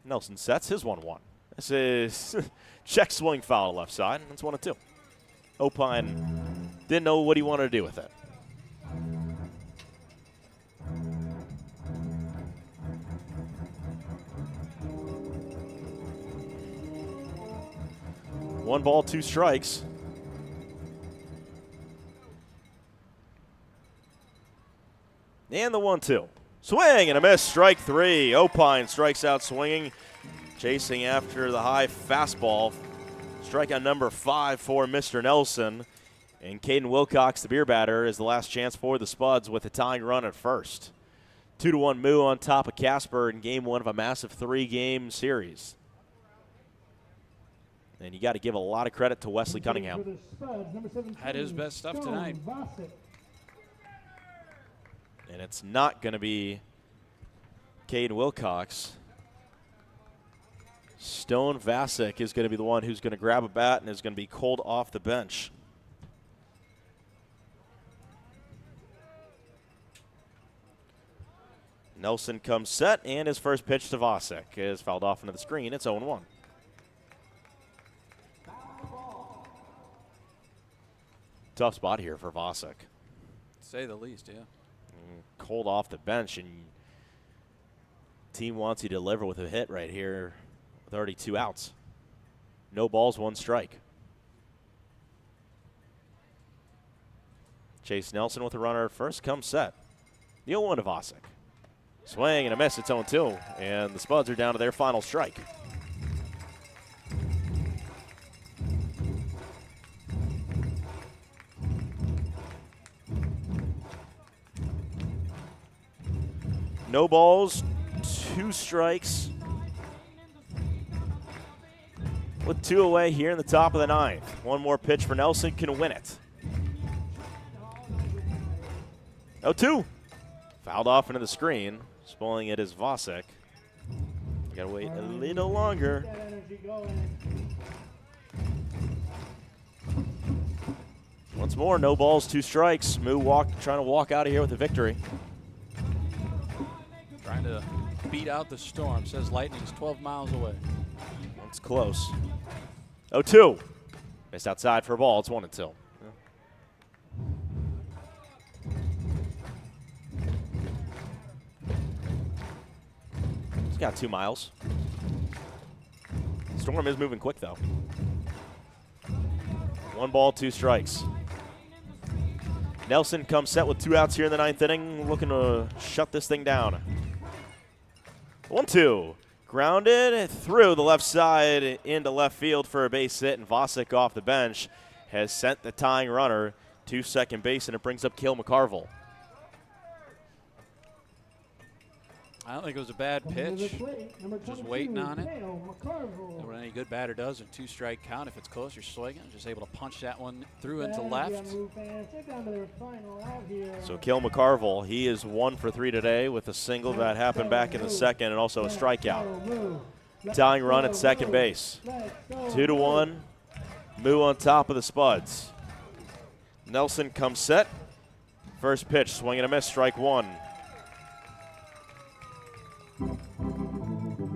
Nelson sets his 1-1. This is check swing foul to left side, and it's 1-2. Opine didn't know what he wanted to do with it. One ball, 2 strikes. And the 1-2. Swing and a miss, strike 3. Opine strikes out swinging, chasing after the high fastball. Strikeout number 5 for Mr. Nelson. And Caden Wilcox, the beer batter, is the last chance for the Spuds with a tying run at first. 2-1 Moo on top of Casper in game one of a massive 3-game series. And you got to give a lot of credit to Wesley Cunningham. Had his best stuff tonight. And it's not going to be Caden Wilcox. Stone Vasic is going to be the one who's going to grab a bat and is going to be called off the bench. Nelson comes set, and his first pitch to Vasic is fouled off into the screen. It's 0-1. Tough spot here for Vasic. To say the least, yeah. Cold off the bench, and team wants you to deliver with a hit right here with already 2 outs. No balls, 1 strike. Chase Nelson with a runner at first, comes set. The 0-1 to Vasic. Swing and a miss, it's 0-2, and the Spuds are down to their final strike. No balls, 2 strikes. With 2 away here in the top of the 9th. One more pitch for Nelson can win it. 0-2. Fouled off into the screen. Spoiling it is Vasic. Got to wait a little longer. Once more, no balls, 2 strikes. Moo trying to walk out of here with a victory. Trying to beat out the storm. Says Lightning's 12 miles away. It's close. 0-2. Missed outside for a ball. It's 1-2. He's got 2 miles. Storm is moving quick, though. 1 ball, 2 strikes. Nelson comes set with 2 outs here in the 9th inning, looking to shut this thing down. 1-2. Grounded through the left side into left field for a base hit, and Vasic off the bench has sent the tying runner to second base, and it brings up Cale McCarville. I don't think it was a bad pitch. Just waiting on it. What any good batter does in 2-strike count, if it's close, you're swinging. Just able to punch that one through into left. So Cale McCarville, he is 1 for 3 today with a single that happened back in the 2nd and also a strikeout. Tying run at second base. 2-1. Moo on top of the Spuds. Nelson comes set. First pitch, swing and a miss, strike 1.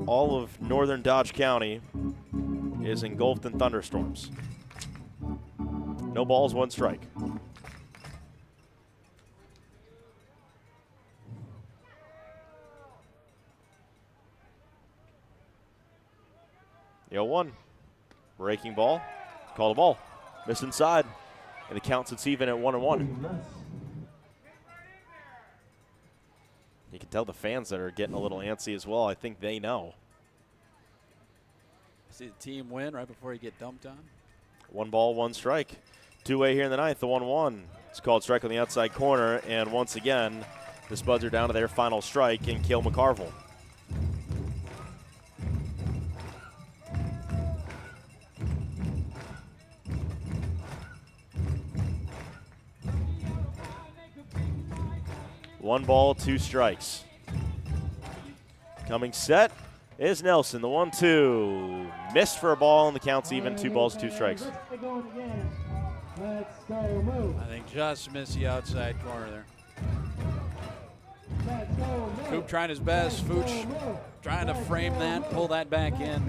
All of northern Dodge County is engulfed in thunderstorms. No balls, 1 strike. The 0-1. Breaking ball. Call the ball. Miss inside. And the count sits even at 1-1. You can tell the fans that are getting a little antsy as well. I think they know. See the team win right before you get dumped on. 1 ball, 1 strike. 2-way here in the 9th, the 1-1. It's called strike on the outside corner, and once again, the Spuds are down to their final strike in Cale McCarville. One ball, 2 strikes. Coming set is Nelson, the 1-2. Missed for a ball, and the count's even. 2 balls, 2 strikes. I think just missed the outside corner there. Coop trying his best. Fooch trying to frame that, pull that back in.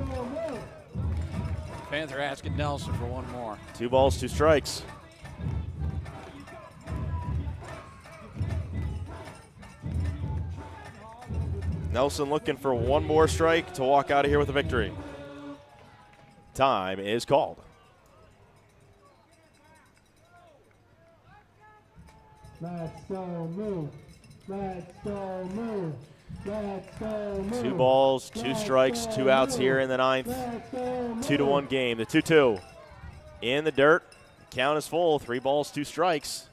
Fans are asking Nelson for 1 more. 2 balls, 2 strikes. Nelson looking for 1 more strike to walk out of here with a victory. Time is called. Let's go, move. Let's go, move. Let's go, move. 2 balls, 2 strikes, 2 outs here in the 9th. 2-1 game. The 2-2 in the dirt. Count is full. 3 balls, 2 strikes.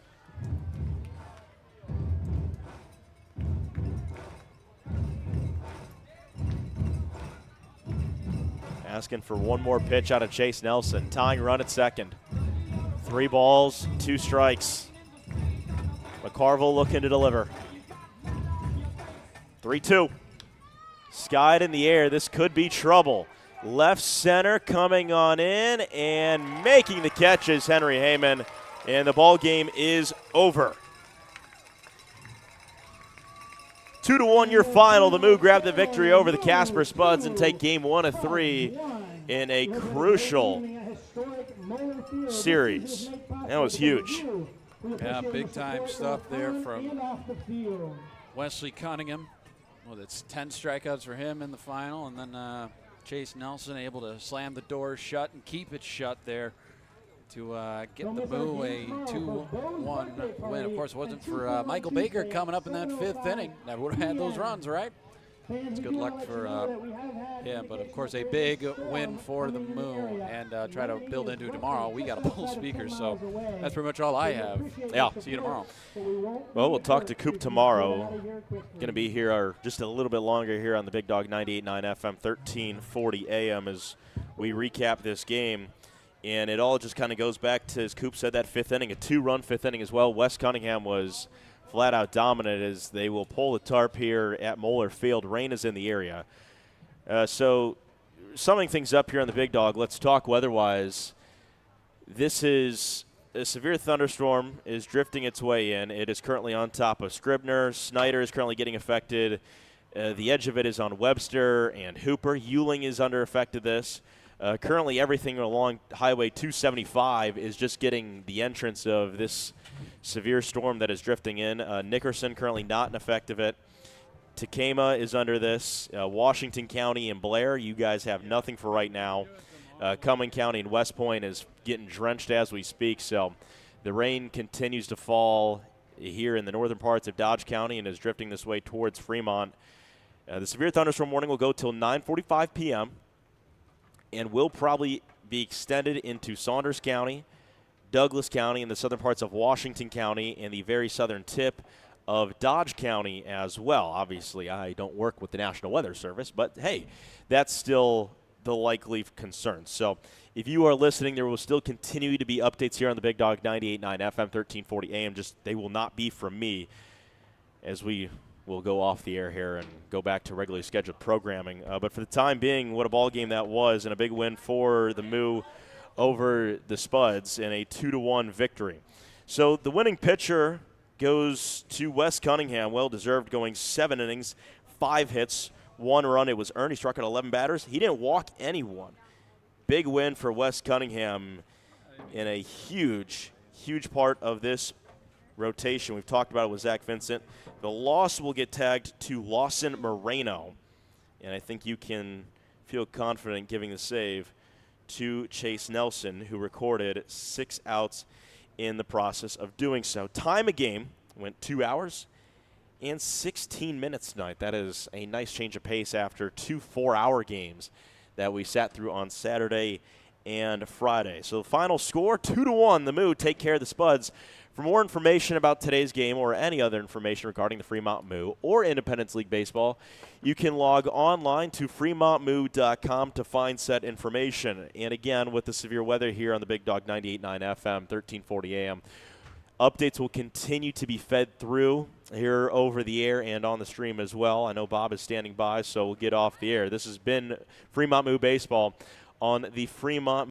Asking for one more pitch out of Chase Nelson. Tying run at second. 3 balls, 2 strikes. McCarville looking to deliver. 3-2. Skied in the air. This could be trouble. Left center coming on in and making the catch is Henry Haymon. And the ball game is over. 2-1 your final. The Moo grab the victory over the Casper Spuds and take game 1 of 3 in a crucial series. That was huge. Yeah, big time stuff there from Wesley Cunningham. Well, it's 10 strikeouts for him in the final, and then Chase Nelson able to slam the door shut and keep it shut there to get the Moo a 2-1 win. Of course, it wasn't for Michael Baker coming up in that 5th inning. Never would have had those runs, right? It's good luck for him, but of course a big win for the Moo, and try to build into tomorrow. We got to pull speakers, so that's pretty much all I have. Yeah. See you tomorrow. Well, we'll talk to Coop tomorrow. Going to be here just a little bit longer here on the Big Dog 98.9 FM, 1340 AM as we recap this game. And it all just kind of goes back to, as Coop said, that 5th inning, a 2-run 5th inning as well. Wes Cunningham was flat-out dominant as they will pull the tarp here at Moeller Field. Rain is in the area. So summing things up here on the Big Dog, let's talk weather-wise. This is a severe thunderstorm is drifting its way in. It is currently on top of Scribner. Snyder is currently getting affected. The edge of it is on Webster and Hooper. Ewing is under effect of this. Currently, everything along Highway 275 is just getting the entrance of this severe storm that is drifting in. Nickerson currently not in effect of it. Tacoma is under this. Washington County and Blair, you guys have nothing for right now. Cumming County and West Point is getting drenched as we speak. So the rain continues to fall here in the northern parts of Dodge County and is drifting this way towards Fremont. The severe thunderstorm warning will go till 9:45 p.m. and will probably be extended into Saunders County, Douglas County, and the southern parts of Washington County, and the very southern tip of Dodge County as well. Obviously, I don't work with the National Weather Service, but hey, that's still the likely concern. So if you are listening, there will still continue to be updates here on the Big Dog 98.9 FM, 1340 AM. Just they will not be from me as we will go off the air here and go back to regularly scheduled programming. But for the time being, what a ball game that was, and a big win for the Moo over the Spuds in a 2-1 victory. So the winning pitcher goes to Wes Cunningham, well-deserved, going 7 innings, 5 hits, 1 run. It was earned. He struck out 11 batters. He didn't walk anyone. Big win for Wes Cunningham in a huge, huge part of this rotation. We've talked about it with Zach Vincent. The loss will get tagged to Lawson Moreno, and I think you can feel confident giving the save to Chase Nelson, who recorded 6 outs in the process of doing so. Time of game went 2 hours and 16 minutes tonight. That is a nice change of pace after 2 4-hour games that we sat through on Saturday and Friday. So the final score, 2-1. The Moo take care of the Spuds. For more information about today's game or any other information regarding the Fremont Moo or Independence League Baseball, you can log online to fremontmoo.com to find said information. And again, with the severe weather here on the Big Dog 98.9 FM, 1340 AM, updates will continue to be fed through here over the air and on the stream as well. I know Bob is standing by, so we'll get off the air. This has been Fremont Moo Baseball on the Fremont